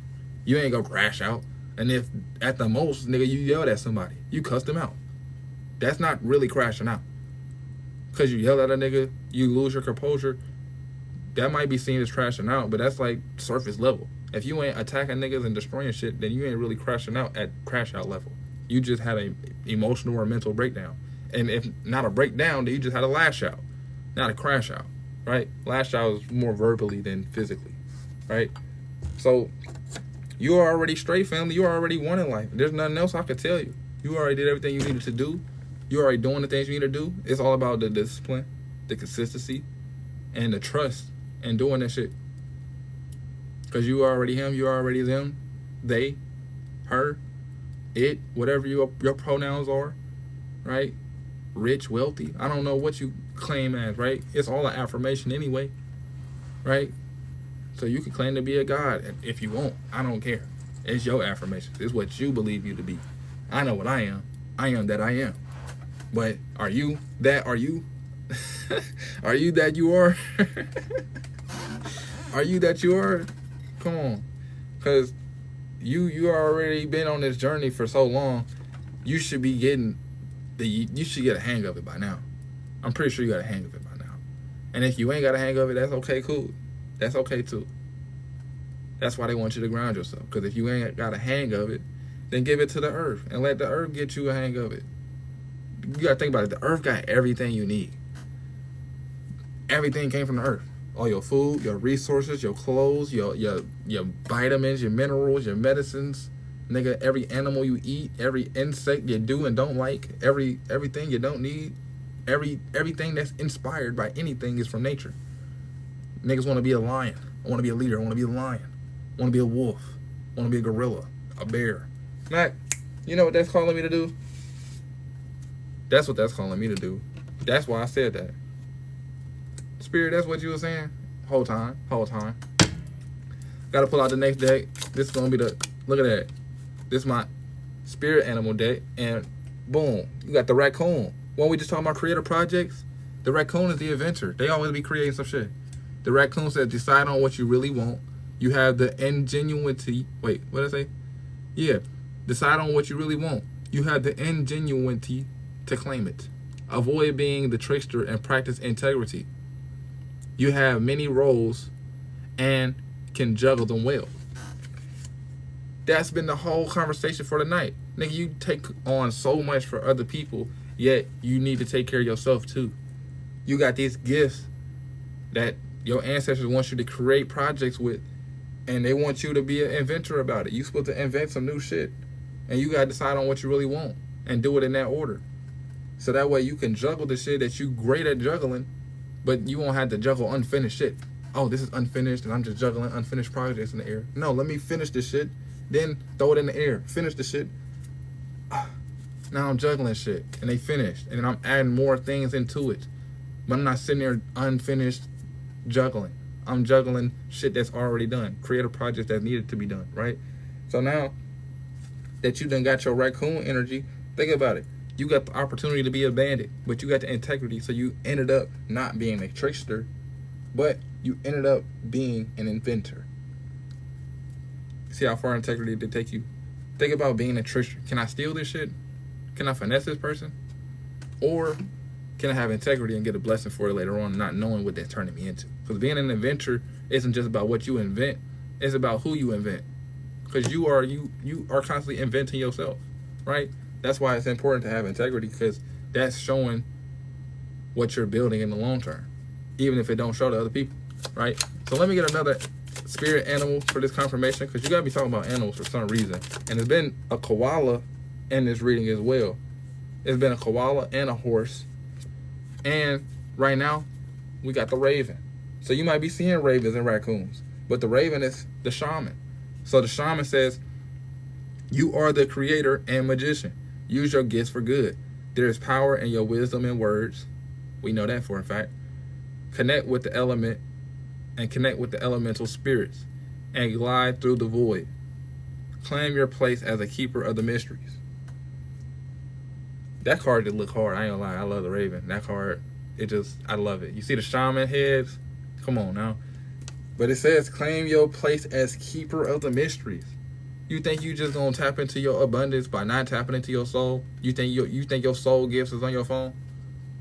You ain't gonna crash out. And if at the most, nigga, you yelled at somebody, you cussed them out. That's not really crashing out. Because you yell at a nigga, you lose your composure. That might be seen as crashing out, but that's like surface level. If you ain't attacking niggas and destroying shit, then you ain't really crashing out at crash out level. You just had an emotional or mental breakdown. And if not a breakdown, then you just had a lash out, not a crash out, right? Lash out is more verbally than physically, right? So you are already straight, family. You already won in life. There's nothing else I could tell you. You already did everything you needed to do. You already doing the things you need to do. It's all about the discipline, the consistency, and the trust in doing that shit. Because you already him, you already them, they, her, it, whatever your pronouns are, right? Rich, wealthy. I don't know what you claim as, right? It's all an affirmation anyway, right? So you can claim to be a god if you want. I don't care. It's your affirmation. It's what you believe you to be. I know what I am. I am that I am. But are you that? Are you? Are you that you are? Are you that you are? Come on. Because you already been on this journey for so long. You should be getting you should get a hang of it by now. I'm pretty sure you got a hang of it by now. And if you ain't got a hang of it, that's okay, cool. That's okay too. That's why they want you to ground yourself. Because if you ain't got a hang of it, then give it to the earth and let the earth get you a hang of it. You gotta think about it. The earth got everything you need. Everything came from the earth. All your food, your resources, your clothes, your vitamins, your minerals, your medicines. Nigga, every animal you eat, every insect you do and don't like, everything you don't need, everything that's inspired by anything is from nature. Niggas want to be a lion. I want to be a leader. I want to be a lion. I want to be a wolf. I want to be a gorilla, a bear. Mac, you know what that's calling me to do? That's what that's calling me to do. That's why I said that. Spirit, that's what you were saying? Whole time. Gotta pull out the next deck. This is gonna be the, look at that. This is my spirit animal deck. And boom, you got the raccoon. When we just talking about creative projects, the raccoon is the inventor. They always be creating some shit. The raccoon says decide on what you really want. You have the ingenuity. Wait, what did I say? Yeah, decide on what you really want. You have the ingenuity to claim it. Avoid being the trickster and practice integrity. You have many roles and can juggle them well. That's been the whole conversation for the night. Nigga, you take on so much for other people, yet you need to take care of yourself too. You got these gifts that your ancestors want you to create projects with, and they want you to be an inventor about it. You're supposed to invent some new shit, and you gotta decide on what you really want and do it in that order. So that way you can juggle the shit that you great at juggling, but you won't have to juggle unfinished shit. Oh, this is unfinished, and I'm just juggling unfinished projects in the air. No, let me finish this shit, then throw it in the air. Finish the shit. Now I'm juggling shit, and they finished, and then I'm adding more things into it. But I'm not sitting there unfinished juggling. I'm juggling shit that's already done. Creative projects that needed to be done, right? So now that you done got your raccoon energy, think about it. You got the opportunity to be a bandit, but you got the integrity, so you ended up not being a trickster, but you ended up being an inventor. See how far integrity did take you? Think about being a trickster. Can I steal this shit? Can I finesse this person? Or can I have integrity and get a blessing for it later on, not knowing what they're turning me into? Because being an inventor isn't just about what you invent, it's about who you invent. Because you are constantly inventing yourself, right? That's why it's important to have integrity, because that's showing what you're building in the long term, even if it don't show to other people, right? So let me get another spirit animal for this confirmation, because you got to be talking about animals for some reason. And there's been a koala in this reading as well. It's been a koala and a horse. And right now, we got the raven. So you might be seeing ravens and raccoons, but the raven is the shaman. So the shaman says, you are the creator and magician. Use your gifts for good. There is power in your wisdom and words. We know that for a fact. Connect with the element and connect with the elemental spirits and glide through the void. Claim your place as a keeper of the mysteries. That card did look hard. I ain't gonna lie. I love the raven. That card, I love it. You see the shaman heads? Come on now. But it says, claim your place as keeper of the mysteries. You think you just gonna tap into your abundance by not tapping into your soul? You think your soul gifts is on your phone?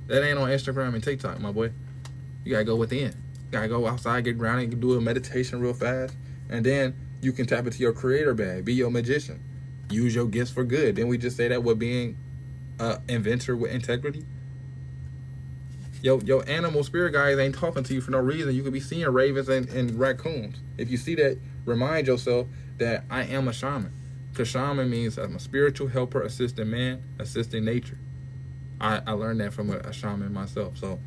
That ain't on Instagram and TikTok, my boy. You gotta go within. You gotta go outside, get grounded, and do a meditation real fast. And then you can tap into your creator bag. Be your magician. Use your gifts for good. Didn't we just say that with being inventor with integrity? Your animal spirit guys ain't talking to you for no reason. You could be seeing ravens and raccoons. If you see that, remind yourself that I am a shaman. Because shaman means I'm a spiritual helper, assisting man, assisting nature. I learned that from a shaman myself. So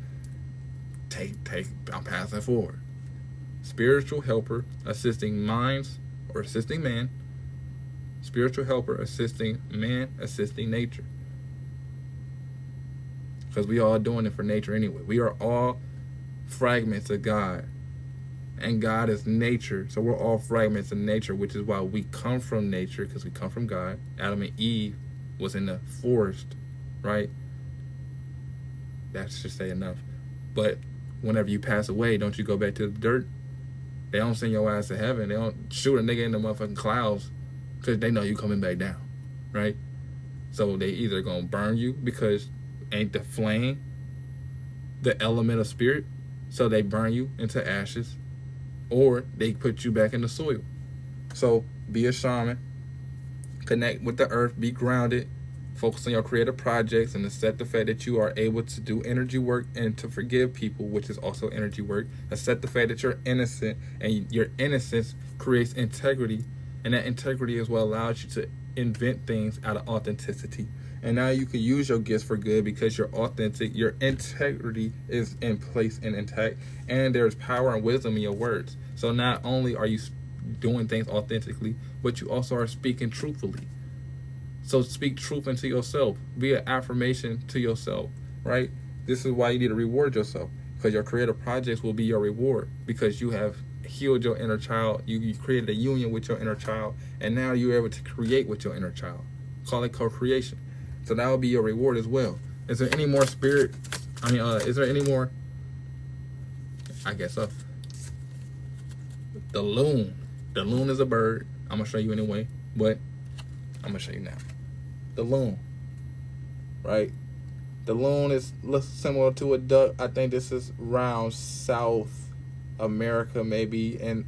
I'm passing forward. Spiritual helper, assisting minds or assisting man. Spiritual helper, assisting man, assisting nature. Because we all doing it for nature anyway. We are all fragments of God. And God is nature. So we're all fragments of nature, which is why we come from nature, because we come from God. Adam and Eve was in the forest, right? That should say enough. But whenever you pass away, don't you go back to the dirt? They don't send your ass to heaven. They don't shoot a nigga in the motherfucking clouds because they know you coming back down, right? So they either gonna burn you because ain't the flame the element of spirit, so they burn you into ashes, or they put you back in the soil. So be a shaman, connect with the earth, be grounded, focus on your creative projects, and accept the fact that you are able to do energy work and to forgive people, which is also energy work. Accept the fact that you're innocent, and your innocence creates integrity, and that integrity is what allows you to invent things out of authenticity. And now you can use your gifts for good because you're authentic, your integrity is in place and intact, and there's power and wisdom in your words. So not only are you doing things authentically, but you also are speaking truthfully. So speak truth into yourself. Be an affirmation to yourself, right? This is why you need to reward yourself, because your creative projects will be your reward, because you have healed your inner child. You created a union with your inner child, and now you're able to create with your inner child. Call it co-creation. So that will be your reward as well. Is there any more spirit? Is there any more? I guess so. The loon. The loon is a bird. I'm going to show you anyway, but I'm going to show you now. The loon. Right? The loon is similar to a duck. I think this is around South America, maybe in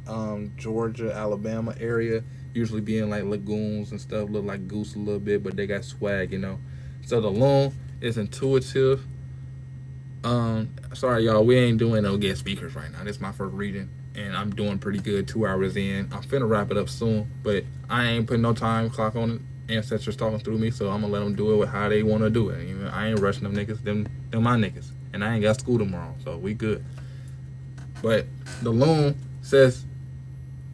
Georgia, Alabama area. Usually being like lagoons and stuff. Look like goose a little bit, but they got swag, you know. So the loon is intuitive. Sorry, y'all. We ain't doing no guest speakers right now. This is my first reading, and I'm doing pretty good 2 hours in. I'm finna wrap it up soon, but I ain't putting no time clock on it. Ancestors talking through me, so I'm gonna let them do it with how they want to do it. I ain't rushing them niggas. Them my niggas. And I ain't got school tomorrow, so we good. But the loon says,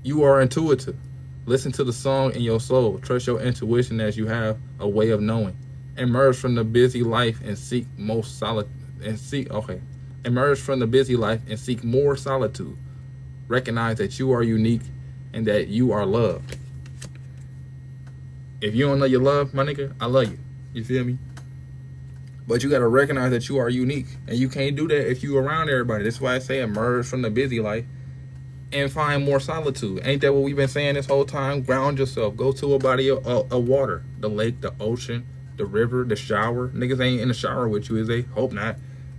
you are intuitive. Listen to the song in your soul. Trust your intuition as you have a way of knowing. Emerge from the busy life and seek Emerge from the busy life and seek more solitude. Recognize that you are unique and that you are loved. If you don't know you're loved, my nigga, I love you. You feel me? But you got to recognize that you are unique, and you can't do that if you around everybody. That's why I say emerge from the busy life and find more solitude. Ain't that what we've been saying this whole time? Ground yourself. Go to a body of water, the lake, the ocean, the river, the shower. Niggas ain't in the shower with you, is they? Hope not.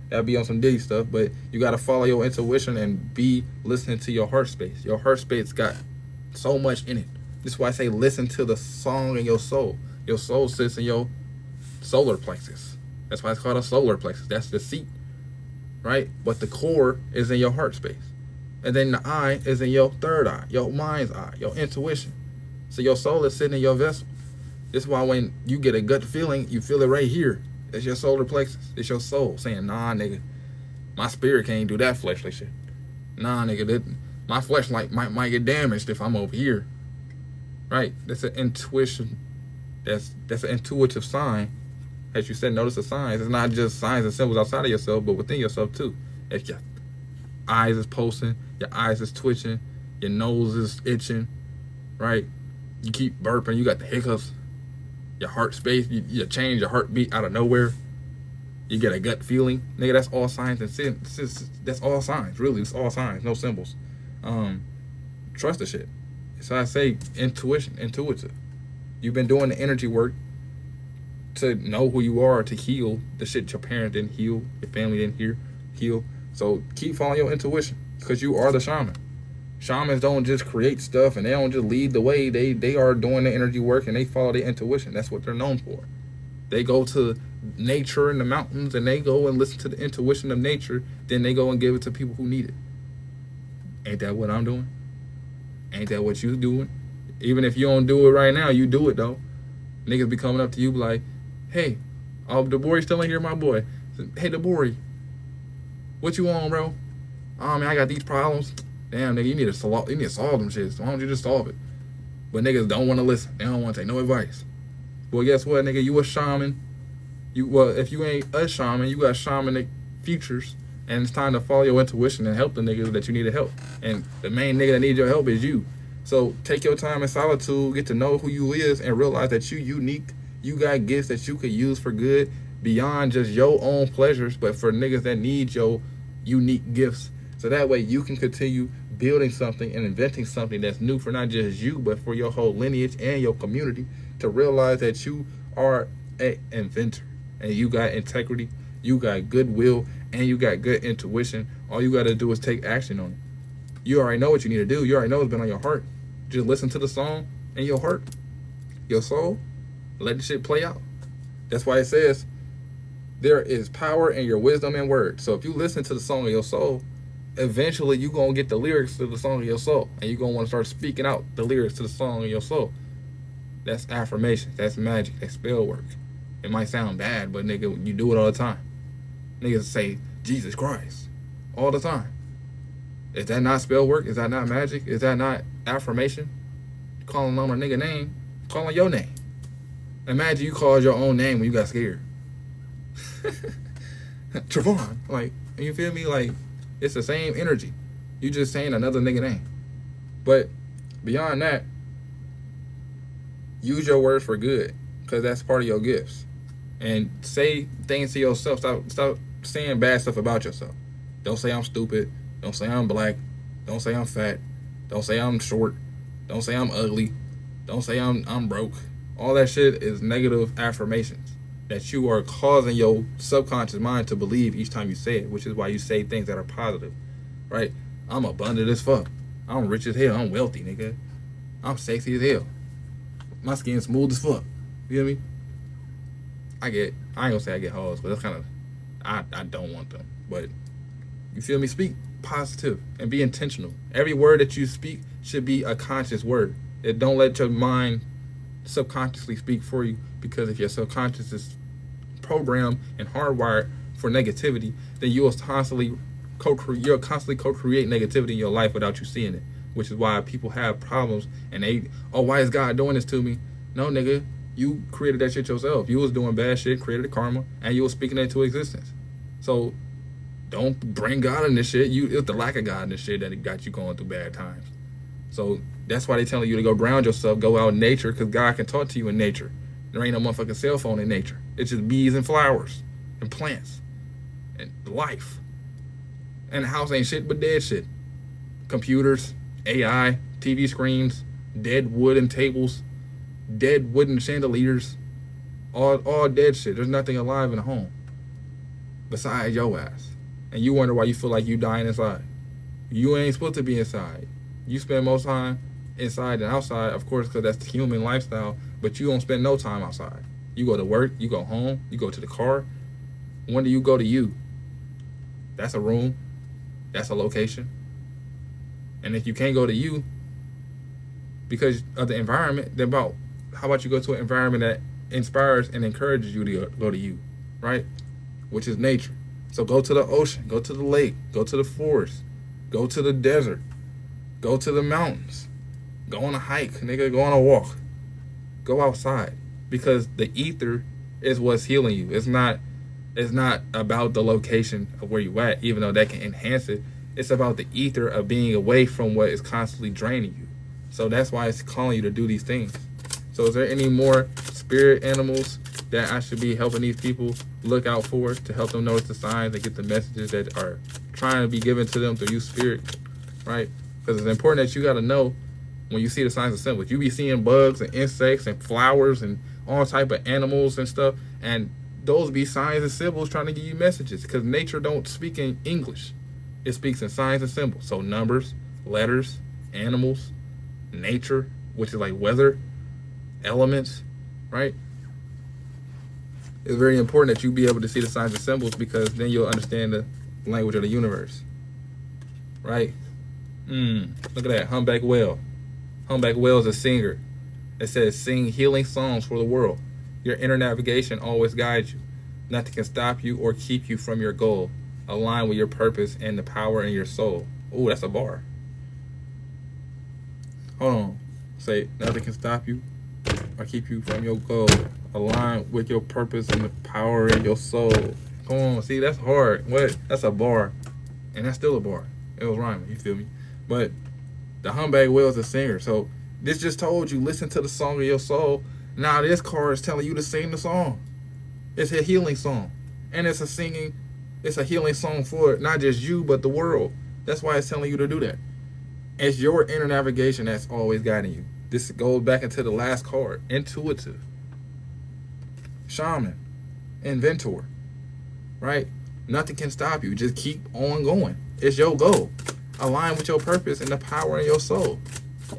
That'd be on some Diddy stuff. But you got to follow your intuition and be listening to your heart space. Your heart space got so much in it. This is why I say listen to the song in your soul. Your soul sits in your solar plexus. That's why it's called a solar plexus. That's the seat, right? But the core is in your heart space. And then the eye is in your third eye, your mind's eye, your intuition. So your soul is sitting in your vessel. This is why when you get a gut feeling, you feel it right here. It's your solar plexus. It's your soul saying, nah, nigga, my spirit can't do that fleshly shit. Nah, nigga, my flesh might get damaged if I'm over here. Right? That's an intuition. That's an intuitive sign. As you said, notice the signs. It's not just signs and symbols outside of yourself, but within yourself too. If your eyes is pulsing, your eyes is twitching, your nose is itching, right? You keep burping, you got the hiccups, your heart space, you change your heartbeat out of nowhere, you get a gut feeling. Nigga, that's all signs and symbols. That's all signs, really. It's all signs, no symbols. Trust the shit. So I say intuitive. You've been doing the energy work to know who you are, to heal the shit your parents didn't heal, your family didn't heal. So keep following your intuition, because you are the shaman. Shamans don't just create stuff and they don't just lead the way. They are doing the energy work and they follow their intuition. That's what they're known for. They go to nature and the mountains and they go and listen to the intuition of nature. Then they go and give it to people who need it. Ain't that what I'm doing? Ain't that what you doing? Even if you don't do it right now, you do it though. Niggas be coming up to you like, hey, DeBory still in here, my boy. Hey, DeBory, what you on, bro? Oh man, I got these problems. Damn, nigga, you need to solve them shits. Why don't you just solve it? But niggas don't want to listen. They don't want to take no advice. Well, guess what, nigga? You a shaman. If you ain't a shaman, you got shamanic futures, and it's time to follow your intuition and help the niggas that you need to help. And the main nigga that needs your help is you. So take your time in solitude, get to know who you is, and realize that you unique. You got gifts that you could use for good beyond just your own pleasures, but for niggas that need your unique gifts. So that way you can continue building something and inventing something that's new for not just you, but for your whole lineage and your community, to realize that you are an inventor and you got integrity, you got goodwill, and you got good intuition. All you got to do is take action on it. You already know what you need to do. You already know it's been on your heart. Just listen to the song in your heart, your soul, let the shit play out. That's why it says there is power in your wisdom and word. So if you listen to the song of your soul, eventually you're going to get the lyrics to the song of your soul. And you're going to want to start speaking out the lyrics to the song of your soul. That's affirmation. That's magic. That's spell work. It might sound bad, but nigga, you do it all the time. Niggas say, Jesus Christ, all the time. Is that not spell work? Is that not magic? Is that not affirmation? Calling on a nigga name, calling your name. Imagine you called your own name when you got scared. Trevon, like, you feel me? Like, it's the same energy. You just saying another nigga name. But beyond that, use your words for good, because that's part of your gifts. And say things to yourself. Stop saying bad stuff about yourself. Don't say I'm stupid. Don't say I'm black. Don't say I'm fat. Don't say I'm short. Don't say I'm ugly. Don't say I'm broke. All that shit is negative affirmations that you are causing your subconscious mind to believe each time you say it, which is why you say things that are positive, right? I'm abundant as fuck. I'm rich as hell. I'm wealthy, nigga. I'm sexy as hell. My skin's smooth as fuck. You hear me? I ain't gonna say I get hoes, but that's kind of, I don't want them. But you feel me? Speak positive and be intentional. Every word that you speak should be a conscious word. Don't let your mind subconsciously speak for you, because if your subconscious is programmed and hardwired for negativity, then you'll constantly co-create negativity in your life without you seeing it, which is why people have problems and why is God doing this to me? No, nigga, you created that shit yourself. You was doing bad shit, created the karma, and you was speaking that into existence. So don't bring God in this shit. It's the lack of God in this shit that got you going through bad times. So that's why they telling you to go ground yourself, go out in nature, because God can talk to you in nature. There ain't no motherfucking cell phone in nature. It's just bees and flowers. and plants and life. And the house ain't shit but dead shit. Computers, AI, TV screens, dead wood and tables, dead wooden chandeliers, all dead shit. There's nothing alive in the home besides your ass. And you wonder why you feel like you dying inside. You ain't supposed to be inside. You spend most time inside than outside, of course, because that's the human lifestyle, but you don't spend no time outside. You go to work, you go home, you go to the car. When do you go to you? That's a room. That's a location. And if you can't go to you because of the environment, then how about you go to an environment that inspires and encourages you to go to you, right? Which is nature. So go to the ocean, go to the lake, go to the forest, go to the desert, go to the mountains, go on a hike, nigga, go on a walk, go outside, because the ether is what's healing you. It's not about the location of where you at, even though that can enhance it. It's about the ether of being away from what is constantly draining you. So that's why it's calling you to do these things. So is there any more spirit animals that I should be helping these people look out for to help them notice the signs and get the messages that are trying to be given to them through you, spirit, right? Because it's important that you got to know when you see the signs and symbols. You be seeing bugs and insects and flowers and all type of animals and stuff, and those be signs and symbols trying to give you messages, because nature don't speak in English. It speaks in signs and symbols. So numbers, letters, animals, nature, which is like weather, elements, right? It's very important that you be able to see the signs and symbols, because then you'll understand the language of the universe, right? Look at that, humpback whale. Humpback whale is a singer. It says, sing healing songs for the world. Your inner navigation always guides you. Nothing can stop you or keep you from your goal. Align with your purpose and the power in your soul. Ooh, that's a bar. Hold on. Say, nothing can stop you or keep you from your goal. Align with your purpose and the power in your soul. Come on, see, that's hard. What? That's a bar. And that's still a bar. It was rhyming, you feel me? But the humpback whale is a singer. So this just told you, listen to the song of your soul. Now this card is telling you to sing the song. It's a healing song. And it's a healing song for not just you, but the world. That's why it's telling you to do that. It's your inner navigation that's always guiding you. This goes back into the last card. Intuitive. Shaman. Inventor. Right? Nothing can stop you. Just keep on going. It's your goal. Align with your purpose and the power in your soul.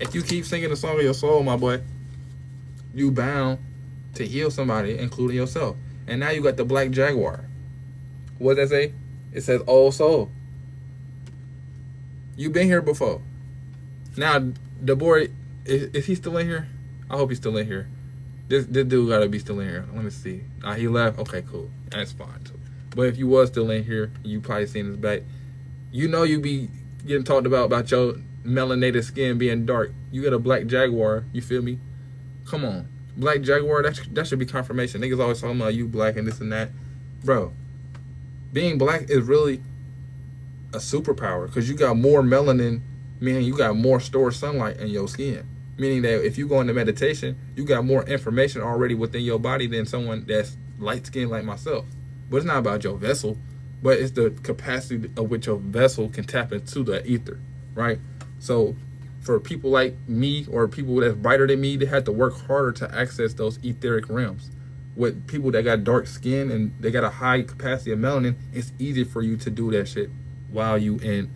If you keep singing the song of your soul, my boy, you bound to heal somebody, including yourself. And now you got the black jaguar. What does that say? It says old soul. You've been here before. Now, the boy, is he still in here? I hope he's still in here. This dude gotta be still in here. Let me see. He left? Okay, cool. That's fine too. But if you was still in here, you probably seen his back. You know you be getting talked about your melanated skin being dark. You got a black jaguar, you feel me? Come on. Black jaguar, that should be confirmation. Niggas always talking about you black and this and that. Bro, being black is really a superpower, because you got more melanin, meaning you got more stored sunlight in your skin. Meaning that if you go into meditation, you got more information already within your body than someone that's light skinned like myself. But it's not about your vessel, but it's the capacity of which your vessel can tap into the ether, right? So for people like me, or people that's brighter than me, they have to work harder to access those etheric realms. With people that got dark skin and they got a high capacity of melanin, it's easy for you to do that shit while you in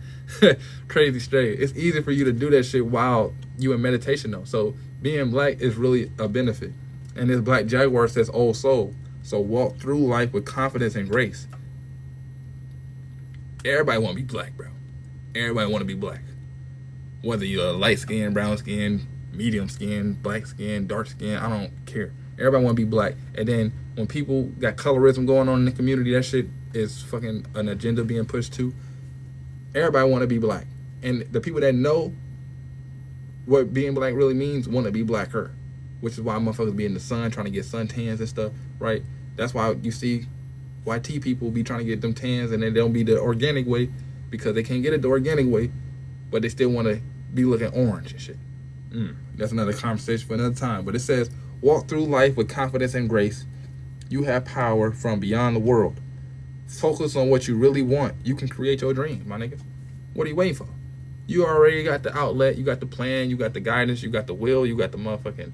crazy straight. It's easy for you to do that shit while you in meditation though. So being black is really a benefit. And this black jaguar says old soul. So walk through life with confidence and grace. Everybody want to be black, bro. Everybody want to be black. Whether you're light skin, brown skin, medium skin, black skin, dark skin, I don't care. Everybody want to be black. And then when people got colorism going on in the community, that shit is fucking an agenda being pushed too. Everybody want to be black. And the people that know what being black really means want to be blacker. Which is why motherfuckers be in the sun trying to get suntans and stuff, right? That's why you see YT people be trying to get them tans, and they don't be the organic way, because they can't get it the organic way, but they still want to be looking orange and shit. That's another conversation for another time. But it says, walk through life with confidence and grace. You have power from beyond the world. Focus on what you really want. You can create your dreams, my nigga. What are you waiting for? You already got the outlet, you got the plan, you got the guidance, you got the will, you got the motherfucking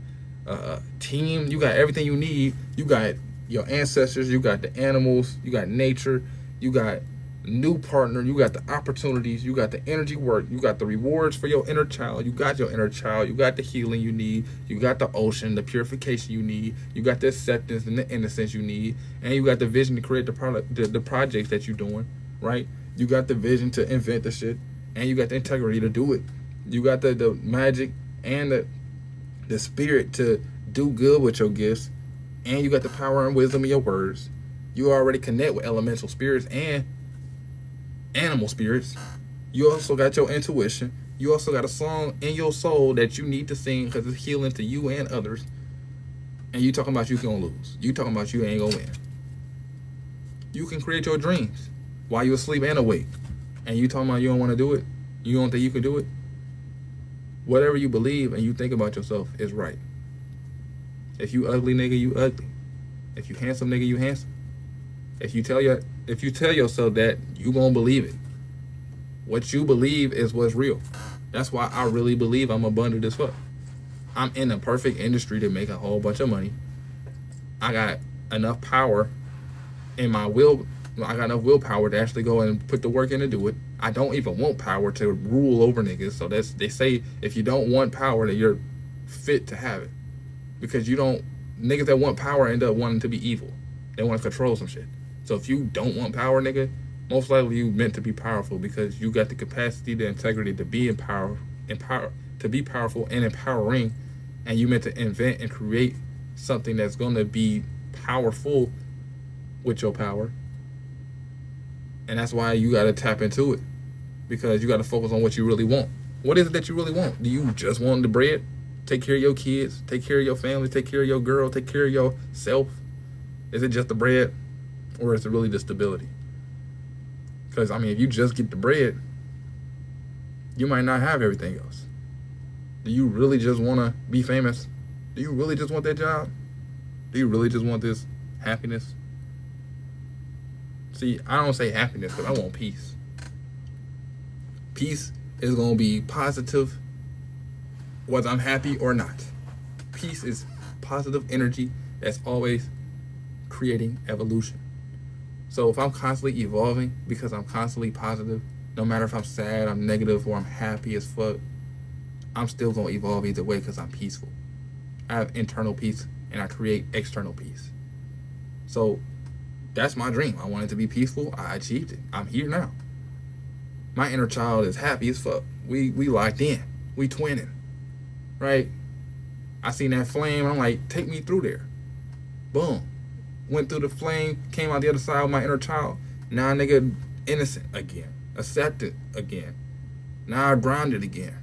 team, you got everything you need. You got your ancestors, you got the animals, you got nature, you got new partner, you got the opportunities, you got the energy work, you got the rewards for your inner child, you got your inner child, you got the healing you need, you got the ocean, the purification you need, you got the acceptance and the innocence you need, and you got the vision to create the product, the projects that you're doing, right? You got the vision to invent the shit, and you got the integrity to do it. You got the magic and the spirit to do good with your gifts, and you got the power and wisdom of your words. You already connect with elemental spirits and animal spirits. You also got your intuition. You also got a song in your soul that you need to sing because it's healing to you and others. And you talking about you gonna lose. You talking about you ain't gonna win. You can create your dreams while you asleep and awake. And you talking about you don't want to do it. You don't think you can do it. Whatever you believe and you think about yourself is right. If you ugly nigga, you ugly. If you handsome nigga, you handsome. If you tell yourself that, you gonna believe it. What you believe is what's real. That's why I really believe I'm abundant as fuck. I'm in a perfect industry to make a whole bunch of money. I got enough power in my will. I got enough willpower to actually go and put the work in to do it. I don't even want power to rule over niggas. So they say if you don't want power, then you're fit to have it. Because niggas that want power end up wanting to be evil. They want to control some shit. So if you don't want power, nigga, most likely you meant to be powerful because you got the capacity, the integrity to be to be powerful and empowering, and you meant to invent and create something that's gonna be powerful with your power. And that's why you gotta tap into it. Because you gotta focus on what you really want. What is it that you really want? Do you just want the bread? Take care of your kids, take care of your family, take care of your girl, take care of yourself? Is it just the bread? Or is it really the stability? Because, I mean, if you just get the bread, you might not have everything else. Do you really just want to be famous? Do you really just want that job? Do you really just want this happiness? See, I don't say happiness because I want peace. Peace is going to be positive whether I'm happy or not. Peace is positive energy that's always creating evolution. So if I'm constantly evolving because I'm constantly positive, no matter if I'm sad, I'm negative, or I'm happy as fuck, I'm still going to evolve either way because I'm peaceful. I have internal peace and I create external peace. So that's my dream. I wanted to be peaceful. I achieved it. I'm here now. My inner child is happy as fuck. We locked in. We twinning. Right? I seen that flame. I'm like, take me through there. Boom. Went through the flame, came out the other side with my inner child. Now nigga innocent again. Accepted again. Now I'm grounded again.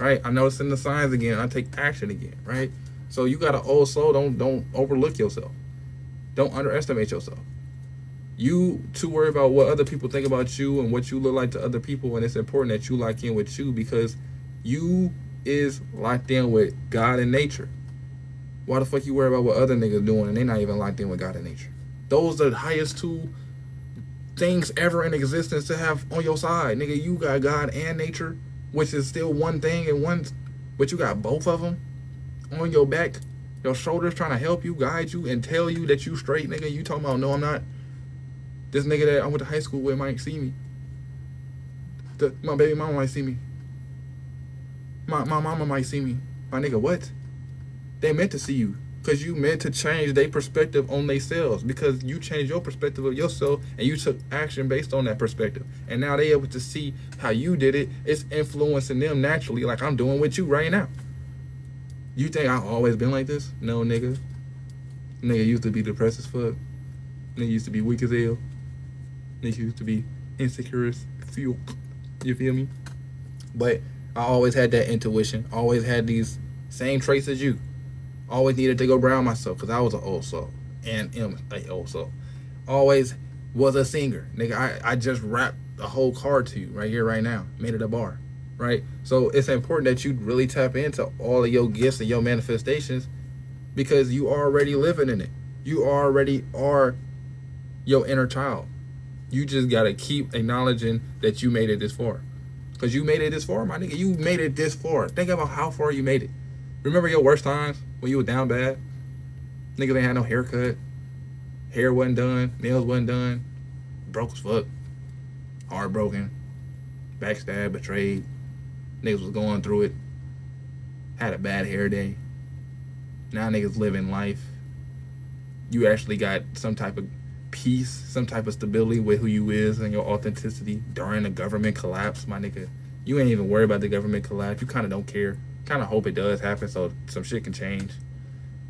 Right? I'm noticing the signs again. I take action again. Right? So you got an old soul. Don't overlook yourself. Don't underestimate yourself. You too worry about what other people think about you and what you look like to other people, and it's important that you lock in with you because you is locked in with God and nature. Why the fuck you worry about what other niggas doing and they not even locked in with God and nature? Those are the highest two things ever in existence to have on your side. Nigga, you got God and nature, which is still one thing and one, but you got both of them on your back, your shoulders trying to help you, guide you, and tell you that you straight, nigga. You talking about, no, I'm not. This nigga that I went to high school with might see me. My baby mama might see me. My mama might see me. My nigga, what? They meant to see you because you meant to change their perspective on themselves because you changed your perspective of yourself and you took action based on that perspective. And now they able to see how you did it. It's influencing them naturally like I'm doing with you right now. You think I've always been like this? No, nigga. Nigga used to be depressed as fuck. Nigga used to be weak as hell. Nigga used to be insecure as fuel. You feel me? But I always had that intuition. Always had these same traits as you. Always needed to go ground myself because I was an old soul and am an old soul. Always was a singer. Nigga, I just rapped a whole card to you right here, right now. Made it a bar, right? So it's important that you really tap into all of your gifts and your manifestations because you already living in it. You already are your inner child. You just gotta keep acknowledging that you made it this far. Cause you made it this far, my nigga. You made it this far. Think about how far you made it. Remember your worst times when you were down bad? Niggas ain't had no haircut. Hair wasn't done. Nails wasn't done. Broke as fuck. Heartbroken. Backstabbed, betrayed. Niggas was going through it. Had a bad hair day. Now niggas living life. You actually got some type of peace, some type of stability with who you is and your authenticity during the government collapse, my nigga. You ain't even worried about the government collapse. You kind of don't care. Kind of hope it does happen so some shit can change.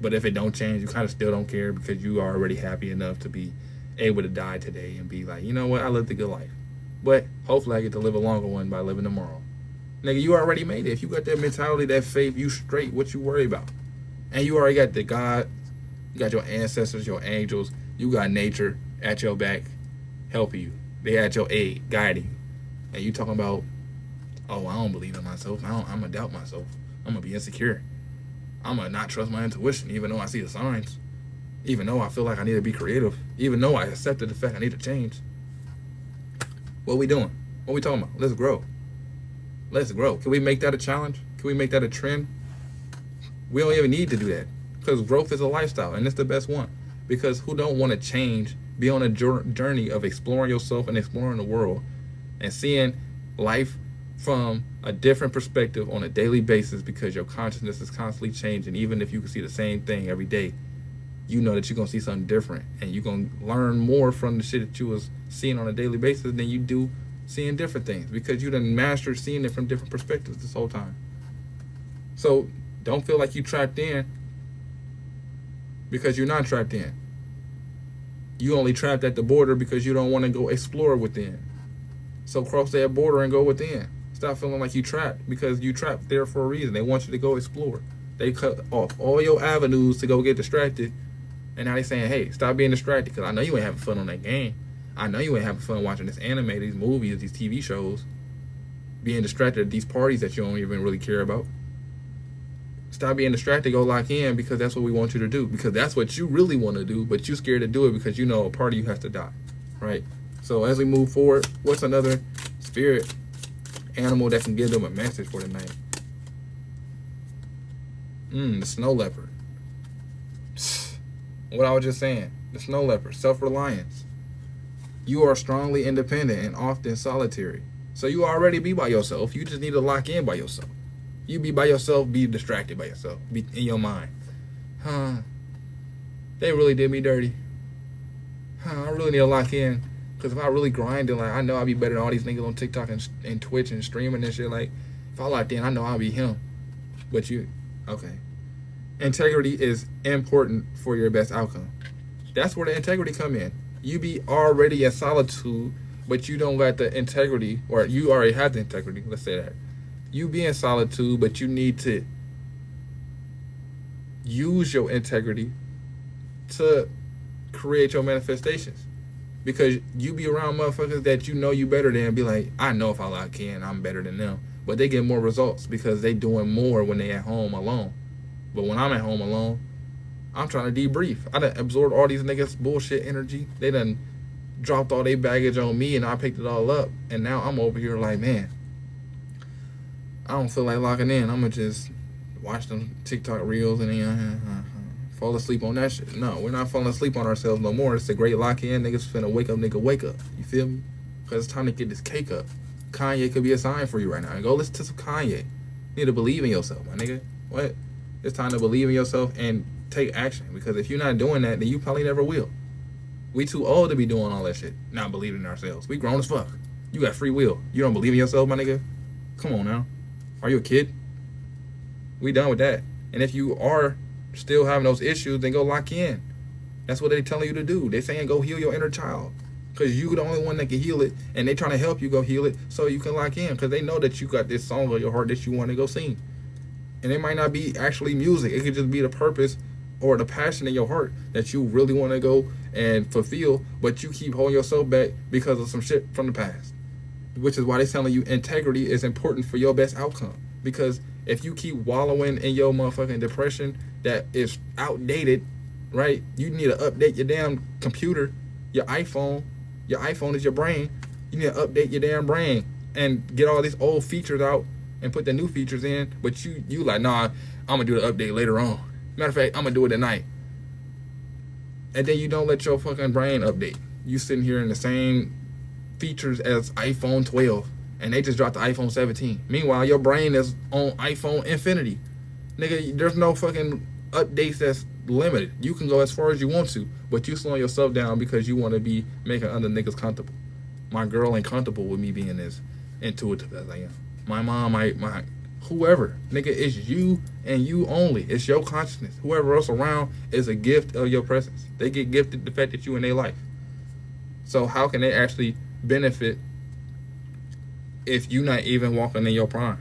But if it don't change, you kind of still don't care because you are already happy enough to be able to die today and be like, you know what, I lived a good life. But hopefully I get to live a longer one by living tomorrow. Nigga, you already made it. If you got that mentality, that faith, you straight. What you worry about? And you already got the God, you got your ancestors, your angels, you got nature at your back helping you. They at your aid, guiding you. And you talking about, oh, I don't believe in myself. I'm going to doubt myself. I'm going to be insecure. I'm going to not trust my intuition, even though I see the signs. Even though I feel like I need to be creative. Even though I accepted the fact I need to change. What we doing? What we talking about? Let's grow. Let's grow. Can we make that a challenge? Can we make that a trend? We don't even need to do that. Because growth is a lifestyle, and it's the best one. Because who don't want to change, be on a journey of exploring yourself and exploring the world and seeing life from a different perspective on a daily basis because your consciousness is constantly changing. Even if you can see the same thing every day, you know that you're going to see something different and you're going to learn more from the shit that you was seeing on a daily basis than you do seeing different things because you done mastered seeing it from different perspectives this whole time. So don't feel like you trapped in because you're not trapped in. You only trapped at the border because you don't want to go explore within. So cross that border and go within. Stop feeling like you trapped because you trapped there for a reason. They want you to go explore. They cut off all your avenues to go get distracted. And now they saying, hey, stop being distracted because I know you ain't having fun on that game. I know you ain't having fun watching this anime, these movies, these TV shows. Being distracted at these parties that you don't even really care about. Stop being distracted, go lock in because that's what we want you to do. Because that's what you really want to do, but you're scared to do it because you know a part of you has to die. Right? So as we move forward, what's another spirit animal that can give them a message for the night? The snow leopard. What I was just saying. The snow leopard. Self-reliance. You are strongly independent and often solitary. So you already be by yourself. You just need to lock in by yourself. You be by yourself, be distracted by yourself. Be in your mind. They really did me dirty. I really need to lock in. Because if I really grind it, like, I know I'll be better than all these niggas on TikTok and Twitch and streaming and shit. Like, if I locked in, I know I'll be him. But you, okay. Integrity is important for your best outcome. That's where the integrity come in. You be already in solitude, but you don't got the integrity, or you already have the integrity, let's say that. You be in solitude, but you need to use your integrity to create your manifestations. Because you be around motherfuckers that you know you better than and be like, I know if I lock in, I'm better than them. But they get more results because they doing more when they at home alone. But when I'm at home alone, I'm trying to debrief. I done absorbed all these niggas' bullshit energy. They done dropped all their baggage on me and I picked it all up. And now I'm over here like, man, I don't feel like locking in. I'm going to just watch them TikTok reels and then fall asleep on that shit. No, we're not falling asleep on ourselves no more. It's a great lock-in. Niggas finna wake up, nigga, wake up. You feel me? Because it's time to get this cake up. Kanye could be a sign for you right now. And go listen to some Kanye. You need to believe in yourself, my nigga. What? It's time to believe in yourself and take action. Because if you're not doing that, then you probably never will. We too old to be doing all that shit. Not believing in ourselves. We grown as fuck. You got free will. You don't believe in yourself, my nigga? Come on now. Are you a kid? We done with that. And if you are still having those issues, then go lock in. That's what they telling you to do. They saying go heal your inner child. Because you the only one that can heal it. And they trying to help you go heal it so you can lock in. Because they know that you got this song on your heart that you want to go sing. And it might not be actually music. It could just be the purpose or the passion in your heart that you really want to go and fulfill. But you keep holding yourself back because of some shit from the past. Which is why they're telling you integrity is important for your best outcome. Because if you keep wallowing in your motherfucking depression that is outdated, right? You need to update your damn computer, your iPhone, Your iPhone is your brain. You need to update your damn brain and get all these old features out and put the new features in. But you like, nah, I'm gonna do the update later on. Matter of fact, I'm gonna do it tonight. And then you don't let your fucking brain update. You sitting here in the same features as iPhone 12, and they just dropped the iPhone 17. Meanwhile, your brain is on iPhone Infinity. Nigga, there's no fucking updates that's limited. You can go as far as you want to, but you slowing yourself down because you want to be making other niggas comfortable. My girl ain't comfortable with me being as intuitive as I am. My mom, my whoever. Nigga, it's you and you only. It's your consciousness. Whoever else around is a gift of your presence. They get gifted the fact that you in their life. So how can they actually benefit if you not even walking in your prime?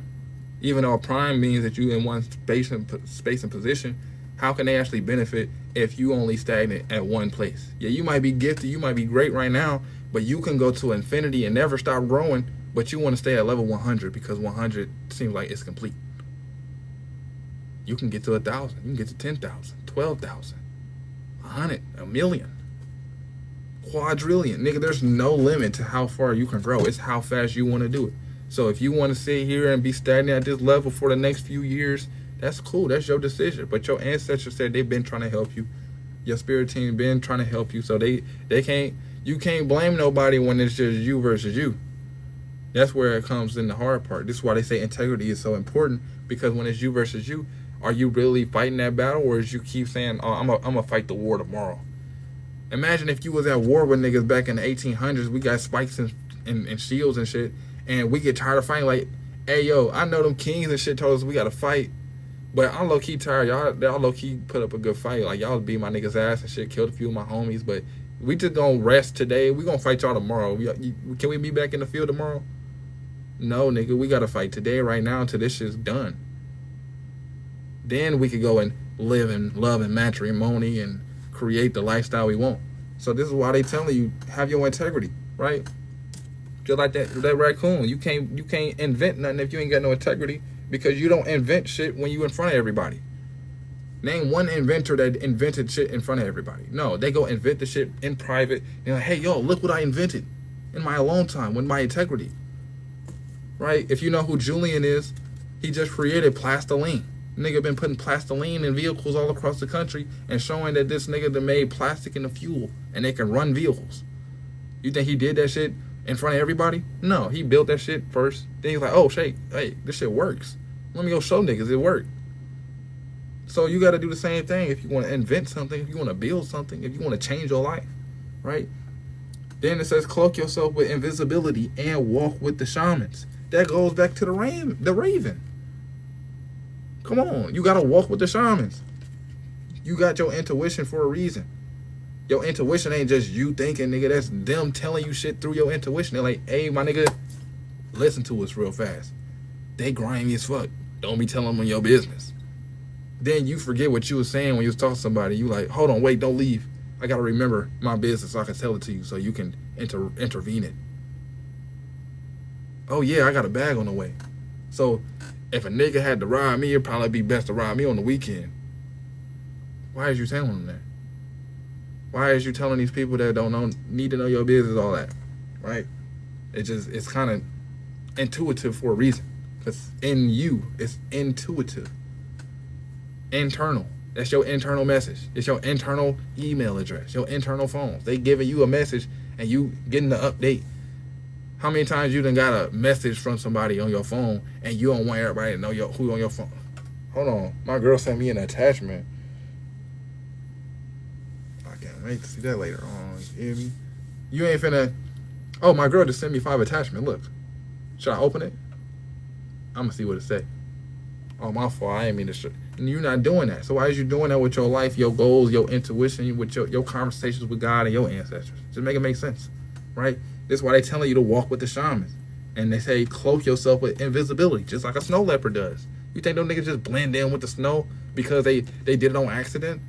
Even though prime means that you in one space and position, how can they actually benefit if you only stagnant at one place? Yeah, you might be gifted, you might be great right now, but you can go to infinity and never stop growing, but you want to stay at level 100 because 100 seems like it's complete. You can get to 1,000, you can get to 10,000, 12,000, 100, a million, quadrillion. Nigga, there's no limit to how far you can grow. It's how fast you want to do it. So if you want to sit here and be stagnant at this level for the next few years, that's cool. That's your decision. But your ancestors said they've been trying to help you. Your spirit team been trying to help you. So they can't, you can't blame nobody when it's just you versus you. That's where it comes in the hard part. This is why they say integrity is so important, because when it's you versus you, are you really fighting that battle, or is you keep saying, oh, I'm gonna fight the war tomorrow? Imagine if you was at war with niggas back in the 1800s. We got spikes and shields and shit, and we get tired of fighting. Like, hey, yo, I know them kings and shit told us we got to fight, but I'm low-key tired. Y'all low-key put up a good fight. Like, y'all beat my niggas' ass and shit, killed a few of my homies, but we just gonna rest today. We gonna fight y'all tomorrow. Can we be back in the field tomorrow? No, nigga, we got to fight today, right now, until this shit's done. Then we could go and live in love and matrimony and create the lifestyle we want. So this is why they telling you, have your integrity, right? Just like that raccoon. You can't invent nothing if you ain't got no integrity, because you don't invent shit when you in front of everybody. Name one inventor that invented shit in front of everybody. No, they go invent the shit in private. They're like, hey, yo, look what I invented in my alone time with my integrity. Right? If you know who Julian is, he just created plastiline. Nigga been putting plastiline in vehicles all across the country and showing that this nigga done made plastic into fuel and they can run vehicles. You think he did that shit in front of everybody? No, he built that shit first. Then he's like, oh, hey, this shit works. Let me go show niggas it worked. So you got to do the same thing if you want to invent something, if you want to build something, if you want to change your life, right? Then it says cloak yourself with invisibility and walk with the shamans. That goes back to the raven. Come on, you got to walk with the shamans. You got your intuition for a reason. Your intuition ain't just you thinking, nigga. That's them telling you shit through your intuition. They're like, hey, my nigga, listen to us real fast. They grimy as fuck. Don't be telling them your business. Then you forget what you was saying when you was talking to somebody. You like, hold on, wait, don't leave. I got to remember my business so I can tell it to you so you can intervene it. Oh, yeah, I got a bag on the way. So if a nigga had to ride me, it'd probably be best to ride me on the weekend. Why is you telling them that? Why is you telling these people that need to know your business, all that, right? It's kind of intuitive for a reason. Because in you, it's intuitive. Internal. That's your internal message. It's your internal email address, your internal phones. They giving you a message and you getting the update. How many times you done got a message from somebody on your phone and you don't want everybody to know who on your phone? Hold on. My girl sent me an attachment. I can't wait to see that later on. You hear me? You ain't finna... Oh, my girl just sent me 5 attachments. Look. Should I open it? I'm gonna see what it say. Oh, my fault. I ain't mean to... You're not doing that. So why is you doing that with your life, your goals, your intuition, with your conversations with God and your ancestors? Just make it make sense, right? That's why they telling you to walk with the shamans. And they say cloak yourself with invisibility, just like a snow leopard does. You think those niggas just blend in with the snow because they did it on accident?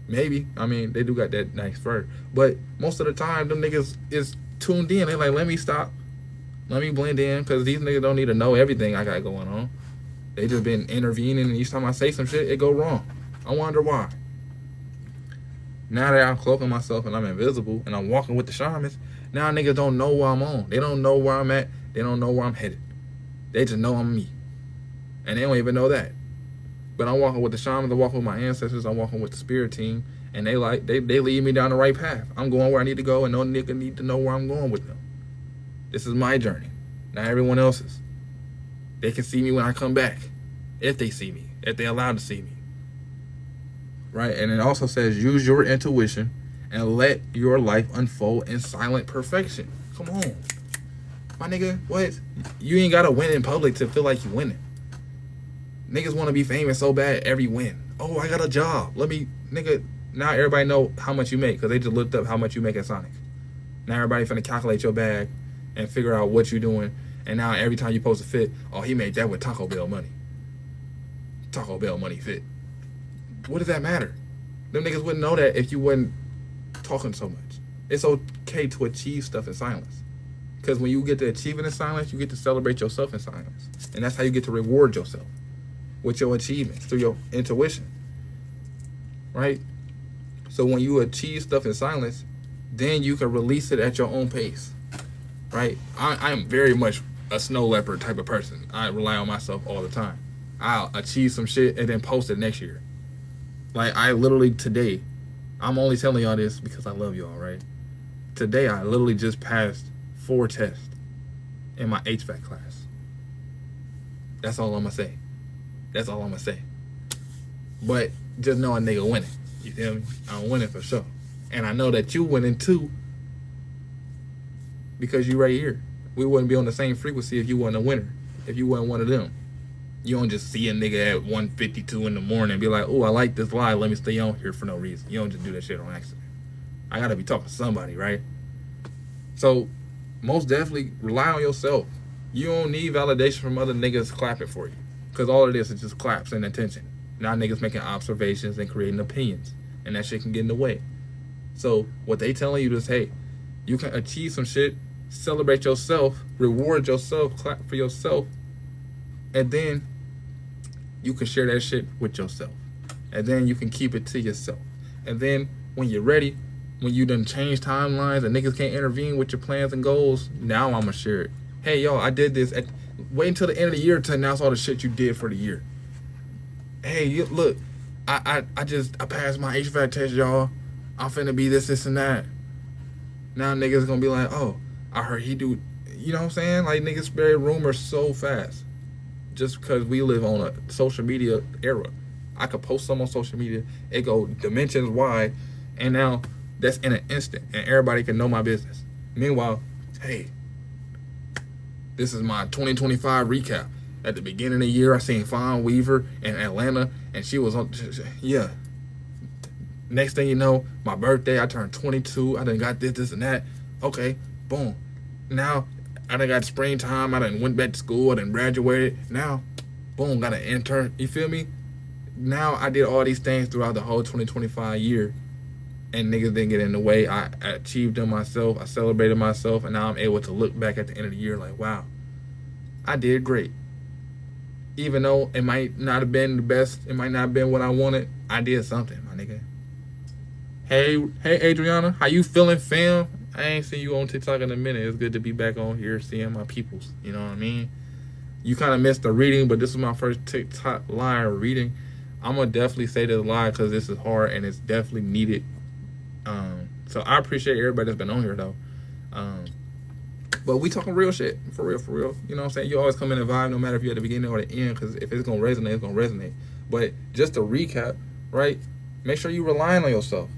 Maybe. I mean, they do got that nice fur. But most of the time, them niggas is tuned in. They're like, let me stop. Let me blend in, because these niggas don't need to know everything I got going on. They just been intervening, and each time I say some shit, it go wrong. I wonder why. Now that I'm cloaking myself and I'm invisible and I'm walking with the shamans, Now niggas don't know where I'm on. They don't know where I'm at. They don't know where I'm headed. They just know I'm me. And they don't even know that. But I'm walking with the shamans, I'm walking with my ancestors, I'm walking with the spirit team, and they lead me down the right path. I'm going where I need to go, and no nigga need to know where I'm going with them. This is my journey, not everyone else's. They can see me when I come back, if they see me, if they're allowed to see me. Right? And it also says, use your intuition and let your life unfold in silent perfection. Come on. My nigga, what? You ain't gotta win in public to feel like you winning. Niggas want to be famous so bad every win. Oh, I got a job. Nigga, now everybody know how much you make because they just looked up how much you make at Sonic. Now everybody finna calculate your bag and figure out what you're doing. And now every time you post a fit, oh, he made that with Taco Bell money. Taco Bell money fit. What does that matter? Them niggas wouldn't know that if you wasn't talking so much. It's okay to achieve stuff in silence. Because when you get to achieve it in silence, you get to celebrate yourself in silence. And that's how you get to reward yourself. With your achievements, through your intuition, right? So when you achieve stuff in silence, then you can release it at your own pace, right? I am very much a snow leopard type of person. I rely on myself all the time. I'll achieve some shit and then post it next year. Like I literally today, I'm only telling y'all this because I love y'all, right? Today I literally just passed 4 tests in my HVAC class. That's all I'm gonna say. That's all I'm gonna say. But just know a nigga winning. You feel me? I'm winning for sure. And I know that you winning too. Because you right here. We wouldn't be on the same frequency if you wasn't a winner. If you wasn't one of them. You don't just see a nigga at 1:52 in the morning and be like, oh, I like this live, let me stay on here for no reason. You don't just do that shit on accident. I gotta be talking to somebody, right? So most definitely rely on yourself. You don't need validation from other niggas clapping for you. Because all it is just claps and attention. Now niggas making observations and creating opinions. And that shit can get in the way. So what they telling you is, hey, you can achieve some shit, celebrate yourself, reward yourself, clap for yourself, and then you can share that shit with yourself. And then you can keep it to yourself. And then when you're ready, when you done change timelines and niggas can't intervene with your plans and goals, now I'm gonna share it. Hey, yo, I did this. Wait until the end of the year to announce all the shit you did for the year. Hey, look, I passed my HVAC test, y'all. I'm finna be this, and that. Now niggas gonna be like, oh, I heard he do. You know what I'm saying? Like niggas spread rumors so fast, just because we live on a social media era. I could post something on social media, it go dimensions wide, and now that's in an instant, and everybody can know my business. Meanwhile, hey, this is my 2025 recap. At the beginning of the year, I seen Fawn Weaver in Atlanta, and she was on, yeah. Next thing you know, my birthday, I turned 22. I done got this, and that. Okay, boom. Now, I done got springtime. I done went back to school. I done graduated. Now, boom, got an intern. You feel me? Now, I did all these things throughout the whole 2025 year, and niggas didn't get in the way. I achieved them myself. I celebrated myself, and now I'm able to look back at the end of the year like, wow, I did great. Even though it might not have been the best, it might not have been what I wanted, I did something, my nigga. Hey, Adriana, how you feeling, fam? I ain't seen you on TikTok in a minute. It's good to be back on here seeing my peoples. You know what I mean? You kind of missed the reading, but this is my first TikTok live reading. I'm going to definitely say this live because this is hard and it's definitely needed. So I appreciate everybody that's been on here, though. But we talking real shit. For real, for real. You know what I'm saying? You always come in and vibe no matter if you're at the beginning or the end, because if it's going to resonate, it's going to resonate. But just to recap, right? Make sure you relying on yourself.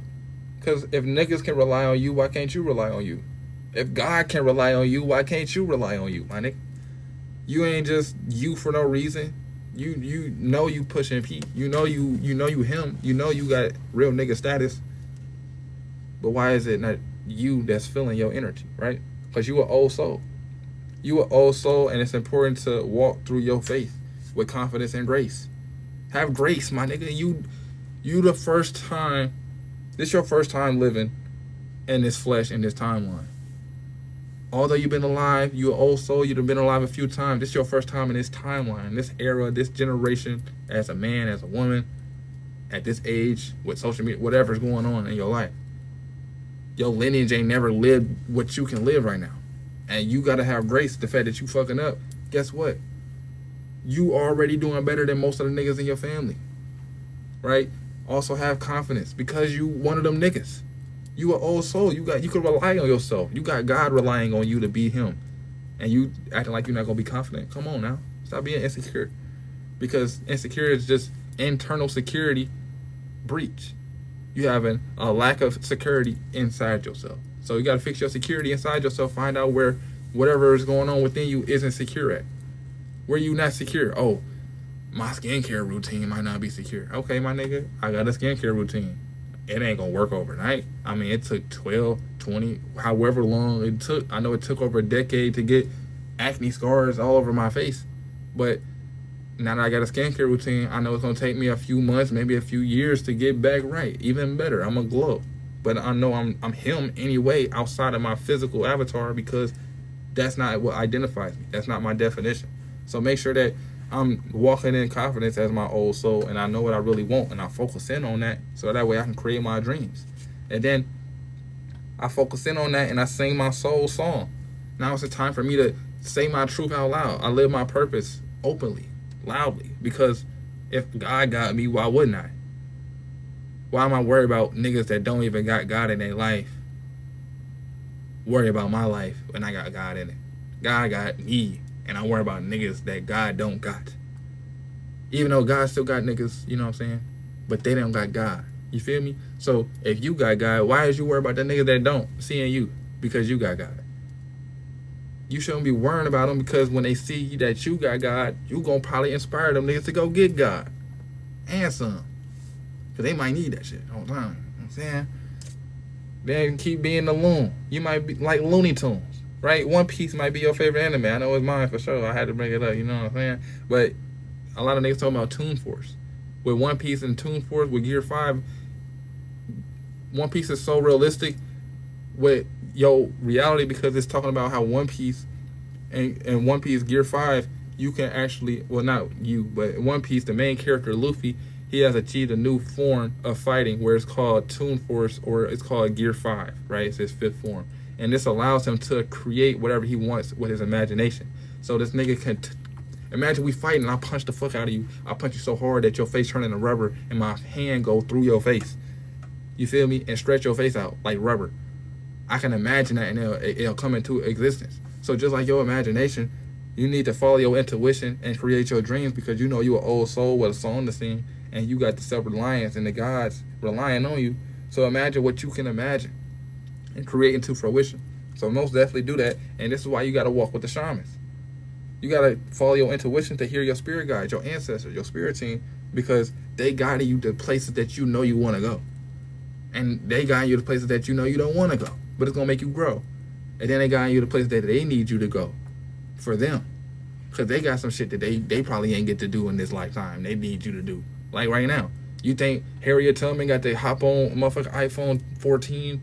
Because if niggas can rely on you, why can't you rely on you? If God can rely on you, why can't you rely on you, my nigga? You ain't just you for no reason. You know you pushing Pete. You know you him. You know you got real nigga status. But why is it not you that's feeling your energy, right? Because you an old soul. You an old soul, and it's important to walk through your faith with confidence and grace. Have grace, my nigga. You the first time. This your first time living in this flesh, in this timeline. Although you've been alive, you're an old soul, you've been alive a few times. This your first time in this timeline, this era, this generation, as a man, as a woman, at this age, with social media, whatever's going on in your life. Your lineage ain't never lived what you can live right now. And you gotta have grace. The fact that you fucking up, guess what? You already doing better than most of the niggas in your family. Right? Also have confidence because you one of them niggas. You an old soul. You can rely on yourself. You got God relying on you to be him. And you acting like you're not gonna be confident. Come on now. Stop being insecure. Because insecure is just internal security breach. You having a lack of security inside yourself. So you gotta fix your security inside yourself. Find out where whatever is going on within you isn't secure at. Where you not secure? Oh, my skincare routine might not be secure. Okay, my nigga, I got a skincare routine. It ain't gonna work overnight. I mean, it took 12, 20, however long it took. I know it took over a decade to get acne scars all over my face. But now that I got a skincare routine, I know it's gonna take me a few months, maybe a few years to get back right. Even better, I'm gonna glow. But I know I'm him anyway outside of my physical avatar because that's not what identifies me. That's not my definition. So make sure that I'm walking in confidence as my old soul and I know what I really want and I focus in on that so that way I can create my dreams. And then I focus in on that and I sing my soul song. Now it's the time for me to say my truth out loud. I live my purpose openly, loudly, because if God got me, why wouldn't I? Why am I worried about niggas that don't even got God in their life? Worry about my life when I got God in it. God got me. And I worry about niggas that God don't got. Even though God still got niggas, you know what I'm saying? But they don't got God. You feel me? So if you got God, why is you worried about the niggas that don't seeing you? Because you got God. You shouldn't be worrying about them because when they see that you got God, you gonna probably inspire them niggas to go get God. And some. Because they might need that shit all the time. You know what I'm saying? They can keep being the loon. You might be like Looney Tunes. Right? One Piece might be your favorite anime. I know it's mine for sure. I had to bring it up, you know what I'm saying? But a lot of niggas talking about Toon Force. With One Piece and Toon Force, with Gear 5, One Piece is so realistic with your reality because it's talking about how One Piece and One Piece Gear 5, you can actually, well, not you, but One Piece, the main character, Luffy, he has achieved a new form of fighting where it's called Toon Force or it's called Gear 5, right? It's his fifth form. And this allows him to create whatever he wants with his imagination. So this nigga can imagine we fighting and I punch the fuck out of you. I punch you so hard that your face turn into rubber and my hand go through your face. You feel me? And stretch your face out like rubber. I can imagine that and it'll come into existence. So just like your imagination, you need to follow your intuition and create your dreams because you know you're an old soul with a song to sing and you got the self-reliance and the gods relying on you. So imagine what you can imagine and create into fruition. So most definitely do that. And this is why you got to walk with the shamans. You got to follow your intuition to hear your spirit guides, your ancestors, your spirit team, because they guide you to places that you know you want to go. And they guide you to places that you know you don't want to go, but it's going to make you grow. And then they guide you to places that they need you to go for them. Because they got some shit that they probably ain't get to do in this lifetime. They need you to do. Like right now. You think Harriet Tubman got to hop on motherfucking iPhone 14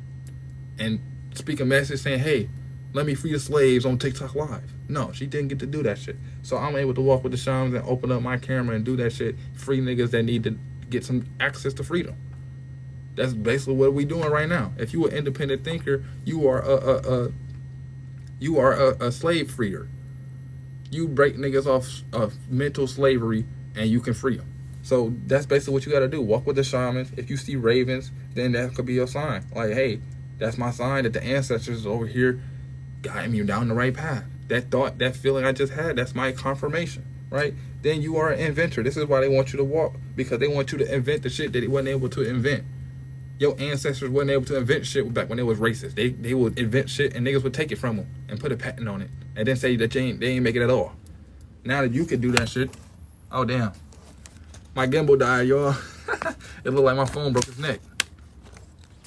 and speak a message saying, hey, let me free the slaves on TikTok Live? No, she didn't get to do that shit. So I'm able to walk with the shamans and open up my camera and do that shit. Free niggas that need to get some access to freedom. That's basically what we doing right now. If you an independent thinker, you are a slave freer. You break niggas off of mental slavery and you can free them. So that's basically what you got to do. Walk with the shamans. If you see ravens, then that could be your sign. Like, hey, that's my sign that the ancestors over here guiding me down the right path. That thought, that feeling I just had, that's my confirmation, right? Then you are an inventor. This is why they want you to walk, because they want you to invent the shit that they wasn't able to invent. Your ancestors wasn't able to invent shit back when they was racist. They would invent shit and niggas would take it from them and put a patent on it and then say that they ain't make it at all. Now that you can do that shit, oh damn, my gimbal died, y'all. It looked like my phone broke its neck.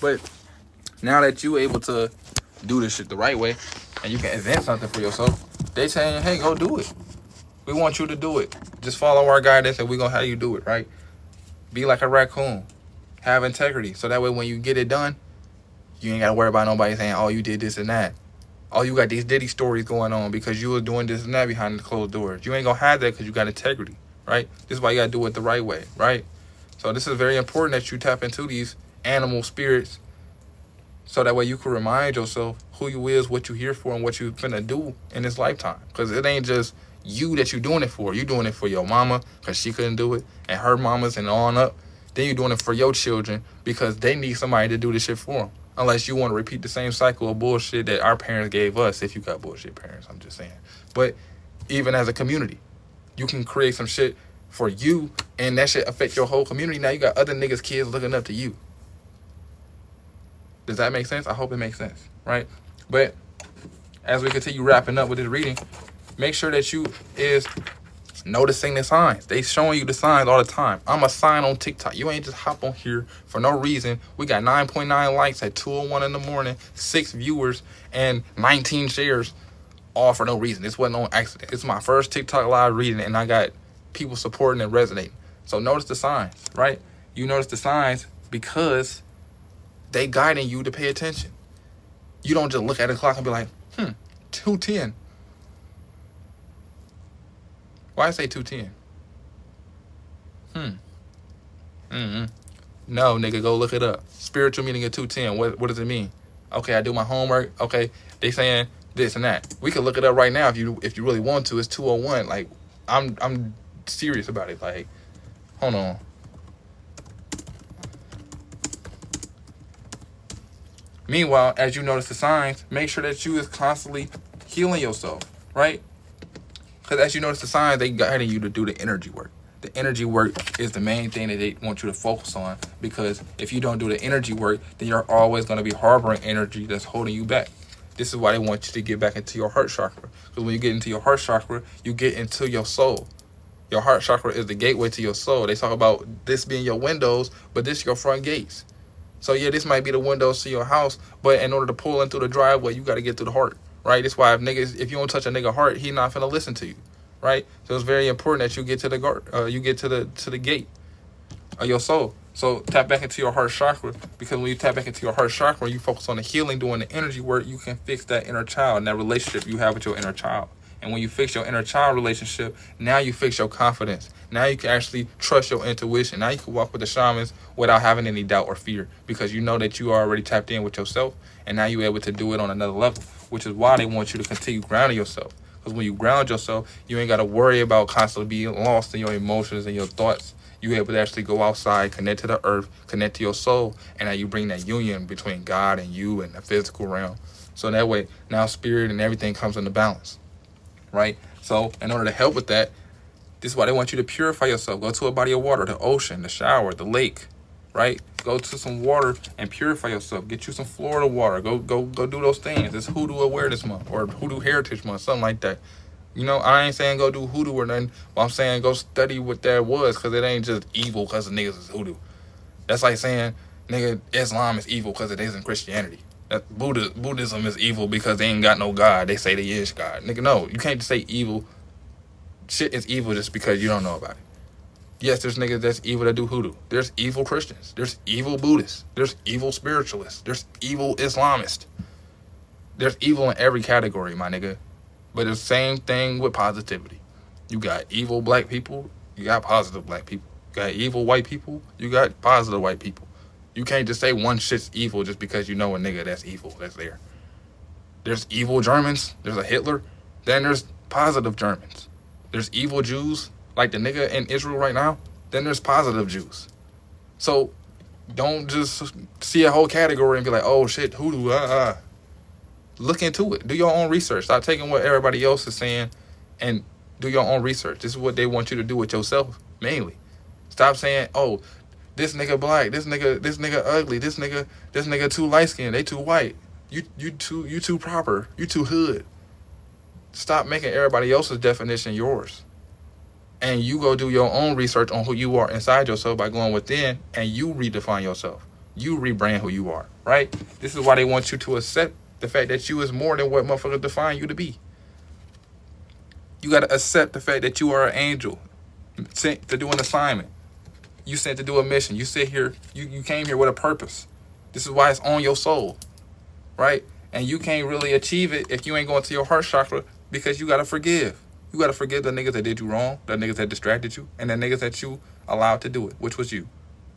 But now that you able to do this shit the right way and you can invent something for yourself, they saying, hey, go do it. We want you to do it. Just follow our guidance and we're going to have you do it, right? Be like a raccoon. Have integrity. So that way when you get it done, you ain't got to worry about nobody saying, oh, you did this and that. Oh, you got these Diddy stories going on because you was doing this and that behind the closed doors. You ain't going to have that because you got integrity, right? This is why you got to do it the right way, right? So this is very important that you tap into these animal spirits So that way you can remind yourself who you is, what you here for, and what you finna do in this lifetime. Because it ain't just you that you doing it for. You doing it for your mama because she couldn't do it, and her mamas, and on up. Then you doing it for your children because they need somebody to do this shit for them. Unless you want to repeat the same cycle of bullshit that our parents gave us. If you got bullshit parents, I'm just saying. But even as a community, you can create some shit for you, and that shit affect your whole community. Now you got other niggas' kids looking up to you. Does that make sense? I hope it makes sense, right? But as we continue wrapping up with this reading, make sure that you is noticing the signs. They showing you the signs all the time. I'm a sign on TikTok. You ain't just hop on here for no reason. We got 9.9 likes at 2:01 in the morning, 6 viewers, and 19 shares, all for no reason. This wasn't on accident. It's my first TikTok live reading, and I got people supporting and resonating. So notice the signs, right? You notice the signs because they guiding you to pay attention. You don't just look at the clock and be like, 2:10. Why I say 2:10? No, nigga, go look it up. Spiritual meaning of 2:10. What does it mean? Okay, I do my homework. Okay, they saying this and that. We can look it up right now if you really want to. It's 2:01. Like, I'm serious about it. Like, hold on. Meanwhile, as you notice the signs, make sure that you is constantly healing yourself, right? Because as you notice the signs, they guiding you to do the energy work. The energy work is the main thing that they want you to focus on, because if you don't do the energy work, then you're always going to be harboring energy that's holding you back. This is why they want you to get back into your heart chakra. Because when you get into your heart chakra, you get into your soul. Your heart chakra is the gateway to your soul. They talk about this being your windows, but this your front gates. So yeah, this might be the windows to your house, but in order to pull in through the driveway, you got to get through the heart, right? That's why if you don't touch a nigga heart, he not finna listen to you, right? So it's very important that you get to the the gate of your soul. So tap back into your heart chakra, because when you tap back into your heart chakra, you focus on the healing, doing the energy work, you can fix that inner child and that relationship you have with your inner child. And when you fix your inner child relationship, now you fix your confidence. Now you can actually trust your intuition. Now you can walk with the shamans without having any doubt or fear, because you know that you are already tapped in with yourself, and now you're able to do it on another level, which is why they want you to continue grounding yourself. Because when you ground yourself, you ain't got to worry about constantly being lost in your emotions and your thoughts. You're able to actually go outside, connect to the earth, connect to your soul, and now you bring that union between God and you and the physical realm. So that way, now spirit and everything comes into balance. Right? So in order to help with that, this is why they want you to purify yourself. Go to a body of water, the ocean, the shower, the lake, right? Go to some water and purify yourself. Get you some Florida water. Go do those things. It's Hoodoo Awareness Month or Hoodoo Heritage Month, something like that. You know, I ain't saying go do hoodoo or nothing, but I'm saying go study what that was, because it ain't just evil because the niggas is hoodoo. That's like saying, nigga, Islam is evil because it isn't Christianity. Buddhism is evil because they ain't got no God. They say they is God. Nigga, no. You can't just say evil. Shit is evil just because you don't know about it. Yes, there's niggas that's evil that do hoodoo. There's evil Christians. There's evil Buddhists. There's evil spiritualists. There's evil Islamists. There's evil in every category, my nigga. But it's the same thing with positivity. You got evil black people. You got positive black people. You got evil white people. You got positive white people. You can't just say one shit's evil just because you know a nigga that's evil that's there. There's evil Germans. There's a Hitler. Then there's positive Germans. There's evil Jews, like the nigga in Israel right now. Then there's positive Jews. So don't just see a whole category and be like, oh shit, hoodoo, Look into it. Do your own research. Stop taking what everybody else is saying and do your own research. This is what they want you to do with yourself, mainly. Stop saying, oh, this nigga black, this nigga ugly, this nigga too light skinned, they too white. You too proper, you too hood. Stop making everybody else's definition yours. And you go do your own research on who you are inside yourself by going within, and you redefine yourself. You rebrand who you are, right? This is why they want you to accept the fact that you is more than what motherfuckers define you to be. You got to accept the fact that you are an angel sent to do an assignment. You sent to do a mission. You sit here, you came here with a purpose. This is why it's on your soul, right? And you can't really achieve it if you ain't going to your heart chakra, because you got to forgive. You got to forgive the niggas that did you wrong, the niggas that distracted you, and the niggas that you allowed to do it, which was you.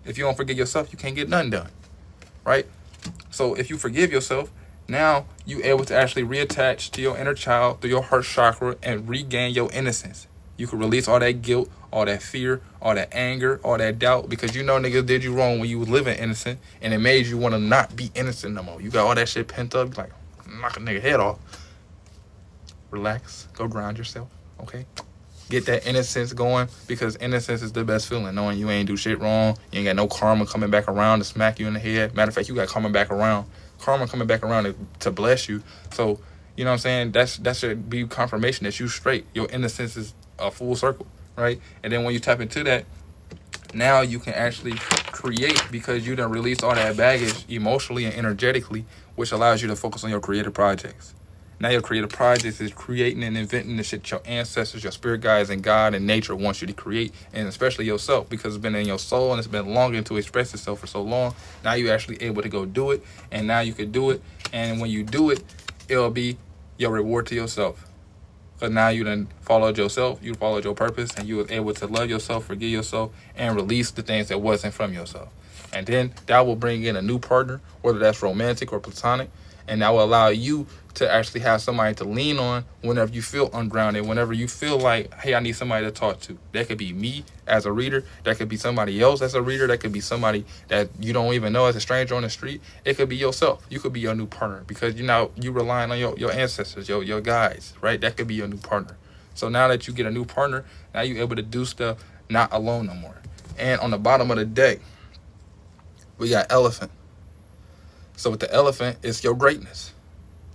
If you don't forgive yourself, you can't get nothing done, right? So if you forgive yourself, now you able to actually reattach to your inner child through your heart chakra and regain your innocence. You can release all that guilt, all that fear, all that anger, all that doubt, because you know niggas did you wrong when you was living innocent, and it made you want to not be innocent no more. You got all that shit pent up, like knock a nigga head off. Relax, go ground yourself, okay? Get that innocence going, because innocence is the best feeling, knowing you ain't do shit wrong. You ain't got no karma coming back around to smack you in the head. Matter of fact, you got karma coming back around to bless you. So, you know what I'm saying? That should be confirmation that you straight. Your innocence is a full circle, right? And then when you tap into that, now you can actually create, because you done released all that baggage emotionally and energetically, which allows you to focus on your creative projects. Now your creative projects is creating and inventing the shit your ancestors, your spirit guides, and God and nature wants you to create, and especially yourself, because it's been in your soul and it's been longing to express itself for so long. Now you're actually able to go do it, and now you can do it, and when you do it, it'll be your reward to yourself. Because now you done followed yourself, you followed your purpose, and you were able to love yourself, forgive yourself, and release the things that wasn't from yourself. And then that will bring in a new partner, whether that's romantic or platonic, and that will allow you to actually have somebody to lean on whenever you feel ungrounded, whenever you feel like, hey, I need somebody to talk to. That could be me as a reader. That could be somebody else as a reader. That could be somebody that you don't even know as a stranger on the street. It could be yourself. You could be your new partner, because you relying on your ancestors, your guides, right? That could be your new partner. So now that you get a new partner, now you're able to do stuff not alone no more. And on the bottom of the deck, we got elephant. So with the elephant, it's your greatness.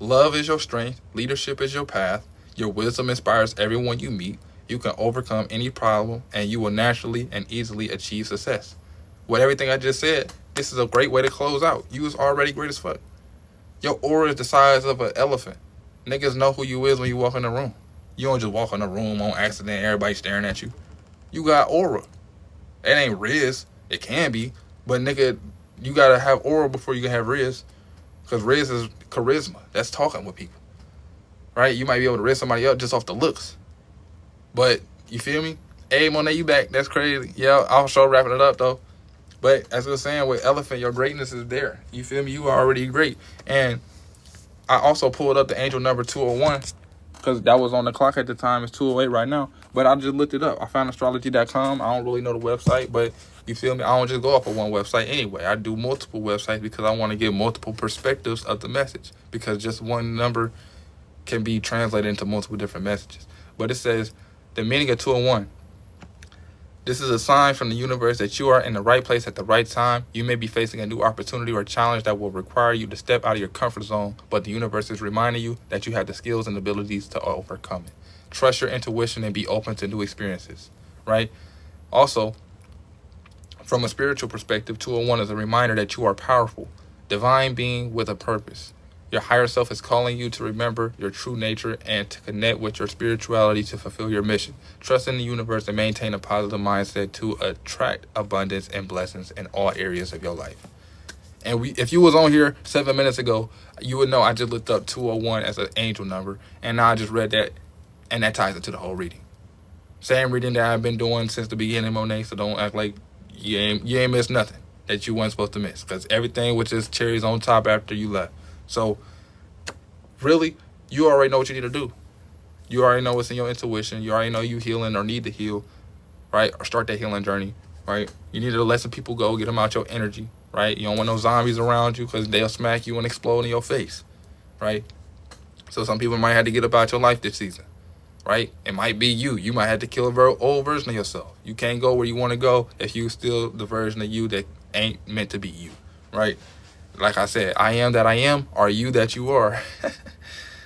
Love is your strength. Leadership is your path. Your wisdom inspires everyone you meet. You can overcome any problem, and you will naturally and easily achieve success. With everything I just said, this is a great way to close out. You is already great as fuck. Your aura is the size of an elephant. Niggas know who you is when you walk in the room. You don't just walk in the room on accident, everybody staring at you. You got aura. It ain't Riz. It can be. But nigga, you gotta have aura before you can have Riz. Because Riz is charisma. That's talking with people. Right? You might be able to riz somebody up just off the looks. But, you feel me? Hey, Monet, you back. That's crazy. Yeah, I'll show wrapping it up, though. But, as I was saying, with Elephant, your greatness is there. You feel me? You are already great. And I also pulled up the angel number 201, because that was on the clock at the time. It's 208 right now. But I just looked it up. I found astrology.com. I don't really know the website, but you feel me? I don't just go off of one website anyway. I do multiple websites because I want to give multiple perspectives of the message, because just one number can be translated into multiple different messages. But it says, the meaning of 201. This is a sign from the universe that you are in the right place at the right time. You may be facing a new opportunity or challenge that will require you to step out of your comfort zone, but the universe is reminding you that you have the skills and abilities to overcome it. Trust your intuition and be open to new experiences, right? Also, from a spiritual perspective, 201 is a reminder that you are powerful, divine being with a purpose. Your higher self is calling you to remember your true nature and to connect with your spirituality to fulfill your mission. Trust in the universe and maintain a positive mindset to attract abundance and blessings in all areas of your life. And if you was on here 7 minutes ago, you would know I just looked up 201 as an angel number, and now I just read that, and that ties into the whole reading. Same reading that I've been doing since the beginning, Monet, so don't act like you ain't missed nothing that you weren't supposed to miss, because everything was just cherries on top after you left. So, really, you already know what you need to do. You already know what's in your intuition. You already know you healing or need to heal, right? Or start that healing journey, right? You need to let some people go, get them out your energy, right? You don't want no zombies around you, because they'll smack you and explode in your face, right? So some people might have to get up out your life this season, right? It might be you. You might have to kill a very old version of yourself. You can't go where you want to go if you still the version of you that ain't meant to be you, right? Like I said, I am that I am, are you that you are.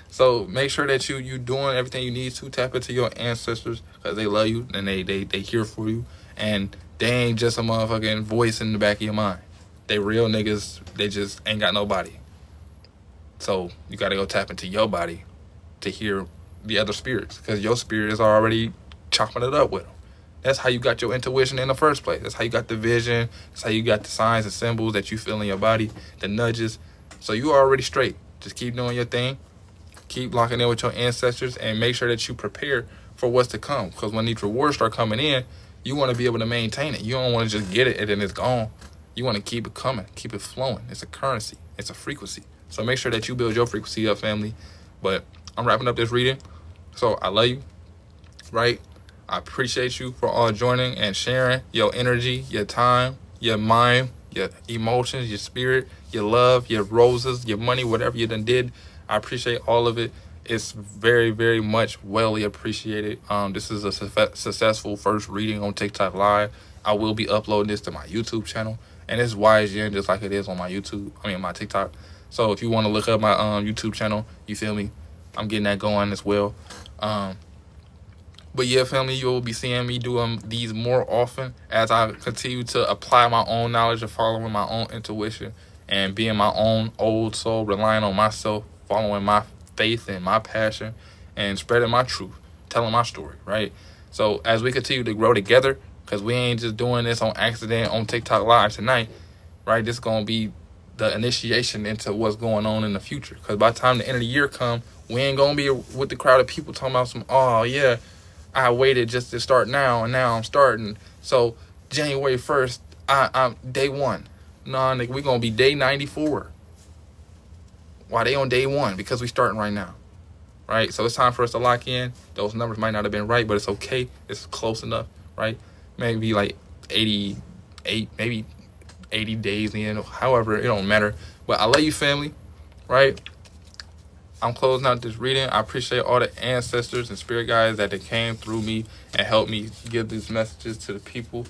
So make sure that you doing everything you need to tap into your ancestors, because they love you and they here for you, and they ain't just a motherfucking voice in the back of your mind. They real niggas. They just ain't got no body. So you got to go tap into your body to hear the other spirits, because your spirit is already chopping it up with them. That's how you got your intuition in the first place. That's how you got the vision. That's how you got the signs and symbols that you feel in your body, the nudges. So you are already straight. Just keep doing your thing. Keep locking in with your ancestors, and make sure that you prepare for what's to come. Because when these rewards start coming in, you want to be able to maintain it. You don't want to just get it and then it's gone. You want to keep it coming, keep it flowing. It's a currency. It's a frequency. So make sure that you build your frequency up, family. But I'm wrapping up this reading. So I love you, right? I appreciate you for all joining and sharing your energy, your time, your mind, your emotions, your spirit, your love, your roses, your money, whatever you done did. I appreciate all of it. It's very, very much wellly appreciated. This is a successful first reading on TikTok Live. I will be uploading this to my YouTube channel, and it's YGN just like it is on my YouTube. My TikTok. So if you want to look up my YouTube channel, you feel me? I'm getting that going as well. But yeah, family, you will be seeing me doing these more often as I continue to apply my own knowledge and following my own intuition and being my own old soul, relying on myself, following my faith and my passion, and spreading my truth, telling my story, right? So as we continue to grow together, because we ain't just doing this on accident on TikTok Live tonight, right? This is going to be the initiation into what's going on in the future. Because by the time the end of the year come, we ain't going to be with the crowd of people talking about some, oh, yeah, I waited just to start now, and now I'm starting. So January 1st, I'm day one. Nah, nigga, we going to be day 94. Why they on day one? Because we starting right now, right? So it's time for us to lock in. Those numbers might not have been right, but it's okay. It's close enough, right? Maybe like 88, maybe 80 days in. However, it don't matter. But I love you, family, right? I'm closing out this reading. I appreciate all the ancestors and spirit guides that they came through me and helped me give these messages to the people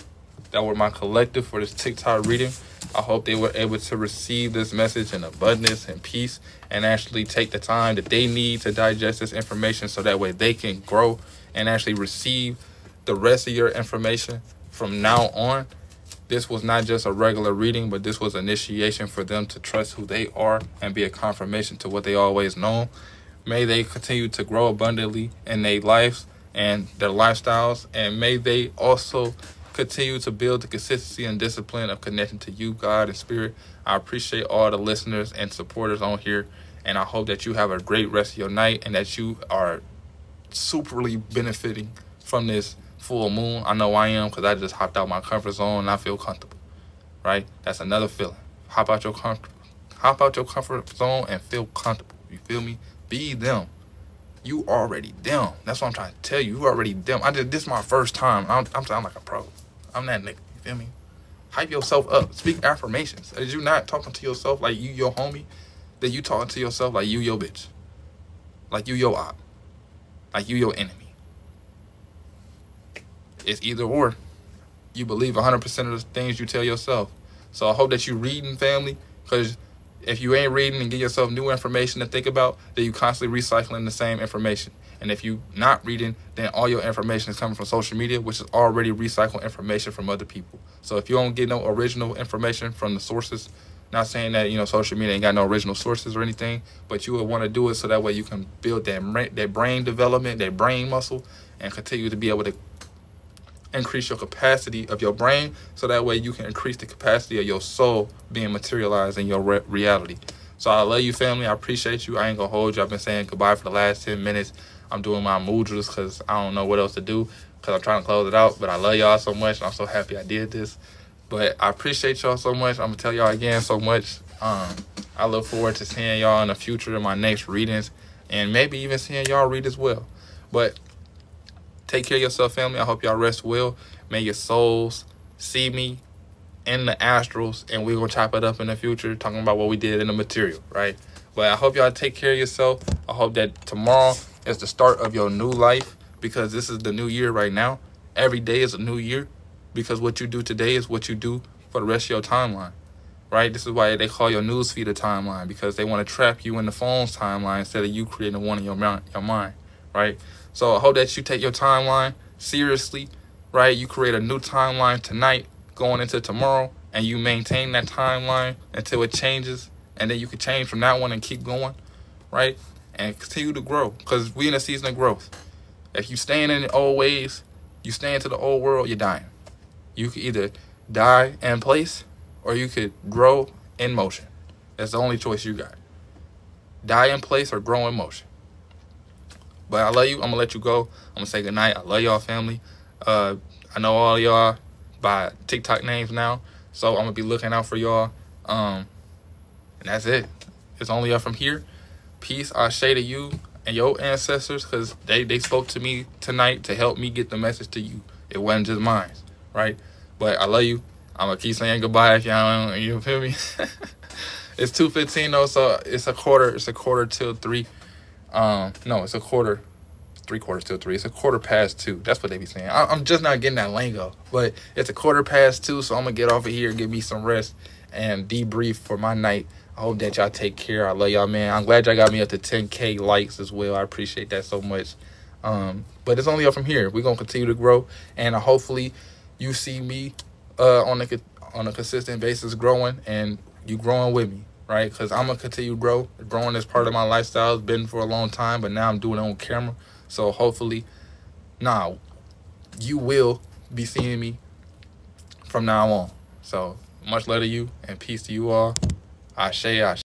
that were my collective for this TikTok reading. I hope they were able to receive this message in abundance and peace and actually take the time that they need to digest this information so that way they can grow and actually receive the rest of your information from now on. This was not just a regular reading, but this was initiation for them to trust who they are and be a confirmation to what they always known. May they continue to grow abundantly in their lives and their lifestyles, and may they also continue to build the consistency and discipline of connecting to you, God, and Spirit. I appreciate all the listeners and supporters on here, and I hope that you have a great rest of your night and that you are superly benefiting from this full moon. I know I am, because I just hopped out my comfort zone and I feel comfortable, right? That's another feeling. Hop out your comfort zone and feel comfortable. You feel me? Be them. You already them. That's what I'm trying to tell you. You already them. This is my first time. I'm sounding like a pro. I'm that nigga. You feel me? Hype yourself up. Speak affirmations. As you not talking to yourself like you your homie, then you talking to yourself like you your bitch. Like you your op. Like you your enemy. It's either or. You believe 100% of the things you tell yourself. So I hope that you reading, family, because if you ain't reading and get yourself new information to think about, then you constantly recycling the same information. And if you not reading, then all your information is coming from social media, which is already recycled information from other people. So if you don't get no original information from the sources, not saying that, social media ain't got no original sources or anything, but you would want to do it so that way you can build that brain development, that brain muscle, and continue to be able to increase your capacity of your brain, so that way you can increase the capacity of your soul being materialized in your reality. So I love you, family. I appreciate you. I ain't gonna hold you. I've been saying goodbye for the last 10 minutes. I'm doing my mudras because I don't know what else to do, because I'm trying to close it out. But I love y'all so much. I'm so happy I did this. But I appreciate y'all so much. I'm gonna tell y'all again so much. I look forward to seeing y'all in the future in my next readings, and maybe even seeing y'all read as well. But take care of yourself, family. I hope y'all rest well. May your souls see me in the astrals, and we're going to chop it up in the future, talking about what we did in the material, right? But I hope y'all take care of yourself. I hope that tomorrow is the start of your new life, because this is the new year right now. Every day is a new year, because what you do today is what you do for the rest of your timeline, right? This is why they call your newsfeed a timeline, because they want to trap you in the phone's timeline instead of you creating one in your mind, right? So I hope that you take your timeline seriously, right? You create a new timeline tonight going into tomorrow, and you maintain that timeline until it changes, and then you can change from that one and keep going, right? And continue to grow, because we in a season of growth. If you staying in the old ways, you stay into the old world, you're dying. You could either die in place, or you could grow in motion. That's the only choice you got. Die in place or grow in motion. But I love you. I'm going to let you go. I'm going to say goodnight. I love y'all, family. I know all y'all by TikTok names now. So I'm gonna be looking out for y'all. And that's it. It's only up from here. Peace, Ashe to you and your ancestors, because they spoke to me tonight to help me get the message to you. It wasn't just mine, right? But I love you. I'm gonna keep saying goodbye if y'all don't, you feel me? It's 2:15 though, so it's a quarter till 3. No, it's a quarter, 3/4 till 3. It's a quarter past 2. That's what they be saying. I'm just not getting that lingo, but it's a quarter past 2, so I'm gonna get off of here, give me some rest, and debrief for my night. I hope that y'all take care. I love y'all, man. I'm glad y'all got me up to 10K likes as well. I appreciate that so much. But it's only up from here. We're gonna continue to grow, and hopefully, you see me on a consistent basis growing, and you growing with me, right? Because I'm gonna continue to grow. Growing is part of my lifestyle. It's been for a long time, but now I'm doing it on camera. So hopefully, you will be seeing me from now on. So much love to you and peace to you all. Ashe, ashe.